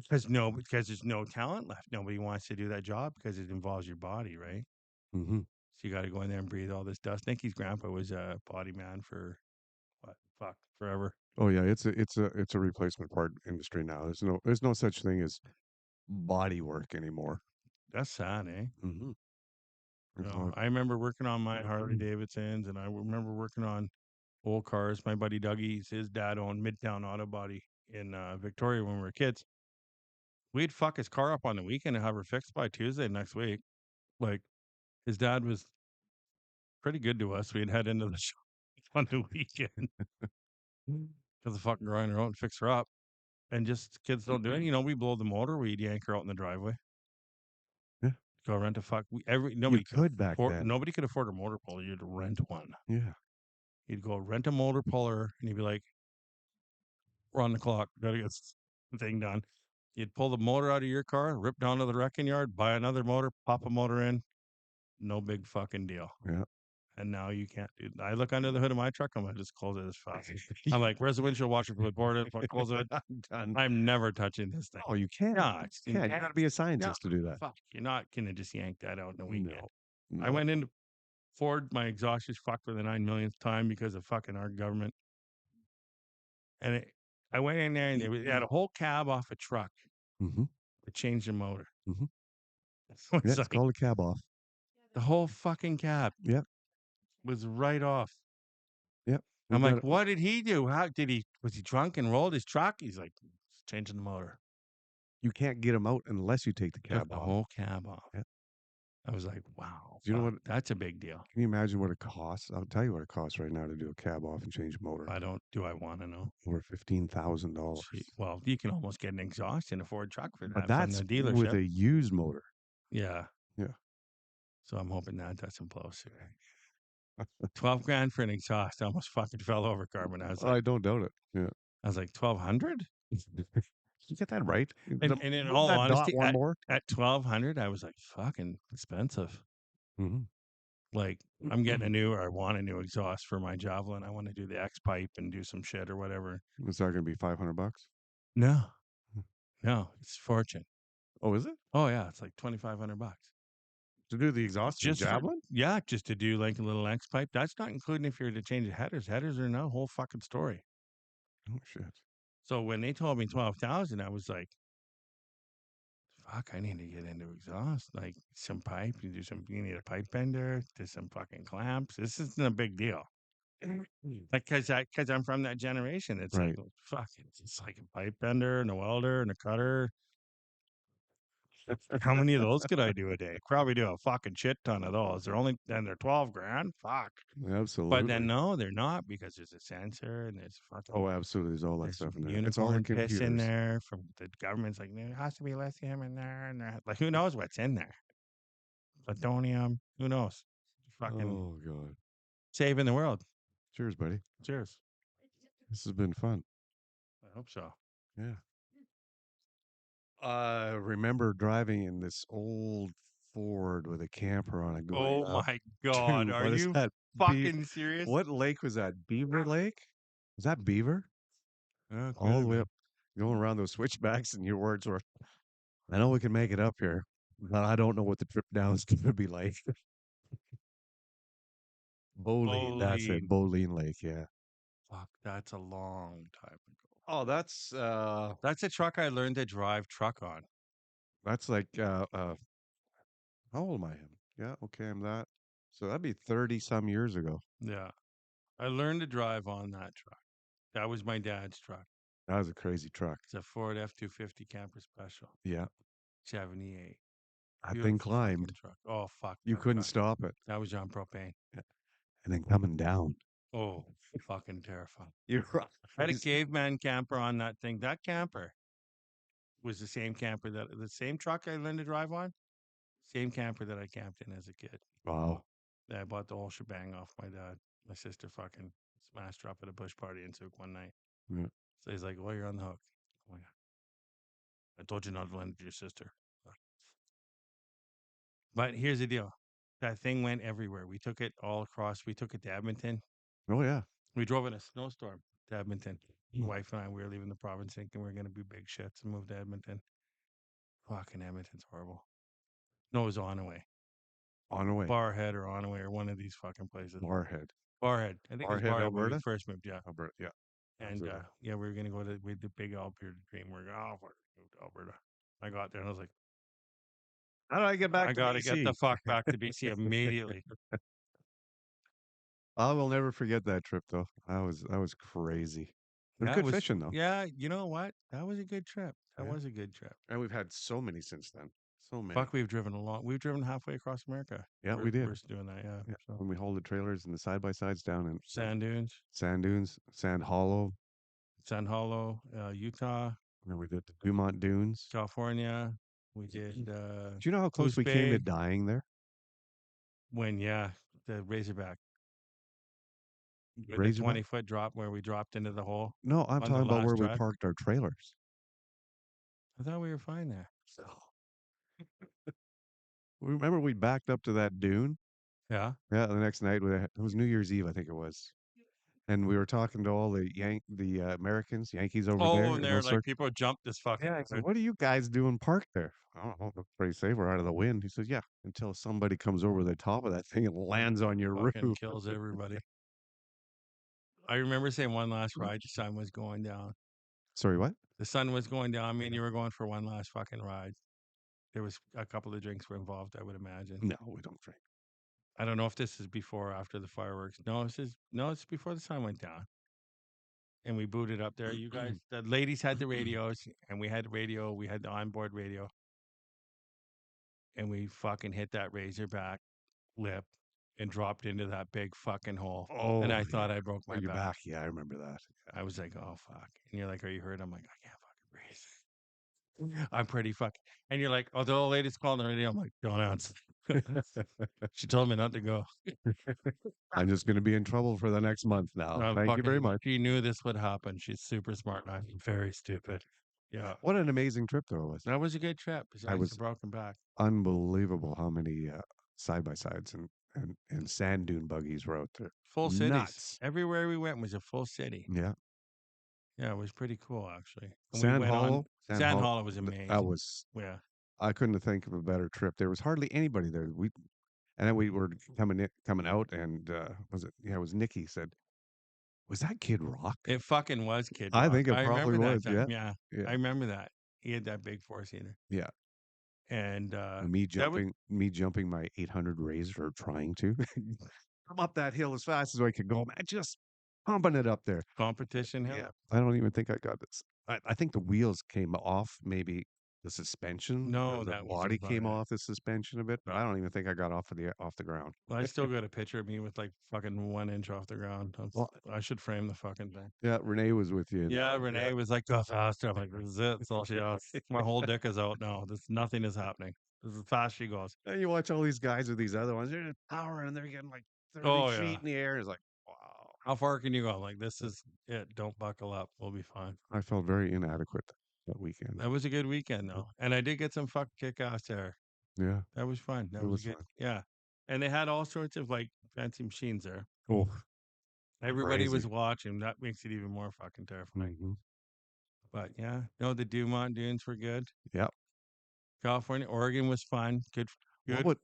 because there's no talent left. Nobody wants to do that job because it involves your body, right? Mm-hmm. So you got to go in there and breathe all this dust. Nikki's grandpa was a body man for forever. Oh yeah, it's a replacement part industry now. There's no such thing as body work anymore. That's sad, eh? Mm-hmm. I remember working on my Harley Davidsons, and I remember working on old cars. My buddy Dougie's, his dad owned Midtown Auto Body in Victoria when we were kids. We'd fuck his car up on the weekend and have her fixed by Tuesday next week. Like, his dad was pretty good to us. We'd head into the shop on the weekend because the fucking grind her out and fix her up. And just kids don't do it. We blow the motor, we'd yank her out in the driveway. Yeah. Go rent a fuck. Nobody could back then. Nobody could afford a motor puller. You'd rent one. Yeah. You'd go rent a motor puller, and you'd be like, "We're on the clock. Got to get the thing done." You'd pull the motor out of your car, rip down to the wrecking yard, buy another motor, pop a motor in. No big fucking deal. Yeah. And now you can't do. I look under the hood of my truck. I'm gonna just close it as fast. I'm like, "Where's the windshield washer for the board? Close it." Done. I'm never touching this thing. Oh, you can't. No, You got to be a scientist to do that. Fuck, you're not gonna just yank that out in a weekend. No. I went into Ford. My exhaust is fucked for the 9 millionth time because of fucking our government. And I went in there and they had a whole cab off a truck Mm-hmm. to change the motor. Mm-hmm. Yeah, It's called a cab off. The whole fucking cab. Yep. Was right off. Yep. I'm like, what did he do? Was he drunk and rolled his truck? He's like, changing the motor. You can't get them out unless you take the cab The off. whole cab off. Yep. I was like, wow, You know fuck, what? that's a big deal. Can you imagine what it costs? I'll tell you what it costs right now to do a cab off and change motor. Do I want to know? Over $15,000. Well, you can almost get an exhaust in a Ford truck for that But from that's the dealership. with a used motor. Yeah. Yeah. So I'm hoping that doesn't blow through. 12 grand for an exhaust. I almost fucking fell over, Carmen. I was like, I don't doubt it. Yeah. I was like, 1,200? You get that right? And in Move all that honesty, dot one more. at 1,200, I was like, fucking expensive. Mhm. Like, I'm getting a new, or I want a new exhaust for my Javelin. I want to do the X pipe and do some shit or whatever. Is that going to be $500? No, Hmm. no, it's fortune. Oh, is it? Oh yeah, it's like $2,500 To do the exhaust in just Javelin? yeah, just to do like a little X pipe. That's not including if you're to change the headers. Headers are now a whole fucking story. Oh, shit. So when they told me 12,000, I was like, fuck, I need to get into exhaust, like some pipe. You need a pipe bender, there's some fucking clamps. This isn't a big deal. Like, cause I'm from that generation. It's Right. like, fuck, it's like a pipe bender and a welder and a cutter. How many of those could I do a day? Probably do a fucking shit ton of those. They're 12 grand. Fuck. Absolutely. But then no, they're not, because there's a sensor and there's fucking Oh, absolutely. There's all that there's stuff some in there. It's all the unicorn piss in computers. there from the government's like, there has to be lithium in there, and like, who knows what's in there? Plutonium, who knows? Fucking Oh, God. saving the world. Cheers, buddy. Cheers. This has been fun. I hope so. Yeah. Remember driving in this old Ford with a camper on it going Oh up. my God. Dude, Are what is you that? fucking serious? What lake was that? Beaver Lake? Was that Beaver? Oh, All the way up, going around those switchbacks, and your words were, I know we can make it up here, but I don't know what the trip down is going to be like. Boline, that's it. Boline Lake, yeah. Fuck, that's a long time ago. Oh, that's a truck I learned to drive truck on. like how old am I? Yeah, okay, I'm that. So that'd be 30 some years ago. Yeah. I learned to drive on that truck. That was my dad's truck. That was a crazy truck. It's a Ford F-250 Camper Special. Yeah. 78. That thing Beautiful fucking climbed. truck. Oh, fuck. You that couldn't truck. stop it. That was on propane. Yeah. And then coming down. Oh, fucking terrifying. You're right. I had a caveman camper on that thing. That camper was the same truck I learned to drive on. Same camper that I camped in as a kid. Wow. I bought the whole shebang off my dad. My sister fucking smashed her up at a bush party in Souk one night. Yeah. So he's like, well, you're on the hook. Oh, yeah. I told you not to lend it to your sister. But here's the deal. That thing went everywhere. We took it all across. We took it to Edmonton. Oh, yeah. We drove in a snowstorm to Edmonton. My wife and I, we were leaving the province thinking we were going to be big shits and move to Edmonton. Fucking Edmonton's horrible. No, it was Onaway. Onaway. Barhead or Onaway or one of these fucking places. Barhead. Barhead. I think it was Barhead, Barhead when we Alberta? first moved, yeah. Alberta, yeah. And yeah, we were going to go to the big Alberta dream. We're going, oh, we're moved to Alberta. I got there and I was like, how do I get back I to got to BC? get the fuck back to BC immediately. I will never forget that trip, though. That was crazy. There's good fishing, though. Yeah, you know what? That was a good trip. That Yeah. was a good trip. And we've had so many since then. So many. Fuck, we've driven halfway across America. Yeah, we did. We're doing that, yeah. Yeah. So. When we hauled the trailers and the side-by-sides down in Sand dunes, Sand Hollow. Sand Hollow, Utah. And we did the Dumont Dunes. California. We did. Do you know how close we came to dying there? When, the Razorback. The 20-foot drop where we dropped into the hole. No, I'm talking about where we parked our trailers. I thought we were fine there. So, remember we backed up to that dune? Yeah. Yeah, the next night, it was New Year's Eve, I think it was. And we were talking to all the Americans, Yankees over there. Oh, and they're like, people jumped this fucking. Yeah, I said, what are you guys doing parked there? I don't know, looks pretty safe. We're out of the wind. He says, yeah, until somebody comes over the top of that thing and lands on your roof. Kills everybody. I remember saying one last ride, the sun was going down. Sorry, what? The sun was going down. I mean, you were going for one last fucking ride. There was a couple of drinks were involved, I would imagine. No, we don't drink. I don't know if this is before or after the fireworks. No, it's before the sun went down. And we booted up there. You guys, the ladies had the radios, and we had the radio. We had the onboard radio. and we fucking hit that razorback lip and dropped into that big fucking hole. Oh, And I thought I broke my your back. back. Yeah, I remember that. I was like, oh fuck. And you're like, are you hurt? I'm like, I can't fucking breathe. I'm pretty fucking. And you're like, oh, the old lady's calling the radio. I'm like, don't answer. She told me not to go. I'm just going to be in trouble for the next month now. Thank you very much. She knew this would happen. She's super smart. And I'm very stupid. Yeah. What an amazing trip, though. It was. That was a good trip. Besides was the broken back. Unbelievable how many side by sides and sand dune buggies were out there. Full cities. Nuts. Everywhere we went was a full city. Yeah. Yeah, it was pretty cool actually. And Sand Hollow. Sand Hollow was amazing. That was. Yeah. I couldn't think of a better trip. There was hardly anybody there. And then we were coming out, and was it? Yeah, it was Nikki said, "Was that Kid Rock?" It fucking was Kid I Rock. think it probably was. That Yeah. Yeah. I remember that. He had that big four-seater. Yeah. And me jumping my 800 razor, or trying to come up that hill as fast as I could go. Man, just pumping it up there. Competition hill. Yeah. I don't even think I got this. I think the wheels came off, maybe the suspension. No, the that body wasn't came about it. off the suspension a bit, but I don't even think I got off the ground. Well, I still got a picture of me with like fucking 1 inch off the ground. I should frame the fucking thing. Yeah, Renee was with you. Yeah, Renee was like, go faster. I'm like, this is it. That's all she asks. My whole dick is out now. Nothing is happening. This is as fast she goes. And you watch all these guys with these other ones, they're just powering and they're getting like 30 feet in the air. It's like, wow. How far can you go? I'm like, this is it. Don't buckle up. We'll be fine. I felt very inadequate that weekend. That was a good weekend though. And I did get some fucking kick-ass there. Yeah. That was fun. That was good. Fun. Yeah. And they had all sorts of like fancy machines there. Oh. Everybody was watching. That makes it even more fucking terrifying. Mm-hmm. But yeah, no, the Dumont dunes were good. Yep. California, Oregon was fun. Good.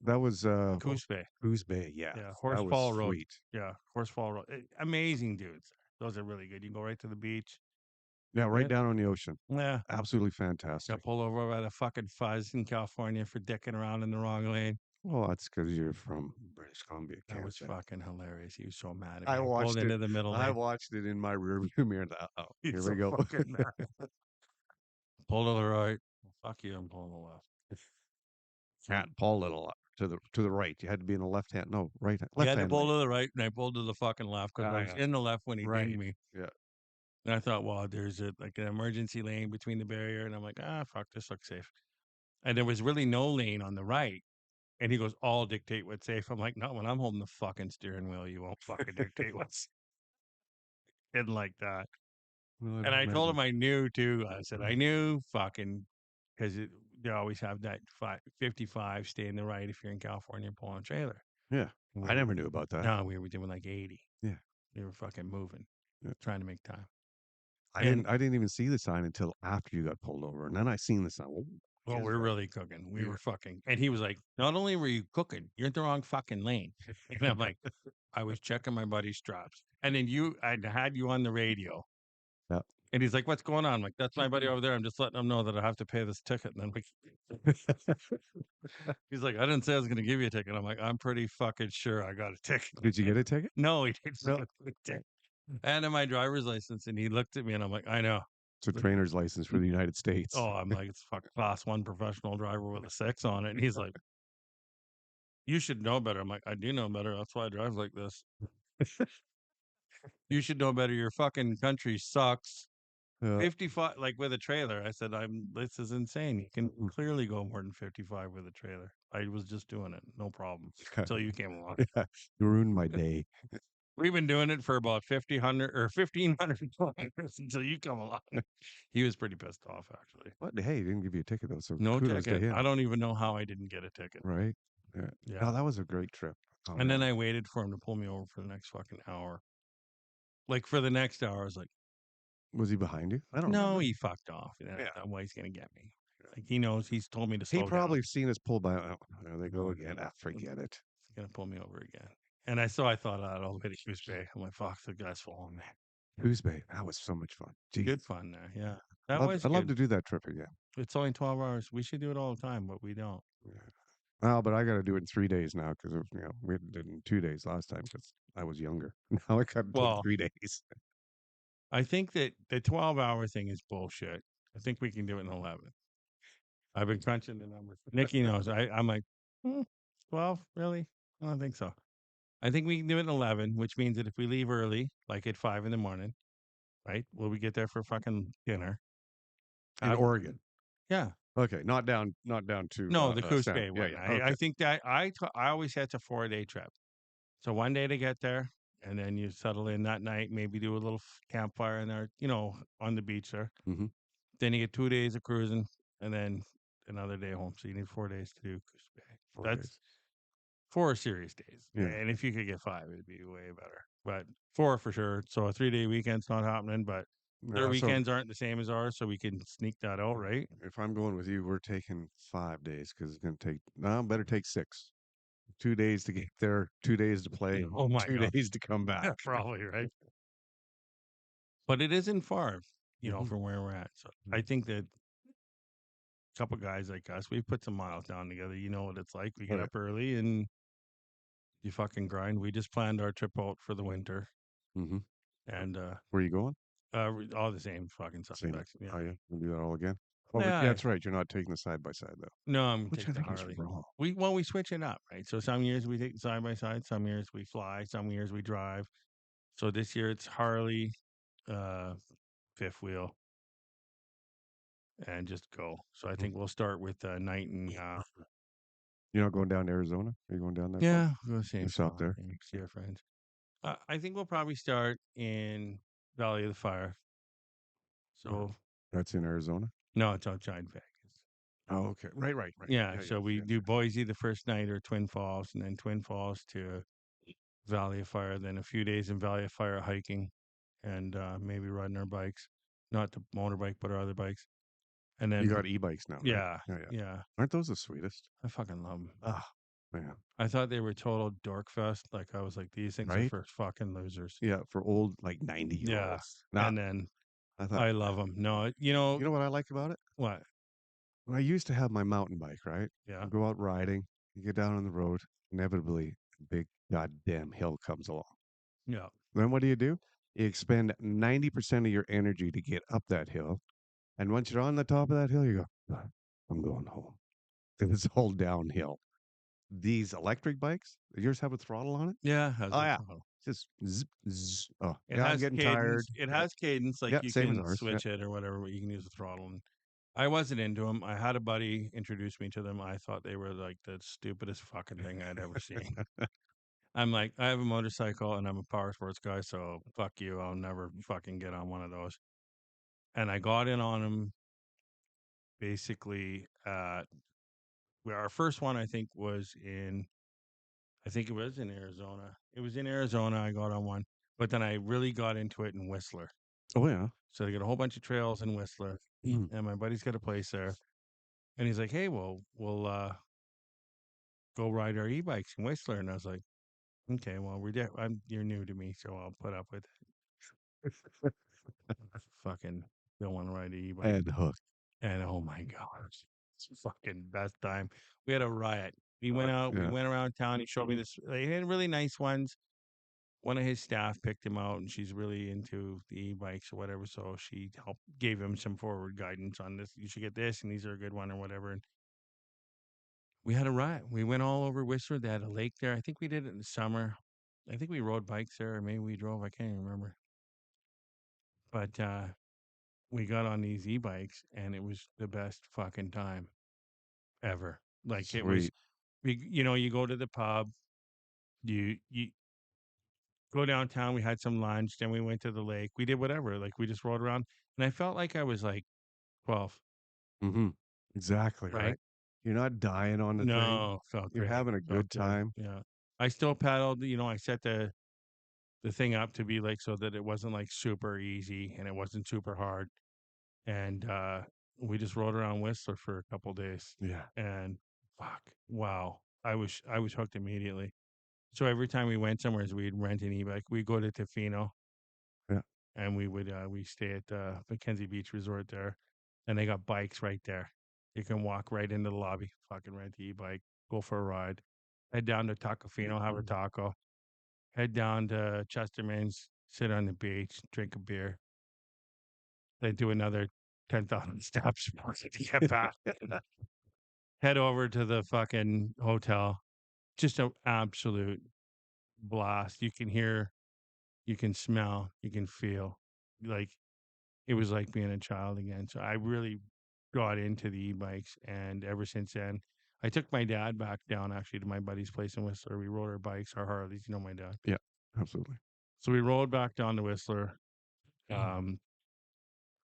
That was Coos Bay. Coos Bay, yeah. Yeah, Horsefall Road. Sweet. Yeah, Horsefall Road. Amazing dudes. Those are really good. You can go right to the beach. Yeah, right down on the ocean. Yeah. Absolutely fantastic. Got pulled over by the fucking fuzz in California for dicking around in the wrong lane. Well, that's because you're from British Columbia. That was fucking hilarious. He was so mad at me. I watched it. Into the middle lane. I watched it in my rearview mirror. Oh, here we go. Pull to the right. Fuck you, I'm pulling to the left. Can't pull to the right. You had to be in the left hand. No, right. Left you had hand to pull to the right, and I pulled to the fucking left because I was in the left when he dinged me. Yeah. And I thought, well, there's like an emergency lane between the barrier, and I'm like, fuck, this looks safe. And there was really no lane on the right. And he goes, I'll dictate what's safe. I'm like, no, when I'm holding the fucking steering wheel, you won't fucking dictate what's didn't like that. Well, and I told him I knew too. I said, I knew fucking because they always have that 55 stay in the right if you're in California pulling a trailer. Yeah. I never knew about that. No, we were doing like 80. Yeah. We were fucking moving, trying to make time. I didn't even see the sign until after you got pulled over. And then I seen the sign. Well, we're really cooking. We were fucking. And he was like, not only were you cooking, you're in the wrong fucking lane. And I'm like, I was checking my buddy's straps. And then I had you on the radio. Yeah. And he's like, what's going on? I'm like, that's my buddy over there. I'm just letting him know that I have to pay this ticket. And then he's like, I didn't say I was going to give you a ticket. I'm like, I'm pretty fucking sure I got a ticket. Did you get a ticket? No, he didn't. No. And my driver's license. And he looked at me and I'm like, I know. It's a trainer's license for the United States. Oh, I'm like, it's fucking class 1 professional driver with a 6 on it. And he's like, you should know better. I'm like, I do know better. That's why I drive like this. You should know better. Your fucking country sucks. 55, like with a trailer. I said, this is insane. You can clearly go more than 55 with a trailer. I was just doing it. No problem. Until you came along. Yeah, you ruined my day. We've been doing it for about 1,500 kilometers until you come along. He was pretty pissed off, actually. What? Hey, he didn't give you a ticket, though. So no kudos ticket. to him. I don't even know how I didn't get a ticket. Right? Yeah. No, that was a great trip. Oh, and then I waited for him to pull me over for the next fucking hour. Like for the next hour, I was like, was he behind you? I don't know. remember. He fucked off. Yeah. That way he's going to get me. Like he knows. He's told me to slow down. He probably seen us pull by. Oh, there they go again. Forget it. He's going to pull me over again. And I thought out all the way to Coos Bay. I'm like, fuck, the guy's following me. Coos Bay. That was so much fun. Jeez. Good fun there. Yeah. I'd love to do that trip again. It's only 12 hours. We should do it all the time, but we don't. Yeah. Well, but I got to do it in 3 days now because we did it in 2 days last time because I was younger. Now I got to do it 3 days. I think that the 12-hour thing is bullshit. I think we can do it in 11. I've been crunching the numbers. Nikki knows. I'm like, 12, really? I don't think so. I think we can do it at 11, which means that if we leave early, like at 5 in the morning, right? Will we get there for fucking dinner? In Oregon. Yeah. Okay, not down to No, the Coos San. Bay Yeah, one. yeah. I Okay. think that I always had a 4-day trip. So one day to get there, and then you settle in that night, maybe do a little campfire in there, on the beach there. Mhm. Then you get 2 days of cruising, and then another day home. So you need 4 days to do Coos Bay. 4 That's days. 4 serious days. Yeah. And if you could get 5, it'd be way better. But 4 for sure. So a 3-day weekend's not happening, but their So weekends aren't the same as ours, so we can sneak that out, right? if I'm going with you, we're taking 5 days because it's going to take. No, better take 6. 2 days to get there, 2 days to play, Oh my 2 God. days to come back. Probably, right? But it isn't far, Mhm. from where we're at. So I think that a couple guys like us, we put some miles down together. You know what it's like. We get Right. up early and you fucking grind. We just planned our trip out for the winter, Mhm. and Where are you going? all the same fucking Same. suspects. Yeah. Oh yeah, we'll do that all again. Oh, but Yeah. that's right. You're not taking the side by side though, No, I'm which I taking the think is Harley. wrong. We switch it up, right? So some years we take side by side, some years we fly, some years we drive. So this year it's Harley, fifth wheel, and just go. So I think we'll start with night and You're not going down to Arizona? Are you going down there? yeah, we'll see. You stop there. See our friends. I think we'll probably start in Valley of the Fire. So That's in Arizona. no, it's outside Vegas. Oh, okay. Right. Yeah, so we yes, do Boise the first night or Twin Falls, and then Twin Falls to Valley of Fire, then a few days in Valley of Fire hiking and maybe riding our bikes, not the motorbike, but our other bikes. And then You got e-bikes now, right? Yeah. Aren't those the sweetest? I fucking love them. Ah, man. I thought they were total dork fest. Like I was like, these things are Right? for fucking losers. Yeah, for old like 90-year-olds. Yeah. And then I thought I love them. No, you know what I like about it? what? When I used to have my mountain bike, right? Yeah. I'd go out riding, you get down on the road, inevitably a big goddamn hill comes along. Yeah. Then what do? You expend 90% of your energy to get up that hill. And once you're on the top of that hill, you go, "Ah, I'm going home. 'Cause it's all downhill. These electric bikes, yours have a throttle on it? Yeah. Has Oh, a yeah. throttle. Just zzz, zzz. Oh, It yeah, I'm has getting cadence. tired. It has cadence. Like Yeah, you same as can ours. Yeah. switch it or whatever, but you can use the throttle. And I wasn't into them. I had a buddy introduce me to them. I thought they were like the stupidest fucking thing I'd ever seen. I'm like, I have a motorcycle and I'm a power sports guy, so fuck you. I'll never fucking get on one of those. And I got in on them basically our first one I think it was in Arizona. It was in Arizona. I got on one, but then I really got into it in Whistler. Oh, yeah. So they got a whole bunch of trails in Whistler, and my buddy's got a place there, and he's like, "Hey, well, we'll go ride our e-bikes in Whistler." And I was like, "Okay, well, you're new to me, so I'll put up with it." Fucking don't want to ride an e-bike. And hook. And oh my gosh, it's fucking best time. We had a riot. We went out. Yeah. We went around town. He showed me this. They had really nice ones. One of his staff picked him out, and she's really into the e-bikes or whatever. So she gave him some forward guidance on this. You should get this, and these are a good one or whatever. And we had a riot. We went all over Whistler. They had a lake there. I think we did it in the summer. I think we rode bikes there, or maybe we drove. I can't even remember. But we got on these e-bikes, and it was the best fucking time ever. Like it was, Sweet. you go to the pub, you go downtown. We had some lunch, then we went to the lake. We did whatever. Like we just rode around, and I felt like I was like 12. Mm-hmm. Exactly, Right? right? You're not dying on the thing. No, felt You're great. having a Felt good time. Yeah, I still paddled. I set the thing up to be like so that it wasn't like super easy and it wasn't super hard. And we just rode around Whistler for a couple days. Yeah. And fuck, wow, I was hooked immediately. So every time we went somewhere, we'd rent an e-bike. We'd go to Tofino. Yeah. And we would we stay at the Mackenzie Beach Resort there, and they got bikes right there. You can walk right into the lobby, fucking rent the e-bike, go for a ride, head down to Tacofino, have a taco, head down to Chesterman's, sit on the beach, drink a beer, then do another 10,000 steps to get back. Head over to the fucking hotel. Just an absolute blast. You can hear, you can smell, you can feel. Like it was like being a child again. So I really got into the e-bikes, and ever since then, I took my dad back down actually to my buddy's place in Whistler. We rode our bikes, our Harleys. You know my dad. Yeah, absolutely. So we rode back down to Whistler.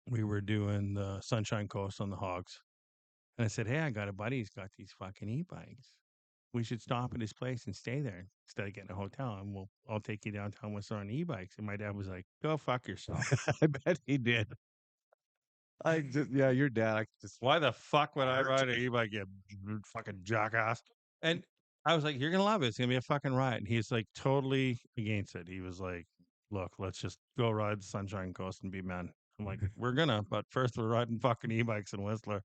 We were doing the Sunshine Coast on the Hogs. And I said, hey, I got a buddy who's got these fucking e-bikes. We should stop at his place and stay there instead of getting a hotel, and I'll take you downtown Whistler on e-bikes. And my dad was like, go fuck yourself. I bet he did. Yeah, your dad. I just Why the fuck would I ride an e-bike, you fucking jackass? And I was like, you're going to love it. It's going to be a fucking ride. And he's like totally against it. He was like, look, let's just go ride the Sunshine Coast and be men. I'm like, we're going to, but first we're riding fucking e-bikes in Whistler.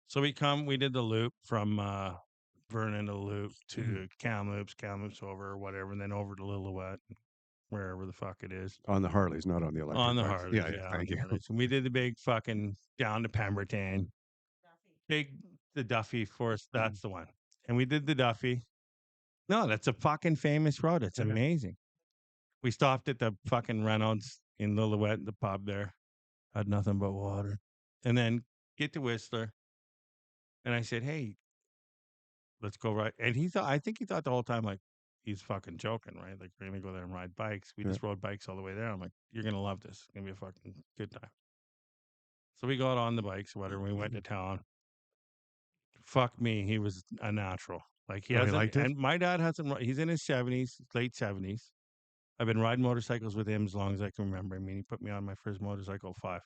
So we did the loop from Vernon to the loop to Kamloops over or whatever, and then over to Lillooet, wherever the fuck it is. on the Harleys, not on the electric. On the bikes. Harleys, Yeah, yeah. thank you. And we did the big fucking down to Pemberton. The Duffy Forest, that's the one. And we did the Duffy. No, that's a fucking famous road. It's amazing. We stopped at the fucking Reynolds in Lillooet, the pub there. Had nothing but water. And then get to Whistler. And I said, hey, let's go ride. And I think he thought the whole time, like, he's fucking joking, right? Like, we're going to go there and ride bikes. We just rode bikes all the way there. I'm like, you're going to love this. It's going to be a fucking good time. So we got on the bikes, whatever. We went to town. Fuck me. He was a natural. Like, he hasn't, liked it? and my dad hasn't, he's in his 70s, late 70s. I've been riding motorcycles with him as long as I can remember. I mean, he put me on my first motorcycle at 5.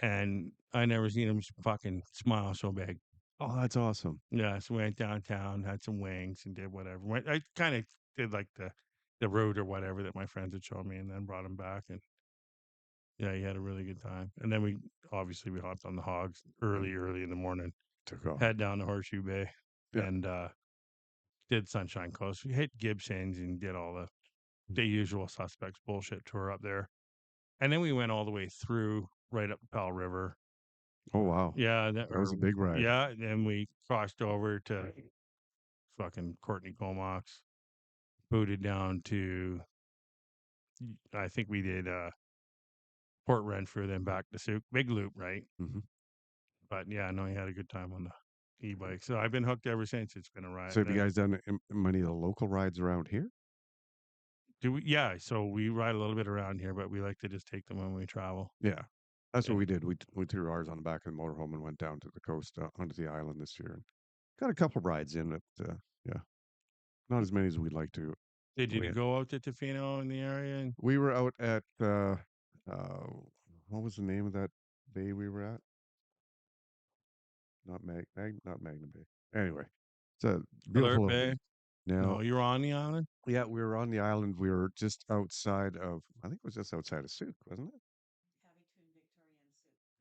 And I never seen him fucking smile so big. Oh, that's awesome. Yeah, so we went downtown, had some wings, and did whatever. I kind of did like the route or whatever that my friends had shown me, and then brought him back. And yeah, he had a really good time. And then we hopped on the Hogs early in the morning, Took off. head down to Horseshoe Bay, and did Sunshine Coast. We hit Gibson's and did all the usual suspects bullshit tour up there. And then we went all the way through right up Pell River. Oh, wow. Yeah. That was a big ride. Yeah. And we crossed over to fucking Courtney Comox, booted down to, I think we did Port Renfrew, then back to Souk. Big loop, right? Mm-hmm. But yeah, no, he had a good time on the e-bike. So I've been hooked ever since. It's been a ride. So have you guys done many of the local rides around here? Yeah, so we ride a little bit around here, but we like to just take them when we travel. Yeah. That's what we did. We threw ours on the back of the motorhome and went down to the coast, onto the island this year. And got a couple rides in it. Yeah. Not as many as we'd like to. Did you go out to Tofino in the area? We were out at, what was the name of that bay we were at? Not Magna Bay. Anyway, it's a beautiful Bay? No, you were on the island? Yeah, we were on the island. We were just outside of, I think it was just outside of Souk, wasn't it?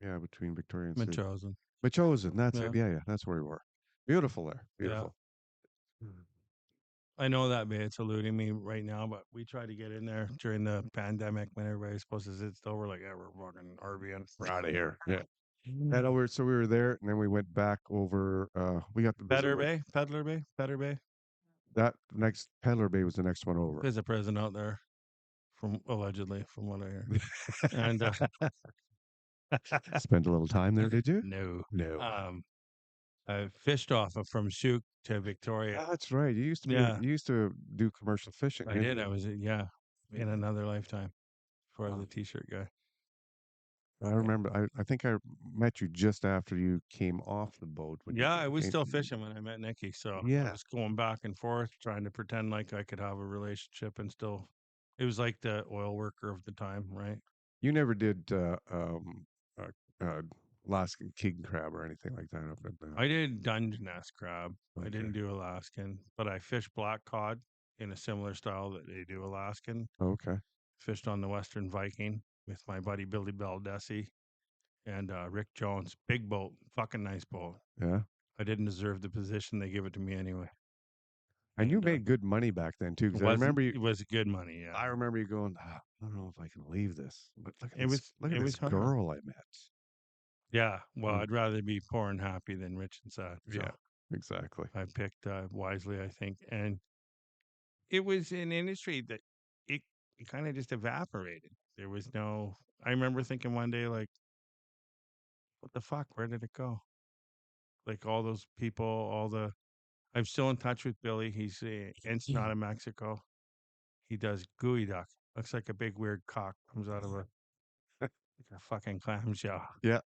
Yeah, between Victoria and Souk. Machosen. Machosen, that's it. Yeah, that's where we were. Beautiful there. Beautiful. Yeah. I know that bay. It's eluding me right now, but we tried to get in there during the pandemic when everybody's supposed to sit still. We're like, yeah, we're fucking RVing. We're out of here. Yeah. And so we were there, and then we went back over. We got the Peddler Bay. That next Peddler Bay was the next one over. There's a prison out there, allegedly, from what I hear. And spent a little time there, did you? No. I fished off from Souk to Victoria. That's right. You used to you used to do commercial fishing. I did. I was in another lifetime before I was a t-shirt guy. I remember. I think I met you just after you came off the boat. I was still fishing when I met Nikki, so I was going back and forth trying to pretend like I could have a relationship and still. It was like the oil worker of the time, right? You never did Alaskan king crab or anything like that. I did Dungeness crab. Okay. I didn't do Alaskan, but I fished black cod in a similar style that they do Alaskan. Okay. Fished on the Western Viking with my buddy Billy Baldessi and Rick Jones. Big boat, fucking nice boat. Yeah. I didn't deserve the position. They give it to me anyway. And you made good money back then too, because I remember it was good money. Yeah, I remember you going, "Ah, I don't know if I can leave this, but look at it this, was look at it this was hard. girl I met." Yeah, well, Mm, I'd rather be poor and happy than rich and sad. So yeah, exactly. I picked wisely, I think, and it was an industry that it it kind of just evaporated. There was no. I remember thinking one day, like, what the fuck? Where did it go? Like all those people, all the. I'm still in touch with Billy. He's Ensenada, Mexico. He does gooey duck. Looks like a big weird cock comes out of a fucking clamshell. Yeah.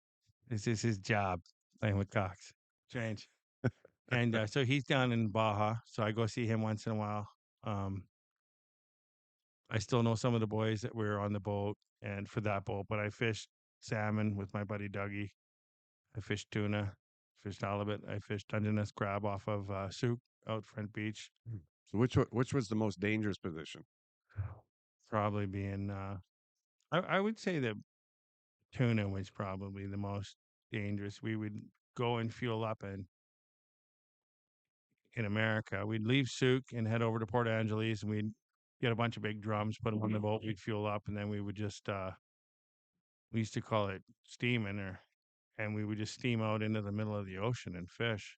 This is his job, playing with cocks. Strange. And so he's down in Baja. So I go see him once in a while. Um, I still know some of the boys that were on the boat and for that boat, but I fished salmon with my buddy Dougie. I fished tuna, fished halibut. I fished Dungeness crab off of Souk out Front Beach. So which was the most dangerous position? Probably being, I would say that tuna was probably the most dangerous. We would go and fuel up in America. We'd leave Souk and head over to Port Angeles, and we'd get a bunch of big drums, put them on the boat. We'd fuel up, and then we would just we used to call it steaming, and we would just steam out into the middle of the ocean and fish.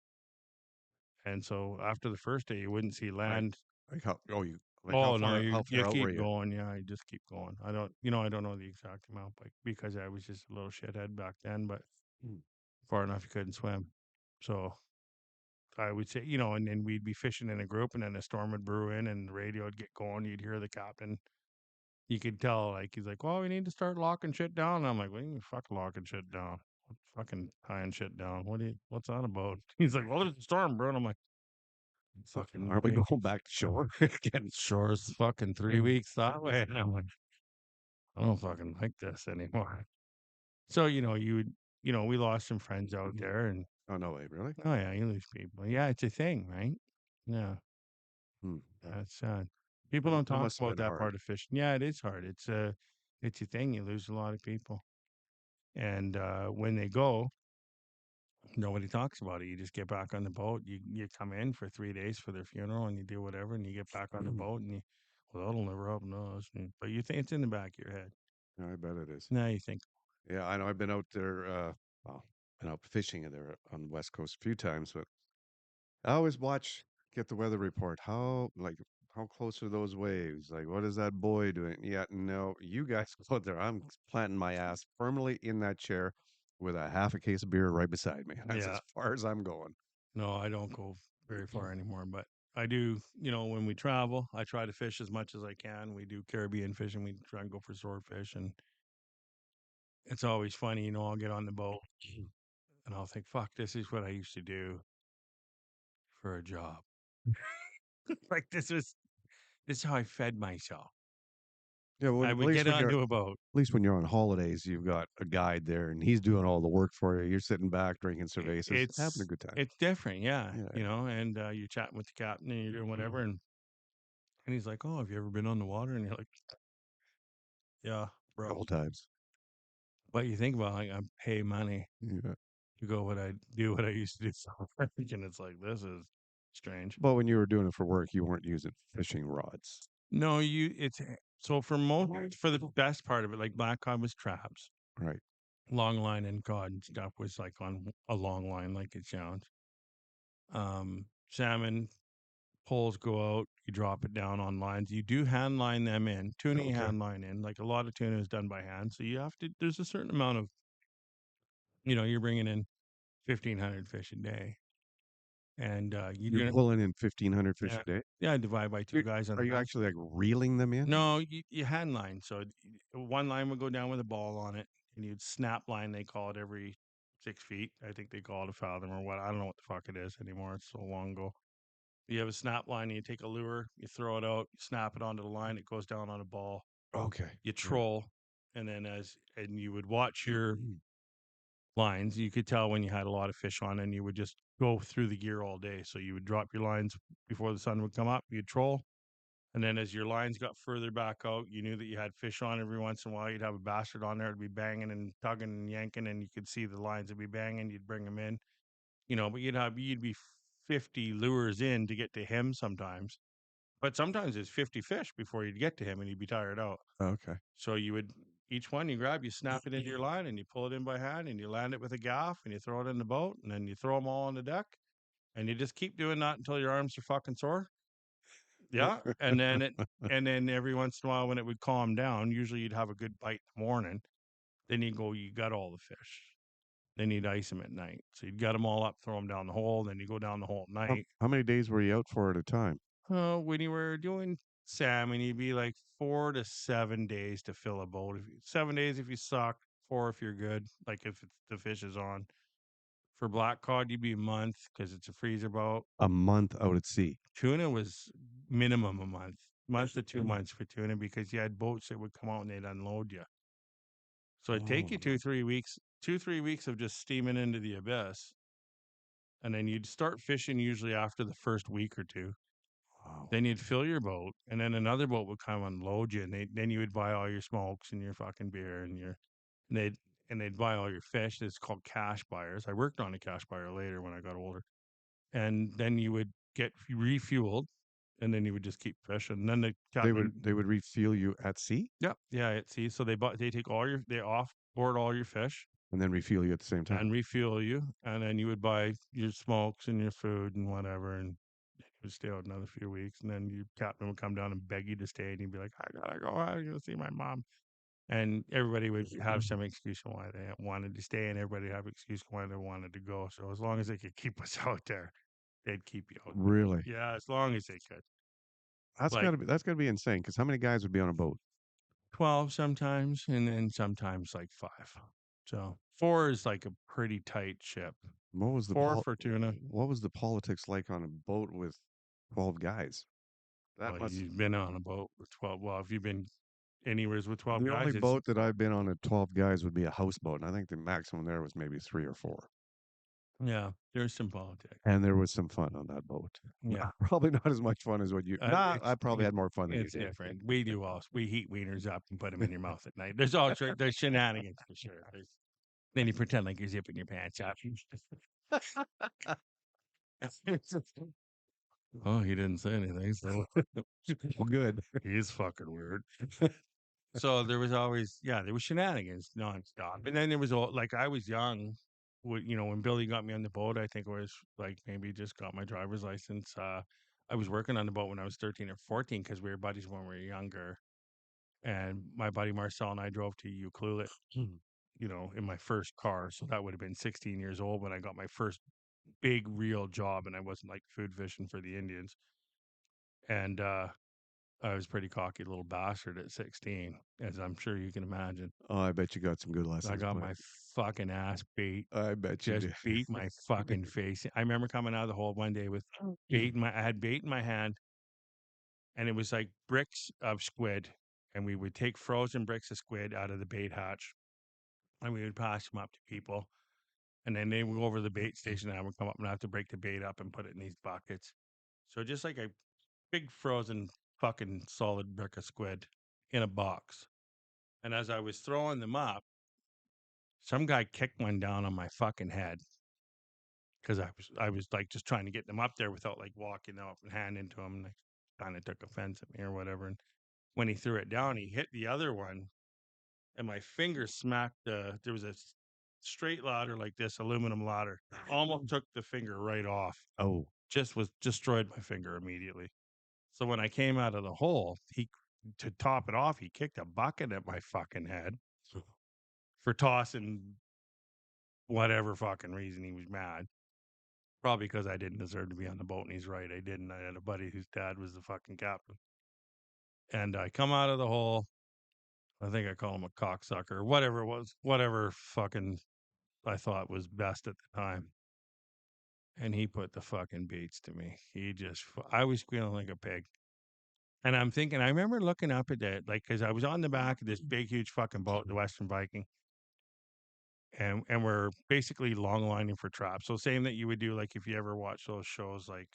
And so after the first day, you wouldn't see Right. land. Like how? Oh, you like Oh no, how you far out were keep you? going. Yeah, you just keep going. I don't know the exact amount, but because I was just a little shithead back then, but Mm. far enough you couldn't swim. So I would say, and then we'd be fishing in a group, and then a storm would brew in, and the radio would get going. You'd hear the captain. You could tell, like, he's like, "Well, we need to start locking shit down." And I'm like, "What do you mean, fuck locking shit down? What fucking tying shit down? What's that about?" He's like, "Well, there's a storm, bro." And I'm like, "Fucking, Aren't we big going back to shore? Again? shore's fucking 3 weeks that way." And I'm like, I don't fucking like this anymore. So, we lost some friends out there, and Oh no way, really? oh yeah, you lose people. Yeah, it's a thing, right? Yeah. Hmm. That's sad. People don't That talk must have about been that hard. part of fishing. Yeah, it is hard. It's a thing. You lose a lot of people, and when they go, nobody talks about it. You just get back on the boat. You come in for 3 days for their funeral, and you do whatever, and you get back on the boat, and well, that'll never happen to us. But you think it's in the back of your head. Yeah, I bet it is. Now you think, Yeah, I know. I've been out there. Well, been out fishing there on the West Coast a few times, but I always get the weather report. How close are those waves? Like, what is that boy doing? Yeah, no, you guys go out there. I'm planting my ass firmly in that chair with a half a case of beer right beside me. That's yeah, as far as I'm going. no, I don't go very far anymore, but I do. When we travel, I try to fish as much as I can. We do Caribbean fishing. We try and go for swordfish, and it's always funny. I'll get on the boat and I'll think, "Fuck, this is what I used to do for a job." Like this is how I fed myself. Yeah, well, I at would least get when you're onto a boat. at least when you're on holidays, you've got a guide there, and he's doing all the work for you. You're sitting back drinking cervezas, having a good time. It's different, yeah. Yeah, And you're chatting with the captain and you're doing whatever, and he's like, "Oh, have you ever been on the water?" And you're like, "Yeah, a bro." couple times. But you think about, like, I pay money Yeah. to go what I used to do for work, and it's like, this is strange. But when you were doing it for work, you weren't using fishing rods, No, so for the best part of it, like black cod was traps, right? long line and cod and stuff was like on a long line, like it sounds. Salmon poles go out, you drop it down on lines. You do hand line them in. Tuna you Okay. hand line in. Like a lot of tuna is done by hand. So there's a certain amount of, you're bringing in 1,500 fish a day. And You're pulling in 1,500 fish a day. yeah, divide by two guys on Are the you back. actually like reeling them in? No, you hand line. So one line would go down with a ball on it, and you'd snap line. They call it every 6 feet. I think they call it a fathom or what. I don't know what the fuck it is anymore. It's so long ago. You have a snap line. And you take a lure, you throw it out, you snap it onto the line. It goes down on a ball. Okay. You Right. troll, and then and you would watch your Mm. lines. You could tell when you had a lot of fish on, and you would just go through the gear all day. So you would drop your lines before the sun would come up. You'd troll. And then as your lines got further back out, you knew that you had fish on every once in a while. You'd have a bastard on there to be banging and tugging and yanking, and you could see the lines would be banging. You'd bring them in, but you'd be 50 lures in to get to him sometimes. But sometimes it's 50 fish before you'd get to him and he'd be tired out. Okay. So you would, each one you grab, you snap it into your line and you pull it in by hand and you land it with a gaff and you throw it in the boat and then you throw them all on the deck and you just keep doing that until your arms are fucking sore. Yeah. And then every once in a while when it would calm down, usually you'd have a good bite in the morning. Then you go, you got all the fish. Then you'd ice them at night. So you'd gut them all up, throw them down the hole. Then you go down the hole at How, night. how many days were you out for at a time? When you were doing salmon, you'd be like 4 to 7 days to fill a boat. 7 days if you suck, 4 if you're good. Like if the fish is on. For black cod, you'd be a month because it's a freezer boat. A month out at sea. Tuna was minimum a month to 2 months for tuna because you had boats that would come out and they'd unload you. So it'd take you 3 weeks, 3 weeks of just steaming into the abyss. And then you'd start fishing usually after the first week or two. Wow. Then you'd fill your boat, and then another boat would come unload you, and then you would buy all your smokes and your fucking beer and they'd buy all your fish. It's called cash buyers. I worked on a cash buyer later when I got older, and then you would get refueled, and then you would just keep fishing. And then the captain, They would refuel you at sea yeah, at sea. So they take they offboard all your fish and then refuel you at the same time. and refuel you, and then you would buy your smokes and your food and whatever, and you would stay out another few weeks, and then your captain would come down and beg you to stay, and you'd be like, I gotta go, I gotta see my mom, and everybody would have some excuse why they wanted to stay, and everybody would have excuse why they wanted to go. So as long as they could keep us out there, they'd keep you out. Really? Yeah, as long as they could. That's Like gotta be insane. Because how many guys would be on a boat? 12 sometimes, and then sometimes like 5. So 4 is like a pretty tight ship. What was the 4 for tuna. What was the politics like on a boat with 12 guys? That Well, must. you've been on a boat with 12. Well, if you've been anywheres with 12 The guys, only boat that I've been on at 12 guys would be a houseboat, and I think the maximum there was maybe 3 or 4. yeah, there's some politics. And there was some fun on that boat. Yeah. Probably not as much fun as what you. I probably had more fun than you It's did. different. We do all. We heat wieners up and put them in your mouth at night. There's there's shenanigans for sure. Then you pretend like you're zipping your pants up. Oh, he didn't say anything. So Well, good. he's fucking weird. So there was always, there was shenanigans nonstop. And then there was like I was young, when Billy got me on the boat. I think it was like maybe just got my driver's license. I was working on the boat when I was 13 or 14 because we were buddies when we were younger. And my buddy Marcel and I drove to Ucluelet, in my first car. So that would have been 16 years old when I got my first big real job, and I wasn't like food fishing for the Indians. And I was a pretty cocky little bastard at 16, as I'm sure you can imagine. Oh, I bet you got some good lessons. I got my fucking ass beat. I bet you Just did. beat my fucking face. I remember coming out of the hole one day with I had bait in my hand, and it was like bricks of squid. And we would take frozen bricks of squid out of the bait hatch, and we would pass them up to people. And then they would go over to the bait station, and I would come up and I have to break the bait up and put it in these buckets. So just like a big frozen fucking solid brick of squid in a box. And as I was throwing them up, some guy kicked one down on my fucking head because I was like just trying to get them up there without like walking up and hand into them. And they kind of took offense at me or whatever. And when he threw it down, he hit the other one, and my finger smacked there was a straight ladder like this, aluminum ladder, almost took the finger right off. Oh, Just destroyed my finger immediately. So when I came out of the hole, to top it off, he kicked a bucket at my fucking head for tossing whatever fucking reason he was mad. Probably because I didn't deserve to be on the boat, and he's right. I didn't. I had a buddy whose dad was the fucking captain. And I come out of the hole. I think I call him a cocksucker, whatever it was, whatever fucking I thought was best at the time. And he put the fucking beats to me. I was squealing like a pig. And I'm thinking, I remember looking up at that, like, because I was on the back of this big, huge fucking boat, the Western Viking. And we're basically long lining for traps. So same that you would do, like, if you ever watch those shows like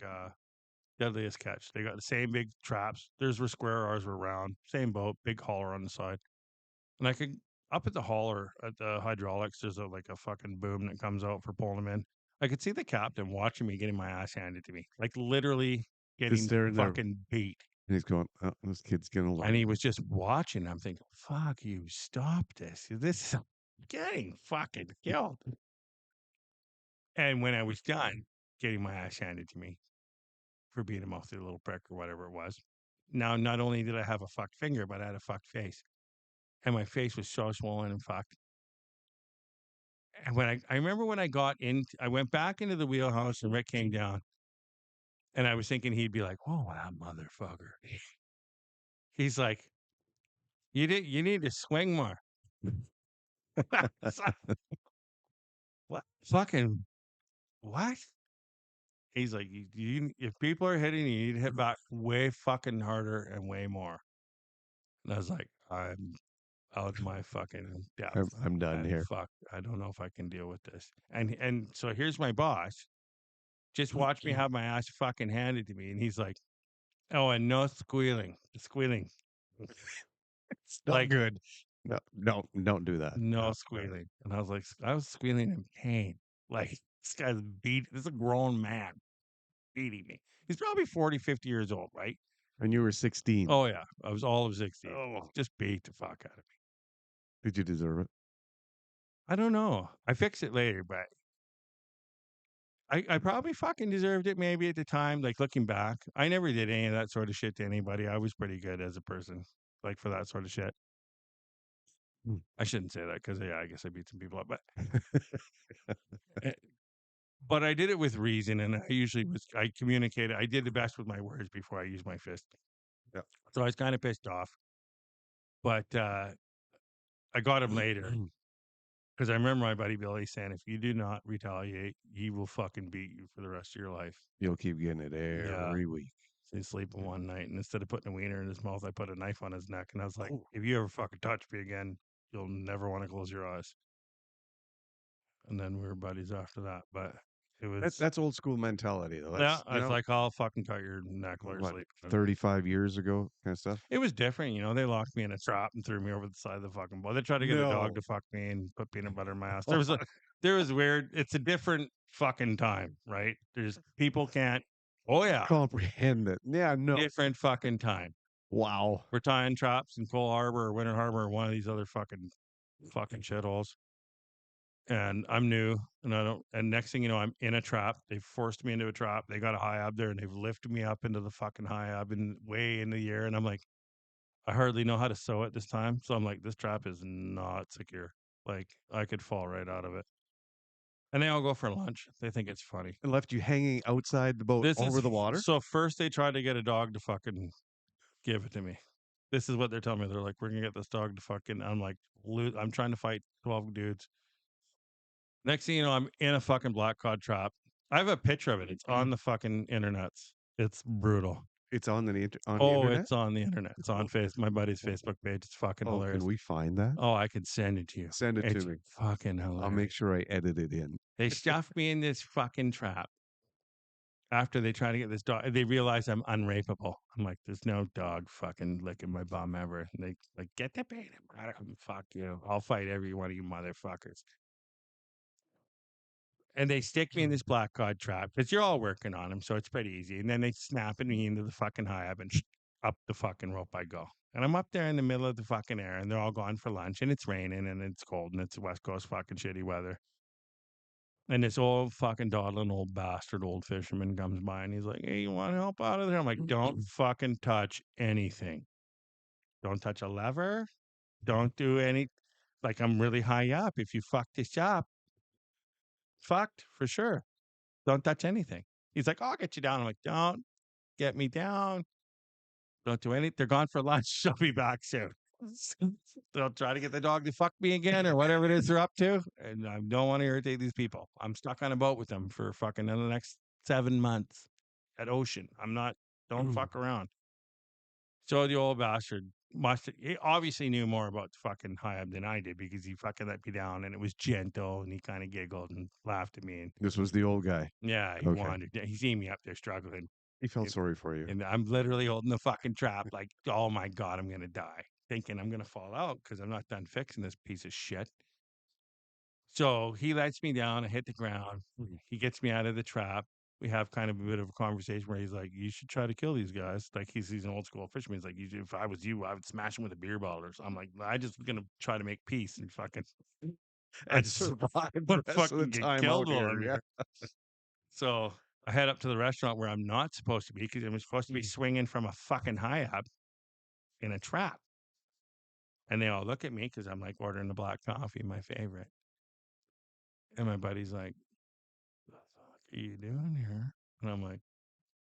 Deadliest Catch. They got the same big traps. Theirs were square, ours were round. Same boat, big hauler on the side. And I could, up at the hauler, at the hydraulics, there's like a fucking boom that comes out for pulling them in. I could see the captain watching me getting my ass handed to me, like literally Just getting staring there. fucking beat. And he's going, oh, this kid's going to learn. And he was just watching. I'm thinking, fuck you, stop this. This is getting fucking killed. And when I was done getting my ass handed to me for being a mostly little prick or whatever it was, now not only did I have a fucked finger, but I had a fucked face. And my face was so swollen and fucked. And when I remember when I got in, I went back into the wheelhouse and Rick came down. And I was thinking he'd be like, "Whoa, that motherfucker." He's like, you need to swing more. What? Fucking what? He's like, if people are hitting you, you need to hit back way fucking harder and way more. And I was like, I'm out of my fucking depth. I'm done here. Fuck, I don't know if I can deal with this. And so here's my boss. Just watch me have my ass fucking handed to me. And he's like, oh, and no squealing. Squealing. It's not Like, good. No, don't do that. no squealing. And I was like, I was squealing in pain. Like, this guy's this is a grown man beating me. He's probably 40, 50 years old, right? And you were 16. Oh, yeah. I was all of 16. Oh. Just beat the fuck out of me. Did you deserve it? I don't know. I fixed it later, but I probably fucking deserved it maybe at the time. Like, looking back, I never did any of that sort of shit to anybody. I was pretty good as a person, like, for that sort of shit. I shouldn't say that because, yeah, I guess I beat some people up, but I did it with reason, and I communicated. I did the best with my words before I used my fist. Yeah. So I was kind of pissed off, but I got him later because I remember my buddy Billy saying, if you do not retaliate, he will fucking beat you for the rest of your life. You'll keep getting it every week. So he's sleeping one night, and instead of putting a wiener in his mouth, I put a knife on his neck, and I was like, if you ever fucking touch me again, you'll never want to close your eyes. And then we were buddies after that, but it was That's old school mentality, though. yeah. I was like, I'll fucking cut your neck while you're what, sleeping. 35 years ago kind of stuff. It was different, They locked me in a trap and threw me over the side of the fucking boat. They tried to get a dog to fuck me and put peanut butter in my ass. There was weird. It's a different fucking time, right? There's people can't. Oh yeah, Comprehend it. Yeah, no. different fucking time. Wow. We're tying traps in Cole Harbor or Winter Harbor or one of these other fucking shitholes. And I'm new, and I don't. And next thing you know, I'm in a trap. They forced me into a trap. They got a high ab there, and they've lifted me up into the fucking high ab and way in the air. And I'm like, I hardly know how to sew it this time, so I'm like, this trap is not secure. Like, I could fall right out of it. And they all go for lunch. They think it's funny. And left you hanging outside the boat over the water? So first they tried to get a dog to fucking give it to me. This is what they're telling me. They're like, we're gonna get this dog to fucking. I'm like, I'm trying to fight 12 dudes. Next thing you know, I'm in a fucking black cod trap. I have a picture of it. It's on the fucking internets. It's brutal. It's on the internet? It's on the internet. It's on my buddy's Facebook page. It's fucking hilarious. Can we find that? Oh, I can send it to you. Send it to me. Fucking hilarious. I'll make sure I edit it in. They stuffed me in this fucking trap. After they try to get this dog, they realize I'm unrapeable. I'm like, there's no dog fucking licking my bum ever. And they like, get the bait. Fuck you. I'll fight every one of you motherfuckers. And they stick me in this black cod trap because you're all working on them, so it's pretty easy. And then they snap me into the fucking high ab and up the fucking rope I go. And I'm up there in the middle of the fucking air, and they're all gone for lunch, and it's raining, and it's cold, and it's West Coast fucking shitty weather. And this old fucking dawdling old bastard old fisherman comes by, and he's like, hey, you want to help out of there? I'm like, don't fucking touch anything. Don't touch a lever. Don't do any. Like, I'm really high up. If you fuck this up, fucked for sure. Don't touch anything. He's like, I'll get you down. I'm like, don't get me down. Don't do anything. They're gone for lunch. They'll be back soon. They'll try to get the dog to fuck me again or whatever it is they're up to. And I don't want to irritate these people. I'm stuck on a boat with them for fucking the next 7 months at ocean. Don't fuck around. So the old bastard he obviously knew more about the fucking high ab than I did because he fucking let me down and it was gentle and he kind of giggled and laughed at me. And this was the old guy. Yeah, he wanted. He seen me up there struggling. He felt sorry for you. And I'm literally holding the fucking trap like, oh my God, I'm going to die. Thinking I'm going to fall out because I'm not done fixing this piece of shit. So he lets me down. I hit the ground. He gets me out of the trap. We have kind of a bit of a conversation where he's like, "You should try to kill these guys." Like he's an old school fisherman. He's like, "If I was you, I would smash them with a beer bottle." Or something. I'm like, "I just gonna try to make peace and fucking, I And just survive the want to rest of the fucking get time killed out while here. I'm Yeah. here." So I head up to the restaurant where I'm not supposed to be because I'm supposed to be swinging from a fucking high up in a trap. And they all look at me because I'm like ordering the black coffee, my favorite. And my buddy's like, "What the fuck are you doing here?" And I'm like,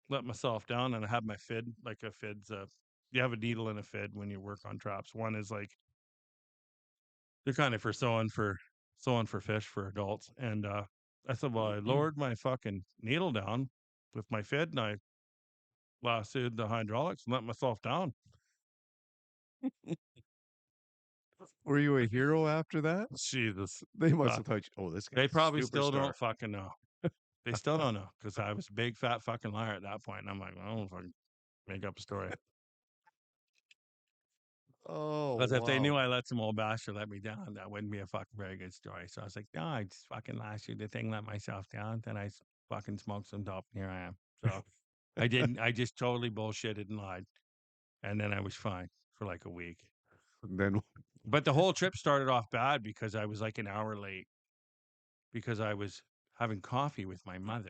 let myself down, and I have my fid, like a fid's you have a needle and a fid when you work on traps. One is like they're kind of for sewing for fish for adults. And I said, well, I lowered my fucking needle down with my fid and I lassoed the hydraulics and let myself down. Were you a hero after that? Jesus. They must have thought, oh, this guy's They probably a still superstar. don't fucking know. They still don't know because I was a big fat fucking liar at that point. And I'm like, I don't fucking make up a story. Oh, Because if they knew wow. I let some old bastard let me down, that wouldn't be a fucking very good story. So I was like, no, I just fucking lassoed the thing, let myself down. Then I fucking smoked some dope, and here I am. So I didn't. I just totally bullshitted and lied, and then I was fine for like a week. Then But the whole trip started off bad because I was like an hour late because I was having coffee with my mother,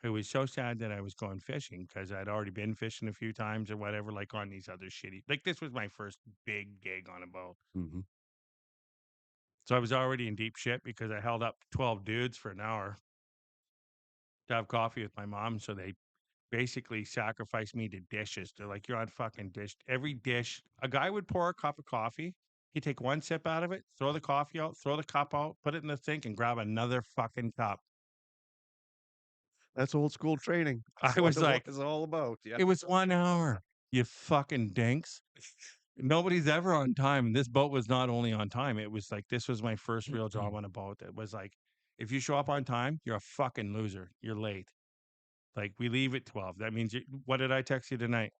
who was so sad that I was going fishing because I'd already been fishing a few times or whatever, like on these other shitty. Like this was my first big gig on a boat. Mhm. So I was already in deep shit because I held up 12 dudes for an hour to have coffee with my mom. So they basically sacrificed me to dishes. They're like, you're on fucking dish. Every dish, a guy would pour a cup of coffee. He'd take one sip out of it, throw the coffee out, throw the cup out, put it in the sink, and grab another fucking cup. That's old school training. That's I what was it like, was all about. Yeah. it was 1 hour, you fucking dinks. Nobody's ever on time. And this boat was not only on time, it was like, this was my first real job on a boat. It was like, if you show up on time, you're a fucking loser. You're late. Like, we leave at 12. That means, what did I text you tonight?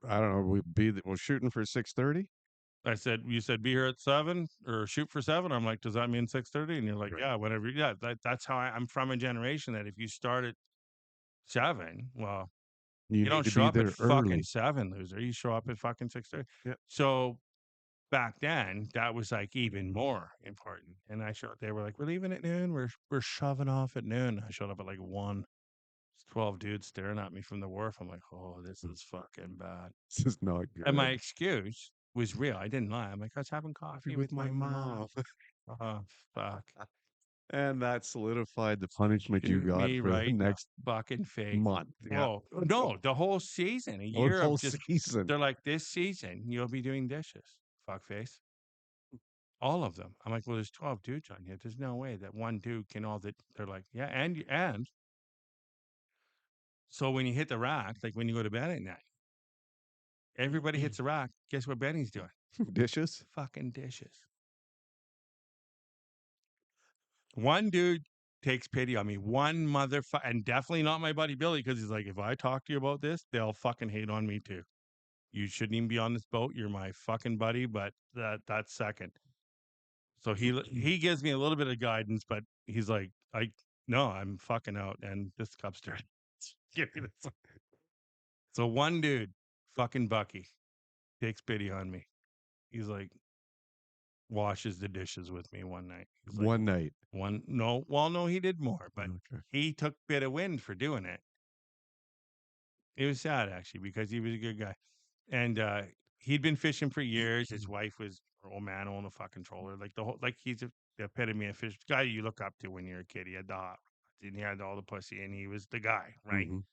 I don't know. We're shooting for 6:30. I said, you said be here at 7 or shoot for 7. I'm like, does that mean 6:30? And you're like, Right. yeah, whatever. Yeah, that's how I'm from a generation that if you start at 7, well, You you need don't to show be up at there fucking early. 7, loser. You show up at fucking 6:30. Yeah. So back then, that was like even more important. And I showed, they were like, we're leaving at noon. We're shoving off at noon. I showed up at like 1. 12 dudes staring at me from the wharf. I'm like, oh, this is fucking bad. This is not And my good. excuse was real. I didn't lie. I'm like, I was having coffee with my mom. Oh, fuck. And that solidified the punishment you Shoot got me for the right in the next fucking face. month. Yeah. Oh, no, the whole season, a Oh, year the whole of just, season. they're like, this season, you'll be doing dishes. Fuckface. All of them. I'm like, well, there's 12 dudes on here. There's no way that one dude can all that. They're like, yeah. And so when you hit the rack, like when you go to bed at night, everybody hits the rack. Guess what Benny's doing? Dishes. Fucking dishes. One dude takes pity on me. One motherfucker, and definitely not my buddy Billy, because he's like, if I talk to you about this, they'll fucking hate on me too. You shouldn't even be on this boat. You're my fucking buddy, but that's second. So he gives me a little bit of guidance, but he's like, I'm fucking out, and this cup's dirty. Give me this. So one dude, fucking Bucky, takes pity on me. He's like, washes the dishes with me one night. He's like, One night. no, he did more, but Okay. he took a bit of wind for doing it. It was sad actually because he was a good guy, and he'd been fishing for years. His wife was her old man on a fucking troller, like he's the epitome of fish guy you look up to when you're a kid. He had the hot, and he had all the pussy, and he was the guy, right? Mhm.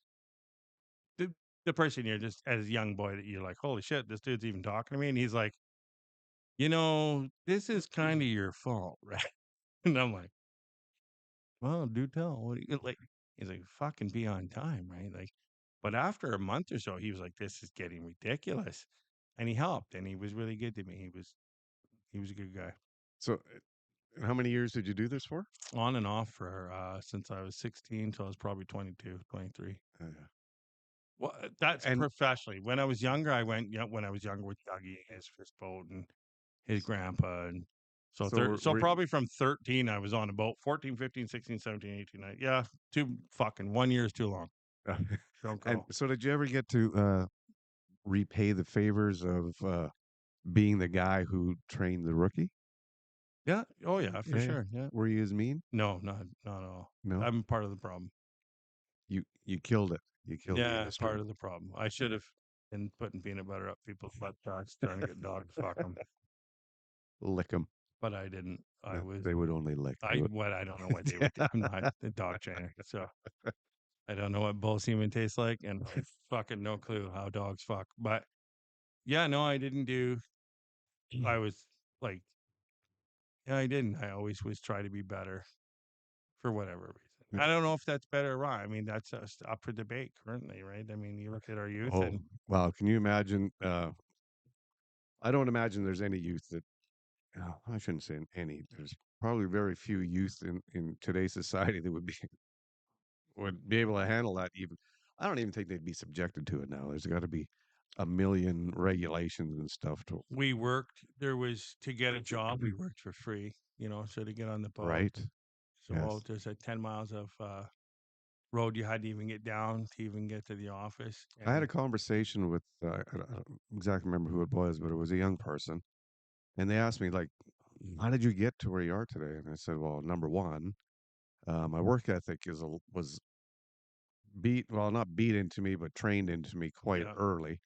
The person you're just as a young boy that you're like, holy shit, this dude's even talking to me, and he's like, this is kind of your fault, right? And I'm like, well, do tell. What do you like? He's like, fucking be on time, right? Like, but after a month or so, he was like, this is getting ridiculous. And he helped and he was really good to me. He was a good guy. So, how many years did you do this for? On and off for since I was 16 till I was probably 22, 23. Yeah. Well, that's And professionally. When I was younger, I went, when I was younger with Dougie, his fish boat and his grandpa and So, So so were- probably from 13, I was on a boat. 14, 15, 16, 17, 18, 19. Yeah, too fucking 1 year is too long. Don't and go. so did you ever get to repay the favors of being the guy who trained the rookie? Yeah. Oh, yeah, for sure. Yeah. Were you as mean? No, not at all. No. I'm part of the problem. You killed it. You killed the Yeah, industry. part of the problem. I should have been putting peanut butter up people's butt shots trying to get dogs to fuck them, Lick them. but I didn't. I was. They would only lick. I don't know what they would do. I'm not a dog trainer, so I don't know what bull semen tastes like, and I fucking no clue how dogs fuck. But yeah, no, I didn't do. I was like, yeah, I didn't. I always was try to be better for whatever reason. I don't know if that's better or wrong. I mean, that's up for debate currently, right? I mean, you look at our youth, Oh, and wow. Can you imagine? I don't imagine there's any youth that, I shouldn't say any. There's probably very few youth in today's society that would be able to handle that. Even I don't even think they'd be subjected to it now. There's got to be a million regulations and stuff to we worked. There was to get a job, we worked for free. So to get on the boat, right. so Yes. there's 10 miles of road you had to even get down to even get to the office. I had a conversation with I don't exactly remember who it was, but it was a young person, and they asked me like, "How did you get to where you are today?" And I said, "Well, number one, my work ethic was not beat into me, but trained into me quite Yeah. early.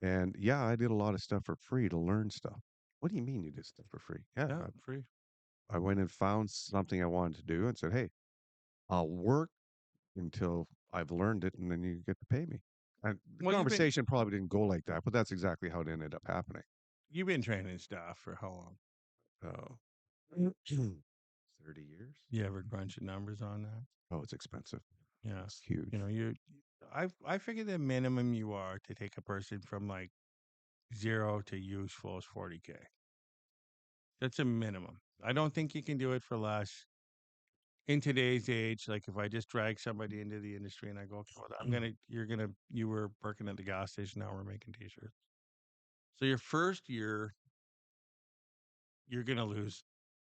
And yeah, I did a lot of stuff for free to learn stuff." What do you mean you did stuff for free? Yeah, Free. I went and found something I wanted to do and said, "Hey, I'll work until I've learned it, and then you get to pay me." And the Well, conversation probably didn't go like that, but that's exactly how it ended up happening. you've been training staff for how long? Oh, 30 years? You ever crunch the numbers on that? Oh, it's expensive. Yeah. It's huge. I figure the minimum you are to take a person from like 0 to useful is 40K. That's a minimum. I don't think you can do it for less. In today's age, like if I just drag somebody into the industry and I go, well, you were working at the gas station, now we're making t-shirts. So your first year, you're gonna lose.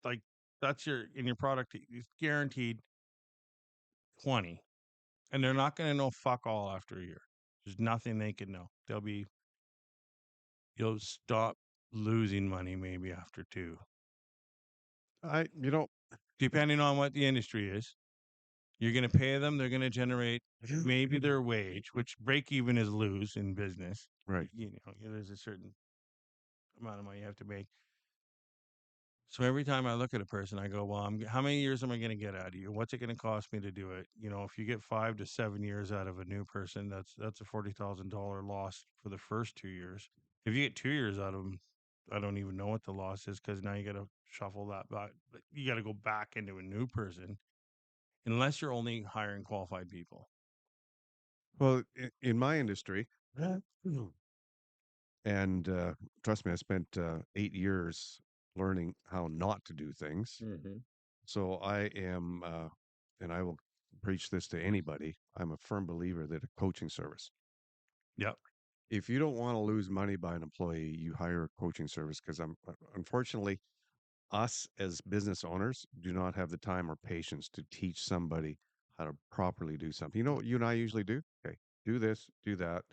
Like that's in your product, it's guaranteed 20. And they're not gonna know fuck all after a year. There's nothing they can know. You'll stop losing money maybe after 2. You know, Depending on what the industry is. You're going to pay them. They're going to generate maybe their wage, which break even is lose in business. right. There's a certain amount of money you have to make. So every time I look at a person, I go, well, how many years am I going to get out of you? What's it going to cost me to do it? If you get 5 to 7 years out of a new person, that's a $40,000 loss for the first 2 years. If you get 2 years out of them, I don't even know what the loss is because now you got to shuffle that back. You got to go back into a new person unless you're only hiring qualified people. Well, in my industry, and trust me, I spent 8 years learning how not to do things. So I am, and I will preach this to anybody. I'm a firm believer that a coaching service. Yep. If you don't want to lose money by an employee, you hire a coaching service because unfortunately, us as business owners do not have the time or patience to teach somebody how to properly do something. You know what you and I usually do? Okay, do this, do that,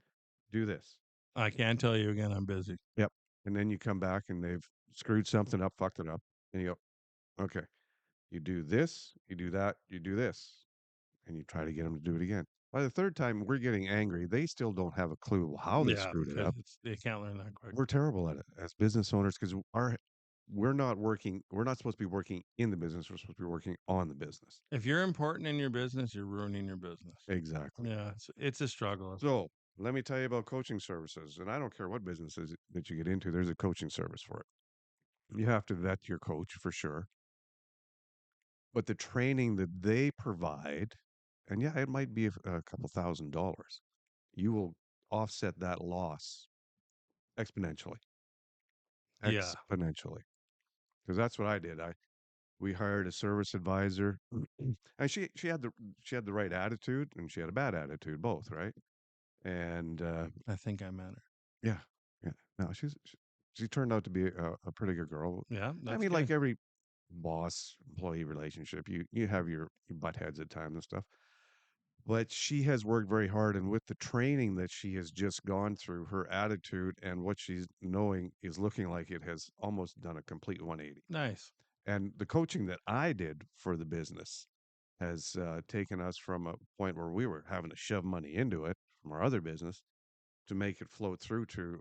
do this. I can't tell you again. I'm busy. Yep. And then you come back and they've screwed something up, fucked it up. And you go, okay, you do this, you do that, you do this. And you try to get them to do it again. By the third time, we're getting angry. They still don't have a clue how they screwed it up. They can't learn that quick. We're terrible at it as business owners because we're not supposed to be working in the business. We're supposed to be working on the business. If you're important in your business, you're ruining your business. Exactly. Yeah, it's a struggle. So let me tell you about coaching services. And I don't care what businesses that you get into, there's a coaching service for it. You have to vet your coach for sure. But the training that they provide, and yeah, it might be a couple $1,000, you will offset that loss exponentially. Yeah. Exponentially. Because that's what I did. We hired a service advisor, and she had the right attitude, and she had a bad attitude, both, right? And I think I met her. yeah, no, She turned out to be a pretty good girl. Yeah, I that's mean, good. like every boss employee relationship, you have your butt heads at times and stuff. But she has worked very hard, and with the training that she has just gone through, her attitude and what she's knowing is looking like it has almost done a complete 180. Nice. And the coaching that I did for the business has taken us from a point where we were having to shove money into it from our other business to make it flow through to,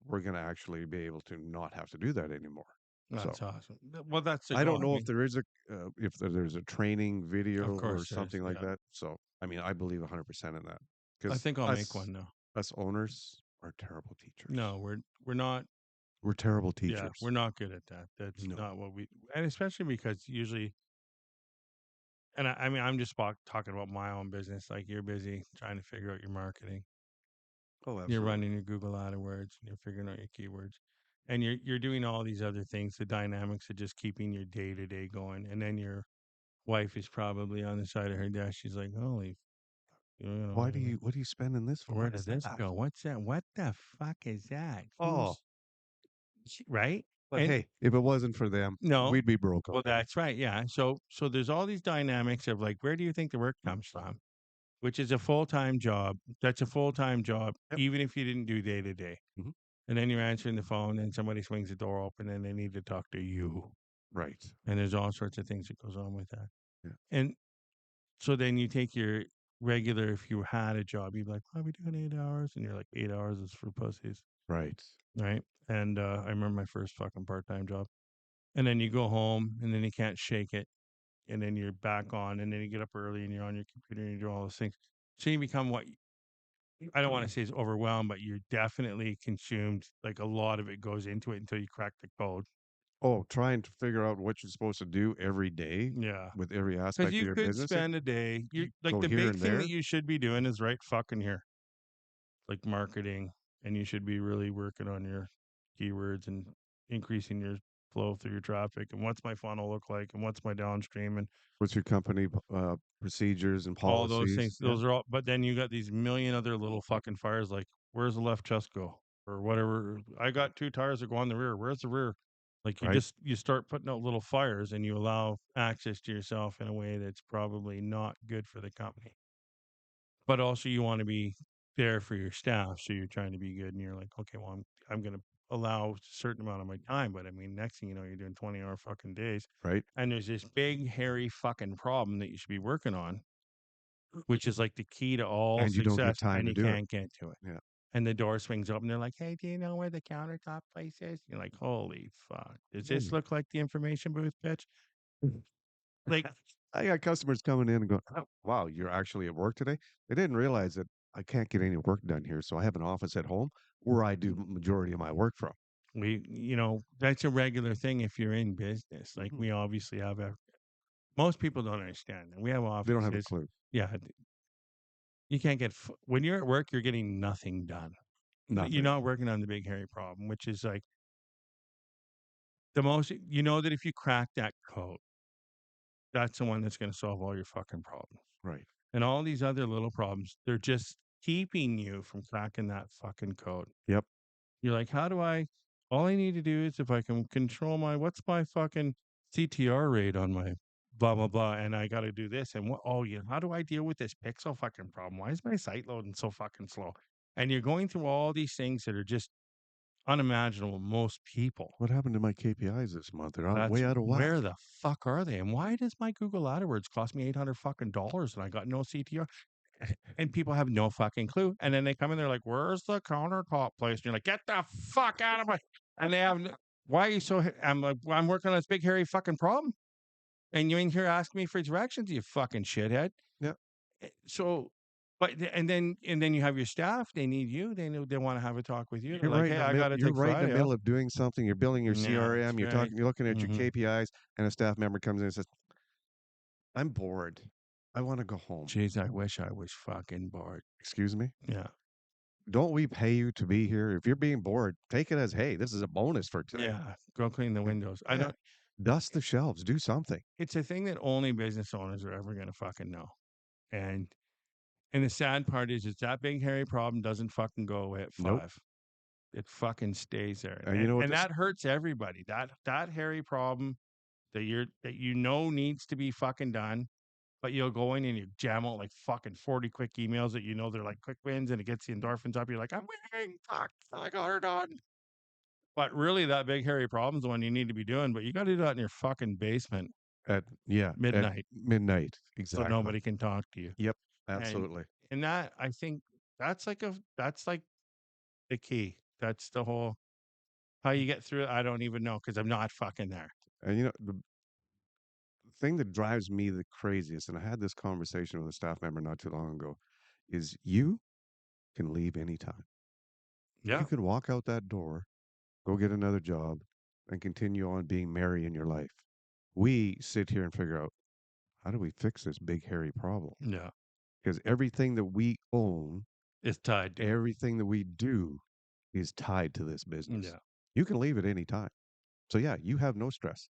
we're going to actually be able to not have to do that anymore. So That's awesome. Well, that's the I goal. don't know if there is there's a training video Of or course there is, something like yeah. that. So I mean, I believe 100% in that I because think I'll make one now. us owners are terrible teachers. No, we're not. We're terrible Yeah, teachers. we're not good at that. That's No. not what we, and especially because usually, and I mean, I'm just talking about my own business. Like you're busy trying to figure out your marketing. Oh, You're absolutely. running your Google AdWords, and you're figuring out your keywords, and you're doing all these other things. The dynamics of just keeping your day to day going, and then your wife is probably on the side of her desk. She's like, "Holy, What are you spending this for? Where What did is this that? go? What's that? What the fuck is that? Oh, Right? but And hey, if it wasn't for them, no, we'd be broke. well, that's right. Yeah. So there's all these dynamics of like, where do you think the work comes from? Which is a full time job. That's a full time job, Yep. even if you didn't do day to day. Mhm. And then you're answering the phone, and somebody swings the door open, and they need to talk to you. Right. And there's all sorts of things that goes on with that. Yeah. And so then you take your regular, if you had a job, you'd be like, "Why are we doing 8 hours?" And you're like, 8 hours is for pussies. Right. Right. And I remember my first fucking part time job. And then you go home, and then you can't shake it. And then you're back on, and then you get up early, and you're on your computer, and you do all those things. So you become what I don't want to say is overwhelmed, but you're definitely consumed. Like a lot of it goes into it until you crack the code. Oh, trying to figure out what you're supposed to do every day Yeah. with every Because aspect of you your could business. spend a day, you like go the here big and thing there. that you should be doing is right fucking here, like marketing, and you should be really working on your keywords and increasing your flow through your traffic. And what's my funnel look like? And what's my downstream? And What's your company procedures and all those things. policies? Those are all, but then you got these million other little fucking fires like, where's the left chest go? Or whatever. I got 2 tires that go on the rear. Where's the rear? Like Right. you start putting out little fires and you allow access to yourself in a way that's probably not good for the company. But also you want to be there for your staff. So you're trying to be good and you're like, okay, well, I'm going to allow a certain amount of my time. But I mean, next thing you know, you're doing 20-hour fucking days. Right. And there's this big, hairy fucking problem that you should be working on, which is like the key to all And you don't get success, time and to you do it. can't get to it. Yeah. And the door swings open. They're like, "Hey, do you know where the countertop place is?" You're like, "Holy fuck! Does this look like the information booth, bitch?" Like, I got customers coming in and going, oh, wow, you're actually at work today? They didn't realize that I can't get any work done here. So I have an office at home where I do majority of my work from. that's a regular thing if you're in business. Like, Mhm. we obviously have most people don't understand that we have offices. They don't have a clue. Yeah, you can't get when you're at work, you're getting nothing done. Nothing. You're not working on the big hairy problem, which is like the most. You know that if you crack that code, that's the one that's going to solve all your fucking problems. Right. And all these other little problems, they're just keeping you from cracking that fucking code. Yep. You're like, all I need to do is if I can control what's my fucking CTR rate on my blah, blah, blah. And I got to do this. And how do I deal with this pixel fucking problem? Why is my site loading so fucking slow? And you're going through all these things that are just unimaginable to most people. What happened to my KPIs this month? They're way out of whack. Where the fuck are they? And why does my Google AdWords cost me $800 fucking dollars and I got no CTR? And people have no fucking clue. And then they come in, they're like, "Where's the countertop place?" And you're like, "Get the fuck out of my!" And they have, why are you so? I'm like, well, I'm working on this big hairy fucking problem, and you in here asking me for directions, you fucking shithead. Yeah. So, and then you have your staff. They need you. They want to have a talk with you. They're You're like, right. "Hey, I got to You're take right in Friday the middle off." of doing something. You're building your Yeah, CRM. that's You're right. talking. You're looking at your Mhm. KPIs, and a staff member comes in and says, "I'm bored. I want to go home." Jeez, I wish I was fucking bored. Excuse me. Yeah. Don't we pay you to be here? If you're being bored, take it as, hey, this is a bonus for today. Yeah. Go clean the windows. I Yeah. don't. Dust the shelves. Do something. It's a thing that only business owners are ever going to fucking know. And the sad part is that big hairy problem doesn't fucking go away at 5. Nope. it fucking stays there, And you know what and this- that hurts everybody. That hairy problem that needs to be fucking done, but you'll go in and you jam out like fucking 40 quick emails that they're like quick wins, and it gets the endorphins up. You're like, I'm winning, fuck, I got her done. But really, that big hairy problem's the one you need to be doing. But you got to do that in your fucking basement at midnight, midnight, so exactly. nobody can talk to you. Yep, absolutely. And that, I think that's like the key. That's the whole how you get through it. I don't even know because I'm not fucking there. And you know the thing that drives me the craziest, and I had this conversation with a staff member not too long ago, is you can leave anytime. Yeah, You can walk out that door, go get another job, and continue on being merry in your life. We sit here and figure out, how do we fix this big hairy problem? yeah, Because everything that we own, it's tied to everything that we do is tied to this business. yeah. You can leave at any time. So yeah, you have no stress.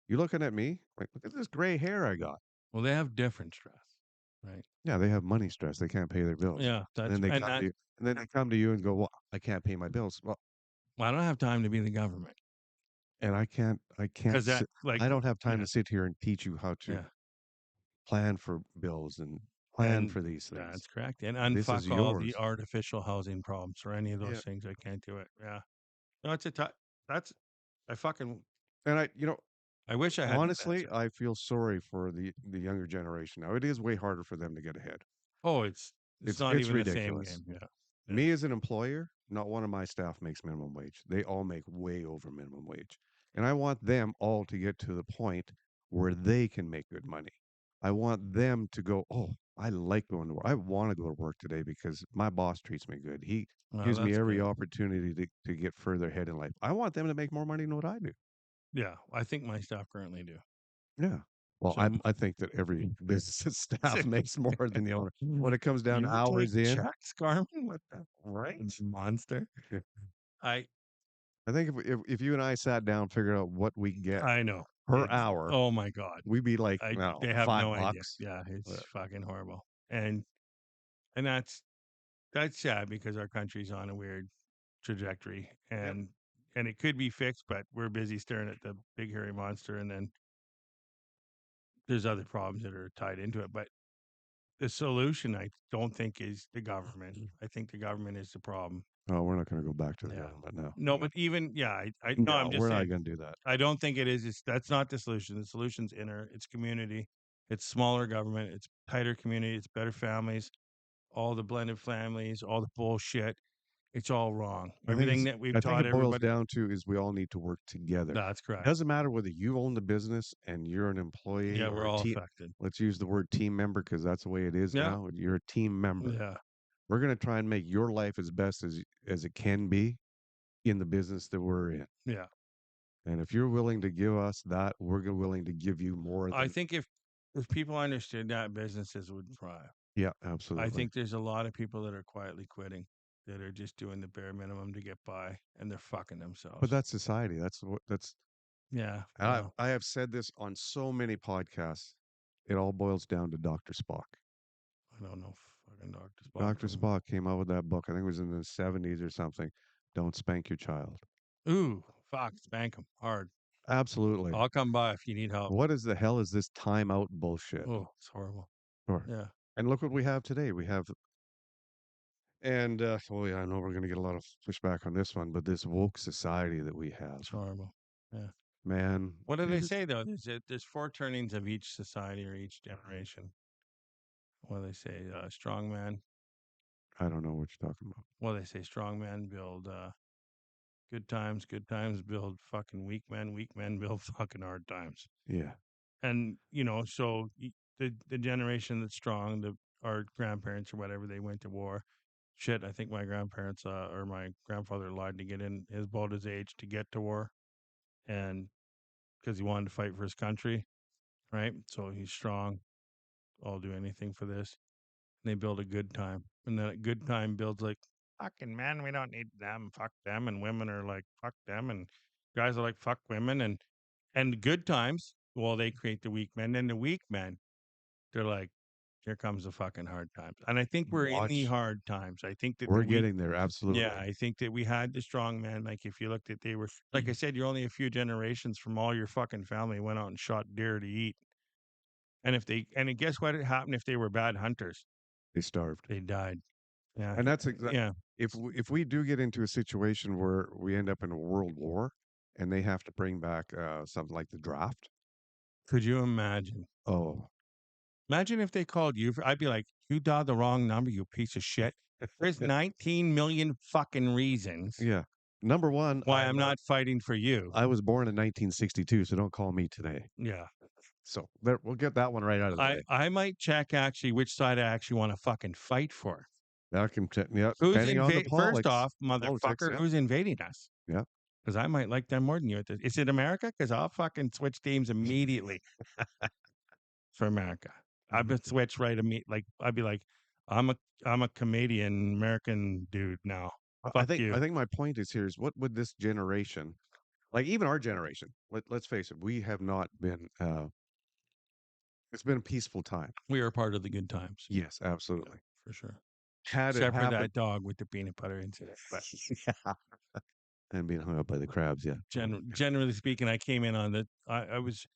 You looking at me like, look at this gray hair I got. Well, they have different stress, right? Yeah, they have money stress. They can't pay their bills. Yeah, And then they come to you, and then they come to you and go, "Well, I can't pay my bills." Well, I don't have time to be the government and I can't because that like I don't have time yeah, to sit here and teach you how to yeah. plan for bills and plan And for these things. that's correct. And This is unfuck all the yours. artificial housing problems or any of those Yeah. things. I can't do it. Yeah. No, it's that's I fucking And I wish I had that honestly, answer. I feel sorry for the younger generation. Now, it is way harder for them to get ahead. Oh, it's not It's even the same ridiculous. game. Yeah. Me as an employer, not one of my staff makes minimum wage. They all make way over minimum wage. And I want them all to get to the point where they can make good money. I want them to go, oh, I like going to work. I want to go to work today because my boss treats me good. He Well, gives me that's every good. opportunity to get further ahead in life. I want them to make more money than what I do. Yeah. I think my staff currently do. Yeah. Well, So I think that every business staff makes more than the owner. When it comes down to you hours take in, checks, Carmen? What the right monster? I I think if you and I sat down, figured out what we get I know. per It's hour, oh my god. we'd be like, They have no idea. $5. Yeah, it's Yeah. fucking horrible. And that's sad because our country's on a weird trajectory and it could be fixed, but we're busy staring at the big hairy monster and then there's other problems that are tied into it. But the solution I don't think is the government. I think the government is the problem. Oh, we're not going to go back to the Yeah. government now. No, but even I'm No, just we're not saying going to do that. I don't think it is. That's not the solution. The solution's inner. It's community. It's smaller government. It's tighter community. It's better families. All the blended families. All the bullshit. It's all wrong. Everything that we've I think taught it boils everybody. down to is we all need to work together. That's It correct. doesn't matter whether you own the business and you're an employee Yeah, or we're a all team. affected. Let's use the word team member because that's the way it is Yeah. now. You're a team member. Yeah. We're going to try and make your life as best as it can be in the business that we're in. Yeah. And if you're willing to give us that, we're willing to give you more. I think if people understood that, businesses would thrive. Yeah, absolutely. I think there's a lot of people that are quietly quitting, that are just doing the bare minimum to get by, and they're fucking themselves. But that's society. That's yeah. And Well, I have said this on so many podcasts. It all boils down to Dr. Spock. I don't know fucking Dr. Spock. Dr. Spock came out with that book. I think it was in the 70s or something. Don't spank your child. Ooh, fuck, spank them hard. Absolutely. I'll come by if you need help. What is the hell is this timeout bullshit? Oh, it's horrible. Sure. Yeah. And look what we have today. We have, and oh yeah, I know we're going to get a lot of pushback on this one, but this woke society that we have, It's horrible. Yeah. man. What do they say though? There's four turnings of each society or each generation. What do they say? Strong man. I don't know what you're talking about. Well, they say strong men build good times build fucking weak men build fucking hard times. Yeah. And so the generation that's strong, our grandparents or whatever, they went to war. Shit, I think my grandparents or my grandfather lied to get in about his age to get to war, and because he wanted to fight for his country, right? So he's strong. I'll do anything for this. And they build a good time, and then a good time builds like fucking men. We don't need them. Fuck them. And women are like fuck them, and guys are like fuck women, and good times. Well, they create the weak men, and the weak men, they're like here comes the fucking hard times. And I think we're in the Watch. hard times. I think that We're getting there. Absolutely. yeah, I think that we had the strong men. Like if you looked at, they were, like I said, you're only a few generations from all your fucking family went out and shot deer to eat. And guess what happened if they were bad hunters? They starved. They died. Yeah. And that's exactly, Yeah. if we do get into a situation where we end up in a world war and they have to bring back something like the draft. Could you imagine? Oh, Imagine if they called you. I'd be like, you dialed the wrong number, you piece of shit. There's 19 million fucking reasons yeah. Number one, why I'm not fighting for you. I was born in 1962, so don't call me today. Yeah. So there, we'll get that one right out of the way. I might check actually which side I actually want to fucking fight for. That can, yeah, Who's depending on the politics. First off, motherfucker, yeah. who's invading us? Yeah. Because I might like them more than you. Is it America? Because I'll fucking switch teams immediately for America. I'd be switch right immediately. Like I'd be like, I'm a Canadian American dude now. I think my point is here is what would this generation, like even our generation, let's face it, we have not been. It's been a peaceful time. We are part of the good times. Yes, absolutely, for sure. Had Except it for that dog with the peanut butter incident. But yeah. And being hung up by the crabs, yeah. Generally speaking, I came in on the. I was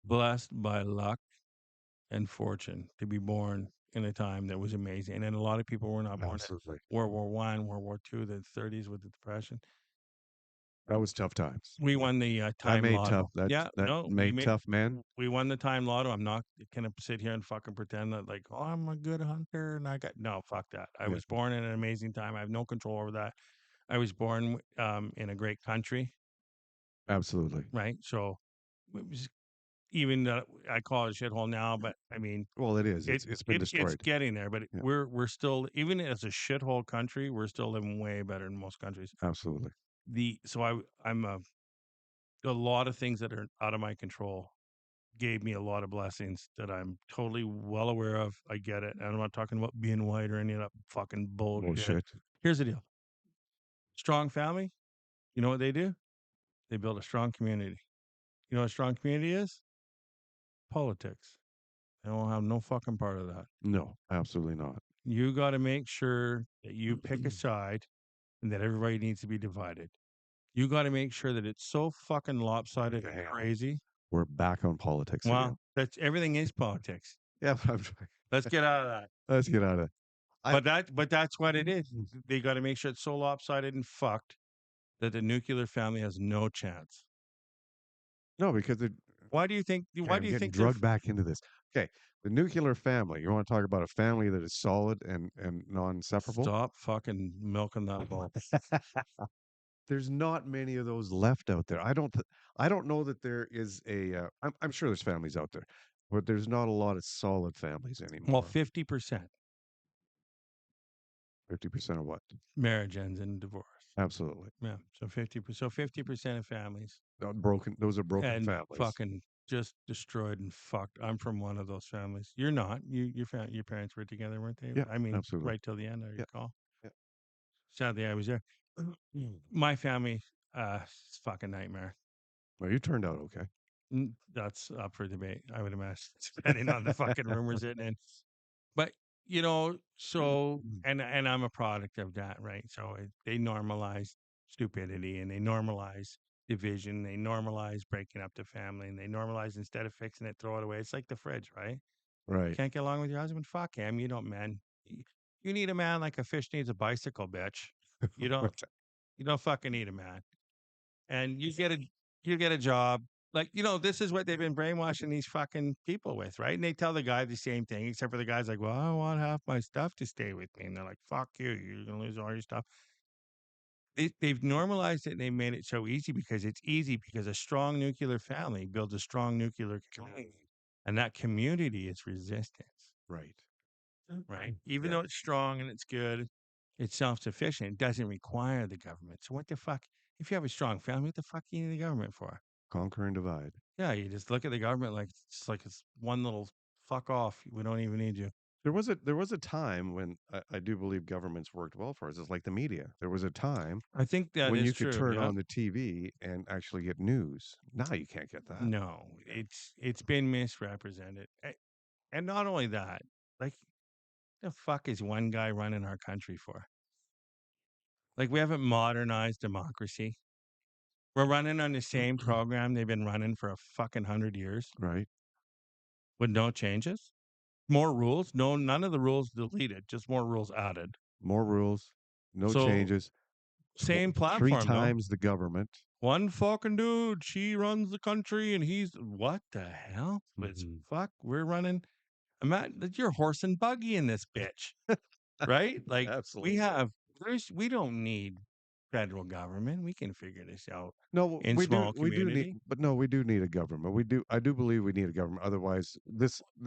blessed by luck and fortune to be born in a time that was amazing, and a lot of people were not born. Absolutely. World War I, World War II, the 30s with the Depression. That was tough times. We won the time lotto. Made tough men. We won the time lotto. I'm not gonna sit here and fucking pretend that like, oh, I'm a good hunter and I got no, fuck that. I was born in an amazing time. I have no control over that. I was born in a great country. Absolutely. Right. So it was, even I call it a shithole now, but I mean, well, it is. It's been destroyed. It's getting there, but we're still, even as a shithole country, we're still living way better than most countries. Absolutely. I'm a lot of things that are out of my control gave me a lot of blessings that I'm totally well aware of. I get it. And I'm not talking about being white or any of that fucking bullshit. Here's the deal. Strong family. You know what they do? They build a strong community. You know what a strong community is? Politics. They don't have no fucking part of that. No, absolutely not. You got to make sure that you pick a side and that everybody needs to be divided. You got to make sure that it's so fucking lopsided and crazy. We're back on politics. Well, again. that's everything is politics. Yeah, but I'm trying. Let's get out of that. Let's get out of it. But that's what it is. They got to make sure it's so lopsided and fucked that the nuclear family has no chance. No, because why do you think? Why do you think drugged back into this? Okay, the nuclear family. You want to talk about a family that is solid and non-separable? Stop fucking milking that ball. There's not many of those left out there. I don't know that there is a. I'm sure there's families out there, but there's not a lot of solid families anymore. Well, 50%. 50% of what? Marriage ends in divorce. Absolutely. Yeah. So 50%. So 50% of families. Broken. Those are broken and families. Fucking just destroyed and fucked. I'm from one of those families. You're not. Your parents were together, weren't they? Yeah. I mean, absolutely. right till the end. I recall. Yeah. Sadly, I was there. My family, fucking nightmare. Well, you turned out okay. That's up for debate, I would imagine, depending on the fucking rumors in. But you know, so and I'm a product of that, right? So they normalize stupidity and they normalize division, they normalize breaking up the family, and they normalize instead of fixing it, throw it away. It's like the fridge, right? Right. Can't get along with your husband? Fuck him. You don't, man. You need a man like a fish needs a bicycle, bitch. You don't. You don't fucking need a man. And you get a job. Like, you know, this is what they've been brainwashing these fucking people with, right? And they tell the guy the same thing, except for the guy's like, well, I want half my stuff to stay with me. And they're like, fuck you. You're going to lose all your stuff. They've normalized it and they made it so easy because it's easy because a strong nuclear family builds a strong nuclear community. And that community is resistance. Right. Right. Even though it's strong and it's good, it's self-sufficient. It doesn't require the government. So what the fuck? If you have a strong family, what the fuck do you need the government for? Conquer and divide. Yeah, you just look at the government like it's one little fuck off. We don't even need you. There was a time when I do believe governments worked well for us. It's like the media. There was a time I think that when is you could true, turn on the TV and actually get news. Now you can't get that. No, it's been misrepresented. And not only that, like, the fuck is one guy running our country for? Like, we haven't modernized democracy. We're running on the same program they've been running for a fucking 100 years Right. with no changes. More rules. No, none of the rules deleted, just more rules added. More rules, no So, changes. same Three platform, though. times the government. One fucking dude, she runs the country, and he's what the hell? But fuck, we're running. You're horse and buggy in this bitch, right? Like Absolutely. we don't need federal government. We can figure this out No, in small community. we do need a government. I do believe we need a government. Otherwise,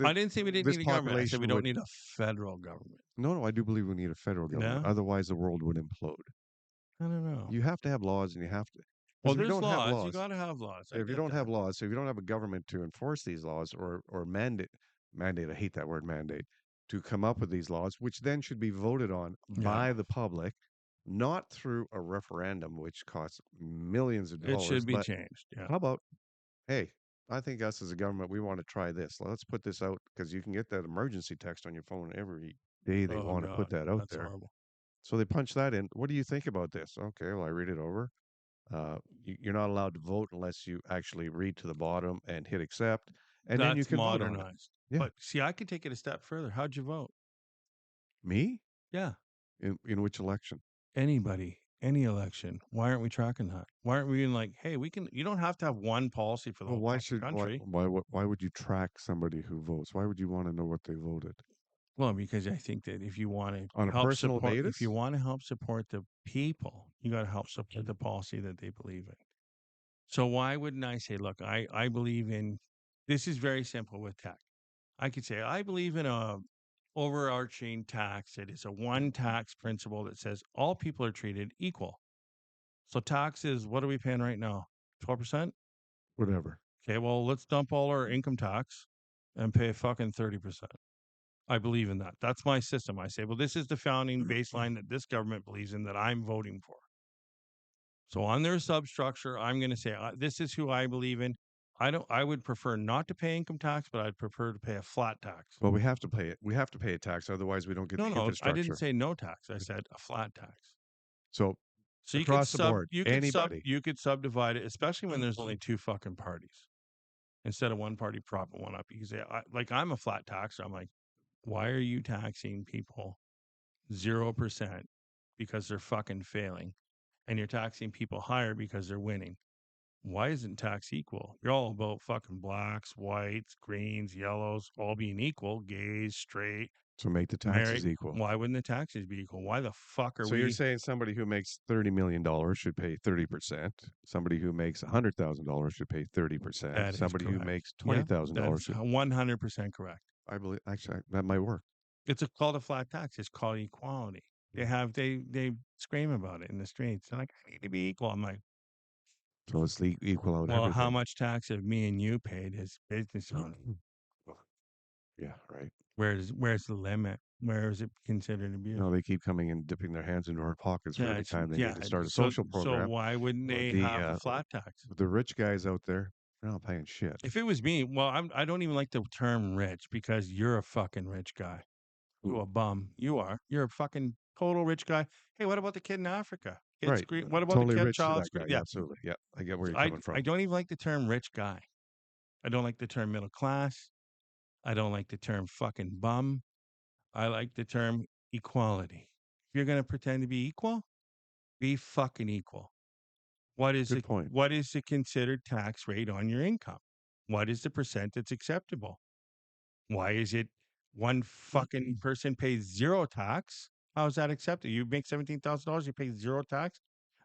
I didn't say we didn't this need a government. I said we population don't would. need a federal government. No, I do believe we need a federal government. No? Otherwise, the world would implode. I don't know. You have to have laws, and you have to. Well, Because if you there's don't have laws. You laws, got to have laws. I if you get don't that. have laws, so if you don't have a government to enforce these laws or mandate, I hate that word mandate, to come up with these laws, which then should be voted on by the public, not through a referendum, which costs millions of It dollars. should be but changed. Yeah. how about, hey, I think us as a government, we want to try this. Let's put this out because you can get that emergency text on your phone every day. They Oh, want to put God, that out that's there. horrible. So they punch that in. What do you think about this? Okay, well, I read it over. You're not allowed to vote unless you actually read to the bottom and hit accept, and then you That's can vote on it. modernized. Yeah. But see, I could take it a step further. How'd you vote? Me? Yeah. In which election? Anybody, any election. Why aren't we tracking that? Why aren't we being like, hey, you don't have to have one policy for the Well, whole fucking country. why would you track somebody who votes? Why would you want to know what they voted? Well, because I think that if you want to On a help personal support, basis? if you want to help support the people, you got to help support the policy that they believe in. So why wouldn't I say, look, I believe in, this is very simple with tech. I could say, I believe in a overarching tax that is a one tax principle that says all people are treated equal. So taxes, what are we paying right now? 12%? Whatever. Okay, well, let's dump all our income tax and pay fucking 30%. I believe in that. That's my system. I say, well, this is the founding baseline that this government believes in that I'm voting for. So on their substructure, I'm going to say, this is who I believe in. I would prefer not to pay income tax, but I'd prefer to pay a flat tax. Well, we have to pay it. We have to pay a tax, otherwise we don't get the No, infrastructure. I didn't say no tax. I said a flat tax. So you across could the board, anybody. you could subdivide it, especially when there's only two fucking parties. Instead of one party propping one up, you can say, I'm a flat taxer. I'm like, why are you taxing people 0% because they're fucking failing, and you're taxing people higher because they're winning? Why isn't tax equal? You're all about fucking blacks, whites, greens, yellows, all being equal, gays, straight. So make the taxes married. equal. Why wouldn't the taxes be equal? Why the fuck are So we? you're saying somebody who makes $30 million should pay 30%. Somebody who makes $100,000 should pay 30%. That is Somebody who correct. makes Yeah, $20,000 that's should. 100% correct. I believe actually that might work. It's called a flat tax. It's called equality. They scream about it in the streets. They're like, I need to be equal. I'm like, So it's equal out well, everything. how much tax have me and you paid as business owners? Yeah, right. Where's the limit? Where is it considered abuse? No, they keep coming and dipping their hands into our pockets for every time they need to start a social program. So why wouldn't they have a flat tax? The rich guys out there, they're not paying shit. If it was me, well, I don't even like the term rich because you're a fucking rich guy. You're a bum. You are. You're a fucking total rich guy. Hey, what about the kid in Africa? Right. What about totally the kid rich child? that guy. Yeah, Absolutely. Yeah, I get where you're coming from. I don't even like the term rich guy. I don't like the term middle class. I don't like the term fucking bum. I like the term equality. If you're going to pretend to be equal, be fucking equal. What is Good point. What is the considered tax rate on your income? What is the percent that's acceptable? Why is it one fucking person pays zero tax? How is that accepted? You make $17,000, you pay zero tax.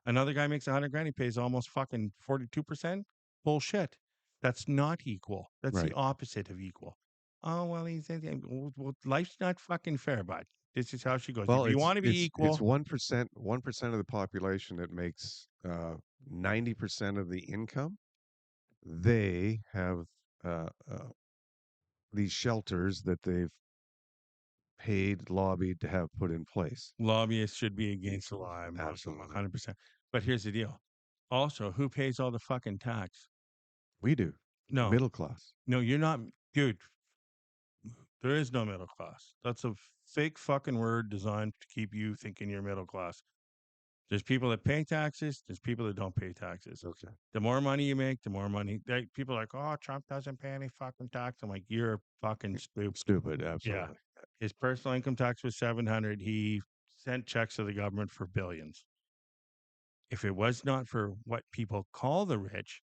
Another guy makes $100,000, he pays almost fucking 42%. Bullshit. That's not equal. That's the opposite of equal. Oh, well, life's not fucking fair, bud. This is how she goes. Well, if you want to be equal, it's 1%. 1% of the population that makes 90% of the income. They have these shelters that they've lobbied to have put in place. Lobbyists should be against the law. I'm absolutely 100%. But here's the deal. Also, who pays all the fucking tax? We do. No. Middle class. No, you're not, dude. There is no middle class. That's a fake fucking word designed to keep you thinking you're middle class. There's people that pay taxes. There's people that don't pay taxes. Okay. The more money you make, the more money. People are like, oh, Trump doesn't pay any fucking tax. I'm like, you're fucking stupid. Stupid, absolutely. His personal income tax was $700. He sent checks to the government for billions. If it was not for what people call the rich,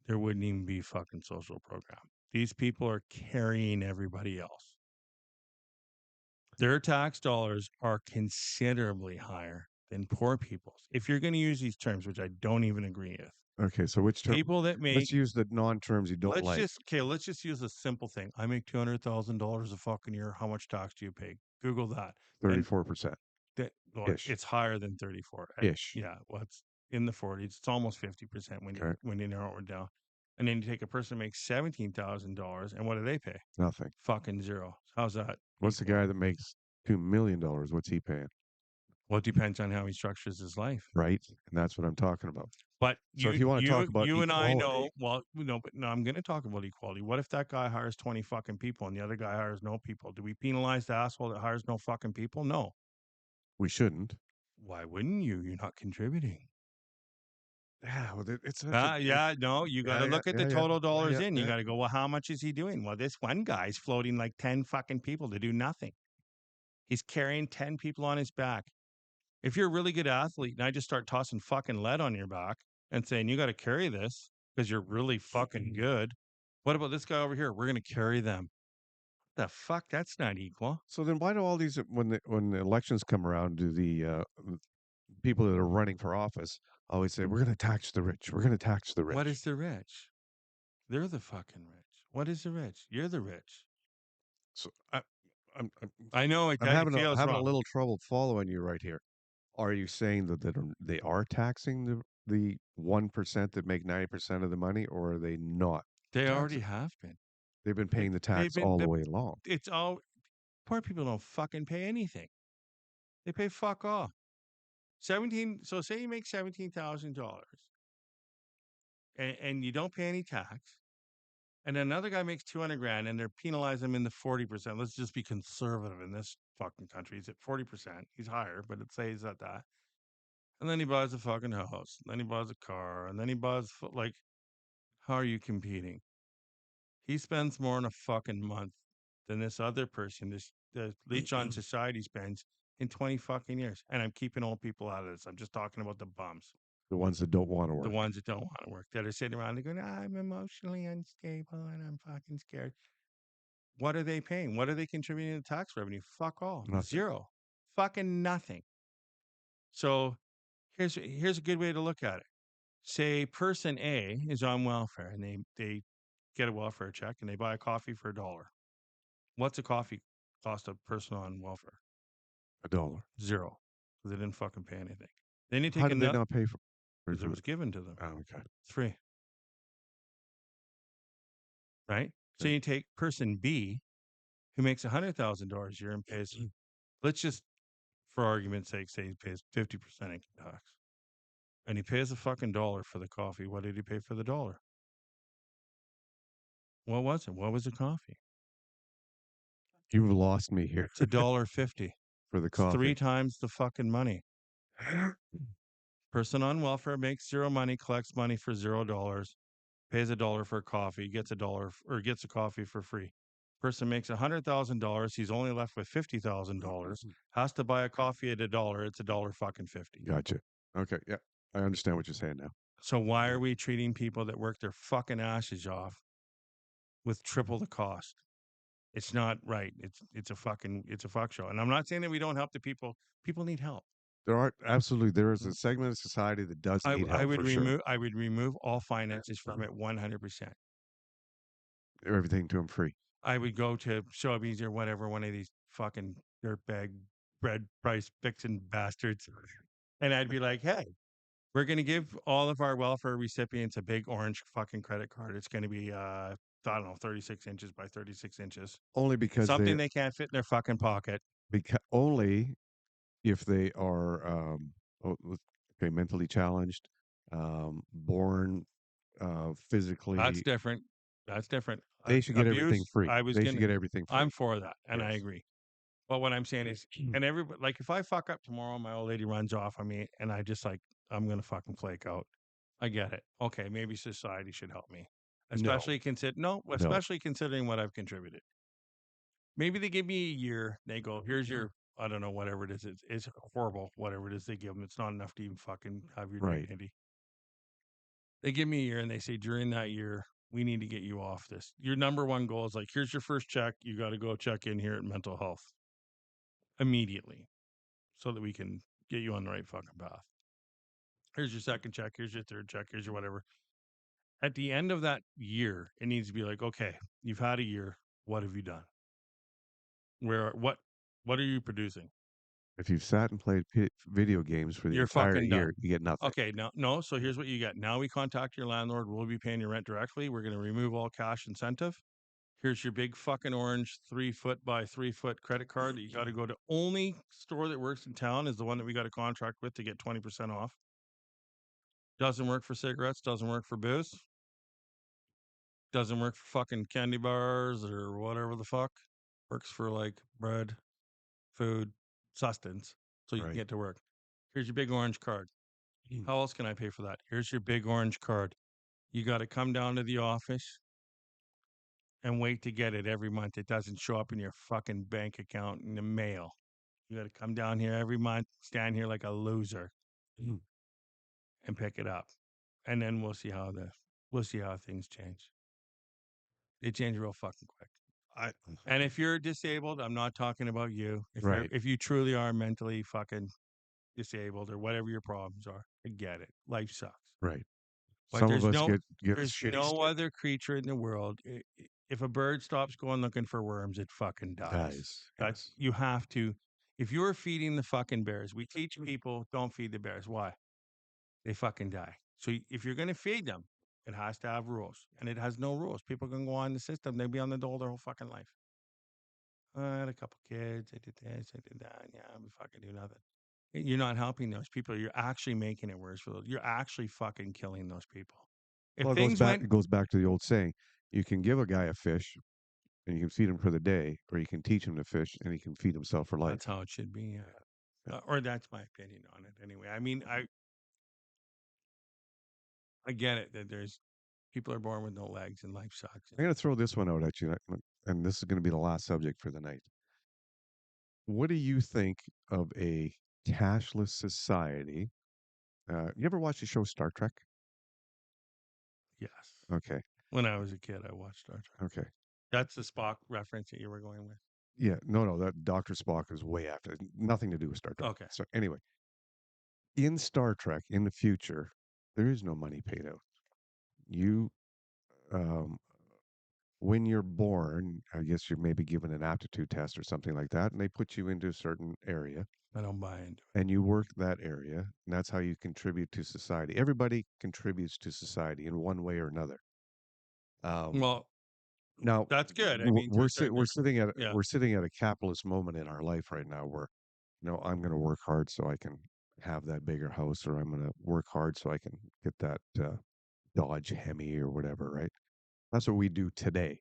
there wouldn't even be a fucking social program. These people are carrying everybody else. Their tax dollars are considerably higher than poor people's. If you're going to use these terms, which I don't even agree with, Okay, so which term? people that make Let's use the non-terms you don't like. let's just use a simple thing. I make $200,000 a fucking year. How much tax do you pay? Google that. 34%. Ish. It's higher than 34. Ish. Yeah, well, it's in the 40s. It's almost 50% when you narrow it down. And then you take a person who makes $17,000, and what do they pay? Nothing. Fucking zero. How's that? What's the guy that makes $2 million? What's he paying? Well, it depends on how he structures his life. Right, and that's what I'm talking about. But so if you want to talk about you equality, and I know, well, no, but no, I'm going to talk about equality. What if that guy hires 20 fucking people and the other guy hires no people? Do we penalize the asshole that hires no fucking people? No. We shouldn't. Why wouldn't you? You're not contributing. Yeah, well, it's you got to look at the total dollars in. You got to go, well, how much is he doing? Well, this one guy's floating like 10 fucking people to do nothing. He's carrying 10 people on his back. If you're a really good athlete and I just start tossing fucking lead on your back and saying, you got to carry this because you're really fucking good. What about this guy over here? We're going to carry them. What the fuck? That's not equal. So then why do all these, when the elections come around, do the people that are running for office always say, we're going to tax the rich. We're going to tax the rich. What is the rich? They're the fucking rich. What is the rich? You're the rich. So I know I'm having a little trouble following you right here. Are you saying that they are taxing the 1% that make 90% of the money, or are they not? They already have been. They've been paying the tax all the way along. It's all poor people don't fucking pay anything. They pay fuck off. So say you make $17,000 and you don't pay any tax, and another guy makes 200 grand and they're penalizing him in the 40%. Let's just be conservative in this fucking country. He's at 40%. He's higher, but it says at that. And then he buys a fucking house. And then he buys a car. And then he buys, how are you competing? He spends more in a fucking month than this other person, the leech on society spends in 20 fucking years. And I'm keeping old people out of this. I'm just talking about the bums. The ones that don't want to work. The ones that don't want to work, that are sitting around and going, I'm emotionally unstable and I'm fucking scared. What are they paying? What are they contributing to tax revenue? Fuck all. Nothing. Zero. Fucking nothing. So here's a good way to look at it. Say person A is on welfare and they get a welfare check and they buy a coffee for $1. What's a coffee cost a person on welfare? $1. Zero. Because they didn't fucking pay anything. Then you take How did they not pay for? Because it was given to them. Oh, okay. It's free. Right? So you take person B who makes $100,000 a year and pays, let's just, for argument's sake, say he pays 50% income tax. And he pays a fucking $1 for the coffee. What did he pay for the $1? What was it? What was the coffee? You've lost me here. It's $1.50 for the coffee. It's 3 times the fucking money. Person on welfare makes zero money, collects money for $0, pays $1 for a coffee, gets gets a coffee for free. Person makes $100,000, he's only left with $50,000, has to buy a coffee at $1, it's $1.50. Gotcha. Okay, yeah, I understand what you're saying now. So why are we treating people that work their fucking asses off with triple the cost? It's not right. It's a fuck show. And I'm not saying that we don't help the people. People need help. There is a segment of society that does need help. I would remove all finances from it 100%. Everything to them free. I would go to Sobeys or whatever, one of these fucking dirtbag bread price fixing bastards, and I'd be like, hey, we're going to give all of our welfare recipients a big orange fucking credit card. It's going to be, I don't know, 36 inches by 36 inches. Only because something they can't fit in their fucking pocket. Only if they are mentally challenged, born physically. That's different. That's different. They should get everything Abuse, free. I was They gonna. should get everything free. I'm for that, and I Yes. agree. But what I'm saying is, and everybody, like, if I fuck up tomorrow, my old lady runs off on me, and I just like, I'm gonna fucking flake out. I get it. Okay, maybe society should help me, No. especially considering what I've contributed. Maybe they give me a year. They go, here's your, I don't know, whatever it is. It's horrible, whatever it is they give them. It's not enough to even fucking have your Right. dignity. They give me a year and they say, during that year, we need to get you off this. Your number one goal is like, here's your first check. You got to go check in here at mental health immediately so that we can get you on the right fucking path. Here's your second check. Here's your third check. Here's your whatever. At the end of that year, it needs to be like, okay, you've had a year. What have you done? What are you producing? If you've sat and played video games for the You're entire fucking year, done. you get nothing. Okay, no. So here's what you get. Now we contact your landlord. We'll be paying your rent directly. We're going to remove all cash incentive. Here's your big fucking orange 3 foot by 3 foot credit card that you got to go to. Only store that works in town is the one that we got a contract with to get 20% off. Doesn't work for cigarettes. Doesn't work for booze. Doesn't work for fucking candy bars or whatever the fuck. Works for like bread, food, sustenance. So you can Right. get to work. Here's your big orange card. How else can I pay for that? Here's your big orange card. You got to come down to the office and wait to get it every month. It doesn't show up in your fucking bank account in the mail. You got to come down here every month, stand here like a loser, and pick it up, and then we'll see how things change. They change real fucking quick. And if you're disabled, I'm not talking about you. Right. If you truly are mentally fucking disabled or whatever your problems are, I get it. Life sucks. Right. But Some of us get there's shitty no stick. other creature in the world. If a bird stops going looking for worms, it fucking dies. Yes. You have to. If you're feeding the fucking bears, we teach people don't feed the bears. Why? They fucking die. So if you're going to feed them, it has to have rules, and it has no rules. People can go on the system; they'll be on the dole their whole fucking life. I had a couple kids. I did this. I did that. Yeah, we fucking do nothing. You're not helping those people. You're actually making it worse for those. You're actually fucking killing those people. If Well, things went, it goes back to the old saying: you can give a guy a fish, and you can feed him for the day, or you can teach him to fish, and he can feed himself for life. that's how it should be. Or that's my opinion on it. Anyway, I mean, I get it that there's people are born with no legs and life sucks. I'm going to throw this one out at you, and this is going to be the last subject for the night. What do you think of a cashless society? You ever watch the show Star Trek? Yes. Okay. When I was a kid, I watched Star Trek. Okay. That's the Spock reference that you were going with. Yeah. No. That Dr. Spock is way after. Nothing to do with Star Trek. Okay. So anyway, in Star Trek, in the future, there is no money paid out. You, when you're born, I guess you're maybe given an aptitude test or something like that, and they put you into a certain area. I don't buy into it. And you work that area, and that's how you contribute to society. Everybody contributes to society in one way or another. Well, now that's good. I mean, we're sitting at a capitalist moment in our life right now, where I'm going to work hard so I can have that bigger house, or I'm going to work hard so I can get that Dodge Hemi or whatever. Right? That's what we do today.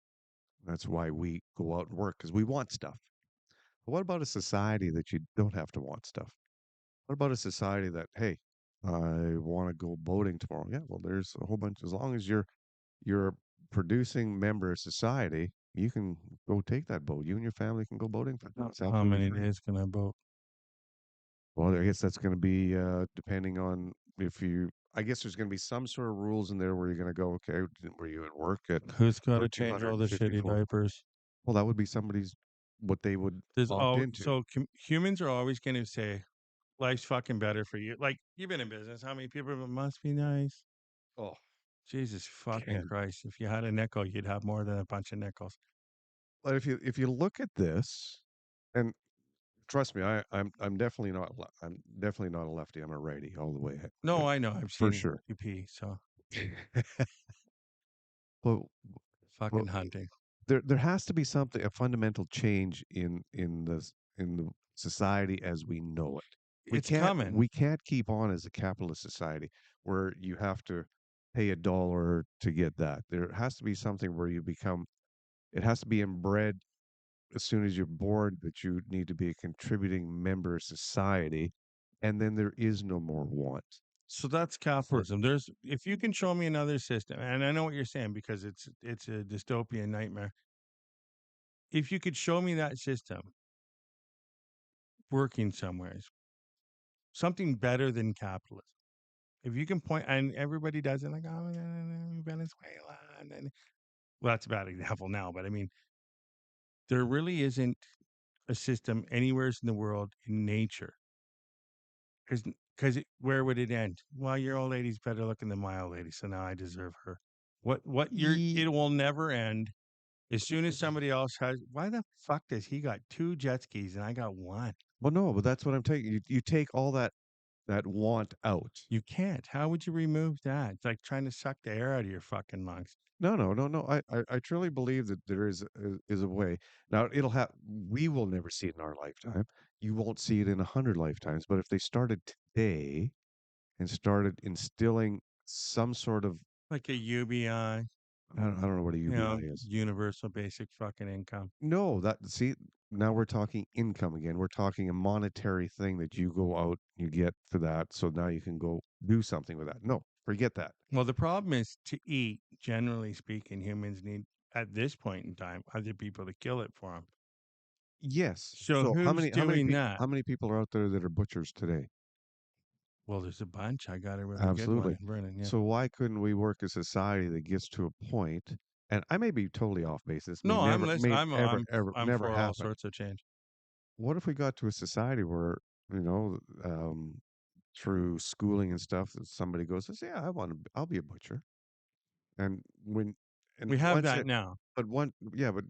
That's why we go out and work, because we want stuff. But what about a society that you don't have to want stuff? What about a society that, hey, I want to go boating tomorrow? Yeah, well, there's a whole bunch. As long as you're a producing member of society, you can go take that boat. You and your family can go boating. How many days can I boat? Well, I guess that's going to be depending on if you. I guess there's going to be some sort of rules in there where you're going to go. Okay, were you at work at? Who's got to change all the shitty diapers? Well, that would be somebody's what they would opt into. So humans are always going to say, life's fucking better for you. Like, you've been in business. How many people must be nice? Oh, Jesus fucking Christ. If you had a nickel, you'd have more than a bunch of nickels. But if you look at this, and trust me, I'm definitely not a lefty. I'm a righty all the way. No, I know. I've seen for sure. you pee, so well, fucking hunting. There has to be a fundamental change in the society as we know it. It's coming. We can't keep on as a capitalist society where you have to pay $1 to get that. There has to be something where you become. It has to be inbred as soon as you're born that you need to be a contributing member of society, and then there is no more want. So that's capitalism. There's if you can show me another system, and I know what you're saying because it's a dystopian nightmare. If you could show me that system working somewhere, something better than capitalism. If you can point, and everybody does it, like, oh, Venezuela, and then, well, that's a bad example now, but I mean, there really isn't a system anywhere in the world in nature. Because where would it end? Well, your old lady's better looking than my old lady, so now I deserve her. It will never end. As soon as somebody else has, why the fuck does he got 2 jet skis and I got 1? Well, no, but that's what I'm taking. You take all that want out. You can't. How would you remove that? It's like trying to suck the air out of your fucking lungs. No. I truly believe that there is a way. Now it'll have. We will never see it in our lifetime. You won't see it in 100 lifetimes. But if they started today and started instilling some sort of, Like a UBI, I don't know what a UBI is. universal basic fucking income. No, that see now we're talking income again. We're talking a monetary thing that you go out, you get for that. So now you can go do something with that. No, forget that. Well, the problem is to eat, generally speaking, humans need, at this point in time, other people to kill it for them. Yes. So So who's doing that? how many people are out there that are butchers today? Well, there's a bunch. I got a really good Absolutely. one, Brennan. Yeah. So why couldn't we work a society that gets to a point? And I may be totally off base. This may No, I'm never, listening. may ever, I'm never for all happen. sorts of change. What if we got to a society where, you know, through schooling and stuff, that somebody goes, says, "Yeah, I'll be a butcher," and We have once that it, now. but but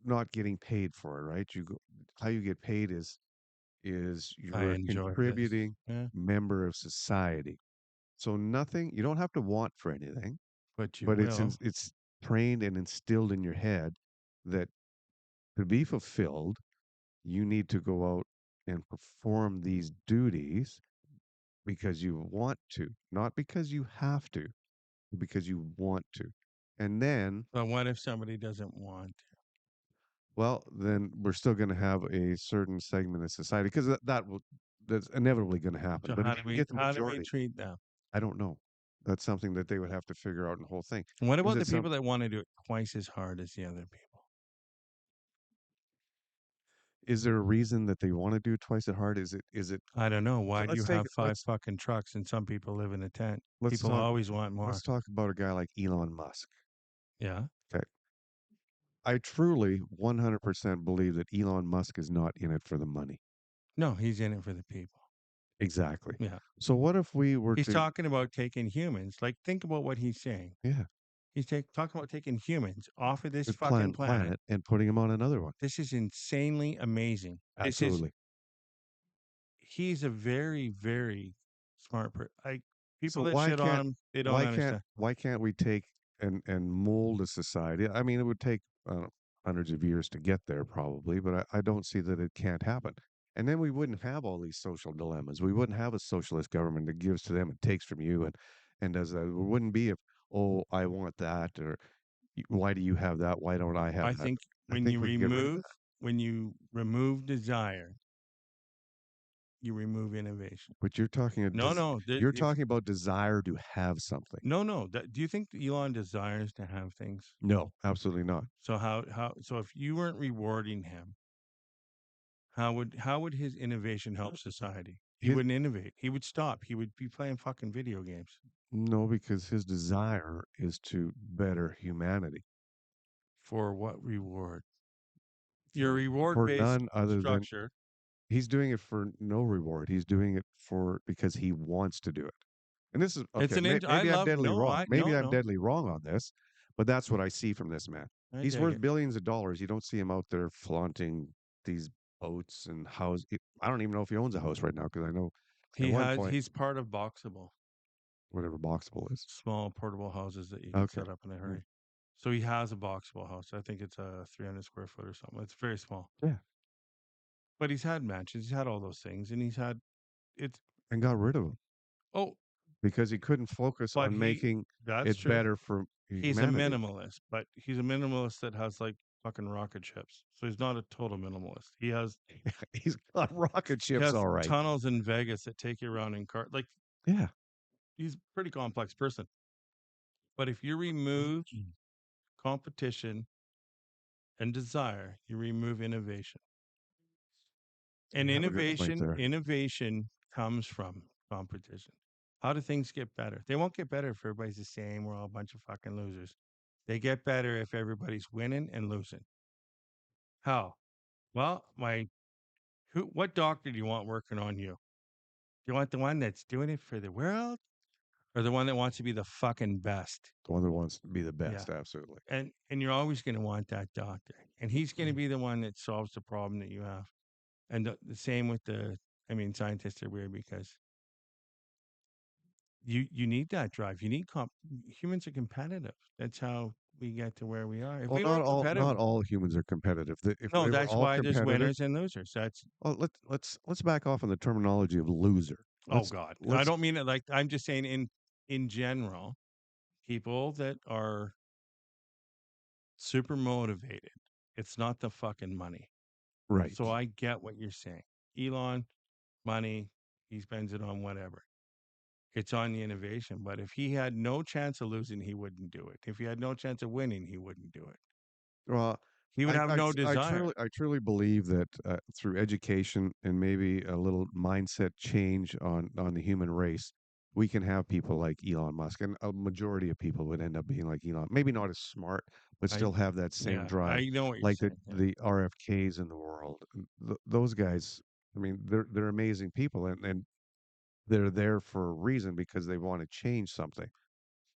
not getting paid for it, right? How you get paid is I you're a enjoy this. contributing Yeah, member of society. So nothing, you don't have to want for anything, but you but will. it's trained and instilled in your head that to be fulfilled, you need to go out and perform these duties because you want to, not because you have to, because you want to. And then, But what if somebody doesn't want? well, then we're still going to have a certain segment of society because that's inevitably going to happen. So But if you can get the how do we majority, treat them? I don't know. That's something that they would have to figure out in the whole thing. What Is about it the some? people that want to do it twice as hard as the other people? Is there a reason that they want to do it twice as hard? Is it? Is it? I don't know. Why do Let's you take have 5 fucking trucks and some people live in a tent? let's People talk always want more. let's talk about a guy like Elon Musk. Yeah. Okay. I truly 100% believe that Elon Musk is not in it for the money. No, he's in it for the people. Exactly. Yeah. So what if we were He's to talking about taking humans. Like, think about what he's saying. yeah, He's talking about taking humans off of this this fucking planet. and putting him on another one? This is insanely amazing. Absolutely. He's a very, very smart person. Like, people So that shit on him, they don't understand. why can't we take and mold a society? I mean, it would take hundreds of years to get there, probably, but I don't see that it can't happen. And then we wouldn't have all these social dilemmas. We wouldn't have a socialist government that gives to them and takes from you and does that. It wouldn't be if, oh, I want that, or why do you have that? Why don't I have I that? think I think we get rid of that. when you remove desire, you remove innovation. But you're talking you're talking about desire to have something. No. Do you think Elon desires to have things? No, absolutely not. So so if you weren't rewarding him, how would his innovation help society? He His, wouldn't innovate. He would stop. He would be playing fucking video games. no, because his desire is to better humanity. For what reward? Your For reward based none other than structure. he's doing it for no reward. He's doing it for because he wants to do it. And this is It's okay. an. I Maybe I'm love. deadly No, wrong. I Maybe no I'm no. deadly wrong on this, but that's what I see from this man. I He's dig worth it. billions of dollars. You don't see him out there flaunting these boats and houses. I don't even know if he owns a house right now because I know at one point He's part of Boxable, whatever Boxable is. small portable houses that you can Okay. set up in a hurry. So he has a Boxable house. I think it's a 300 square foot or something. It's very small. Yeah. But he's had matches. He's had all those things, and he's had it's. And got rid of him. Oh, because he couldn't focus But on making that's it true. better for He's a humanity. minimalist, but he's a minimalist that has like fucking rocket ships. So he's not a total minimalist. He has He's got rocket ships, all right. tunnels in Vegas that take you around in car. Like Yeah. he's a pretty complex person. But if you remove competition and desire, you remove innovation. And You have a good point there. innovation comes from competition. How do things get better? They won't get better if everybody's the same. We're all a bunch of fucking losers. They get better if everybody's winning and losing. How? Well, what doctor do you want working on you? Do you want the one that's doing it for the world or the one that wants to be the fucking best? The one that wants to be the Yeah. best, absolutely. And you're always going to want that doctor. And he's going to be the one that solves the problem that you have. And the same with scientists are weird because you need that drive. You need humans are competitive. That's how we get to where we are. If Well, we were competitive, not all humans are competitive. If no, they were that's all why there's competitive, winners and losers. That's well, let's back off on the terminology of loser. oh God. I don't mean it like I'm just saying in general, people that are super motivated. It's not the fucking money. right. So I get what you're saying. Elon, money, he spends it on whatever. It's on the innovation. But if he had no chance of losing, he wouldn't do it. If he had no chance of winning, he wouldn't do it. Well, He would have no desire. I truly believe that through education and maybe a little mindset change on the human race, we can have people like Elon Musk, and a majority of people would end up being like Elon. Maybe not as smart, but still have that same drive, I know what you're like saying. the RFKs in the world. Those guys, I mean, they're amazing people, and they're there for a reason because they want to change something.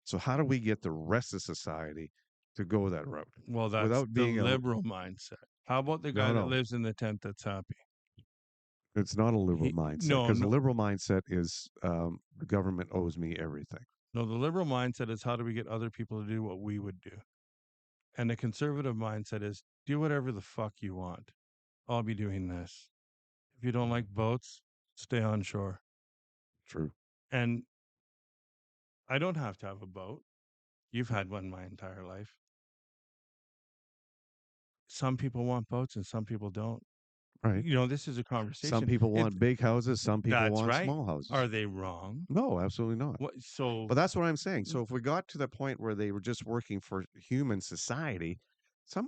So how do we get the rest of society to go that route Well, that's without the being liberal mindset. How about the guy no, that no. lives in the tent that's happy? It's not a liberal mindset No, because the no, liberal mindset is the government owes me everything. no. The liberal mindset is how do we get other people to do what we would do? And the conservative mindset is do whatever the fuck you want. I'll be doing this. If you don't like boats, stay on shore. True. And I don't have to have a boat. You've had one my entire life. Some people want boats and some people don't. Right. This is a conversation. Some people want big houses. Some people That's want right. small houses. Are they wrong? No, absolutely not. So, but that's what I'm saying. So if we got to the point where they were just working for human society, not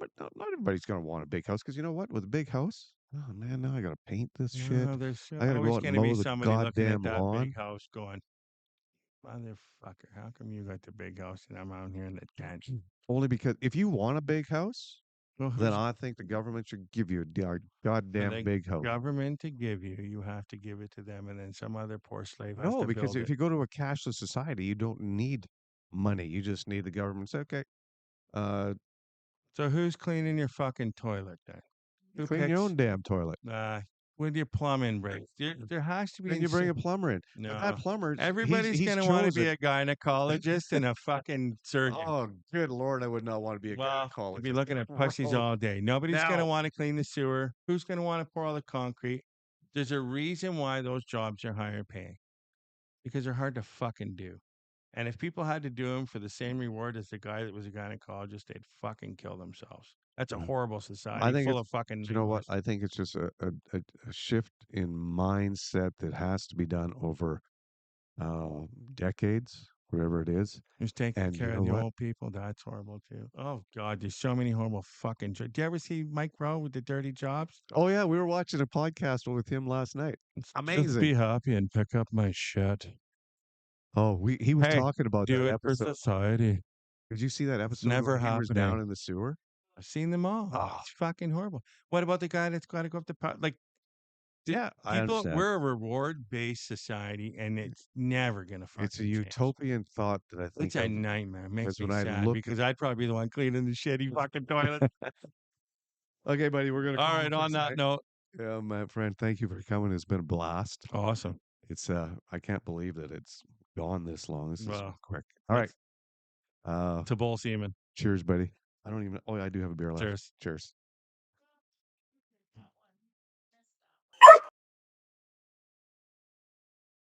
everybody's going to want a big house because you know what? With a big house, oh man, now I got to paint this shit. there's I got to go always out and going to be mow the somebody looking at goddamn that lawn. big house going, motherfucker, how come you got the big house and I'm out here in the tent? Only because if you want a big house, Well, then I think the government should give you a goddamn big house. Government to give you have to give it to them, and then some other poor slave has No, to because build if it. you go to a cashless society, you don't need money. You just need the government. Say, okay, So who's cleaning your fucking toilet then? Who clean your own damn toilet. With your plumbing breaks? There has to be. Then you bring a plumber in. No, but that plumber, everybody's going to want to be a gynecologist and a fucking surgeon. Oh, good Lord, I would not want to be a gynecologist. Be looking at pussies all day. Nobody's going to want to clean the sewer. Who's going to want to pour all the concrete? There's a reason why those jobs are higher paying. Because they're hard to fucking do. And if people had to do them for the same reward as the guy that was a gynecologist, they'd fucking kill themselves. That's a horrible society full of fucking. You know what? I think it's just a shift in mindset that has to be done over decades, whatever it is. Who's taking care of the old people? That's horrible too. Oh God, there's so many horrible fucking. Do you ever see Mike Rowe with the dirty jobs? Oh yeah, we were watching a podcast with him last night. Amazing. Just be happy and pick up my shit. Oh, he was talking about do that it episode. for society. Did you see that episode? It's never where he was happening. down in the sewer. I've seen them all. Oh. It's fucking horrible. What about the guy that's got to go up the like? Yeah, I understand. We're a reward-based society, and it's never gonna fucking. It's a utopian thought that I think it's a nightmare. It makes me sad because I'd probably be the one cleaning the shitty fucking toilet. Okay, buddy, we're gonna. All right. On that note, yeah, my friend, thank you for coming. It's been a blast. Awesome. It's I can't believe that it's gone this long. This is quick. All right. To Bull Seaman. Cheers, buddy. I don't even. Oh, I do have a beer left. Cheers. Cheers.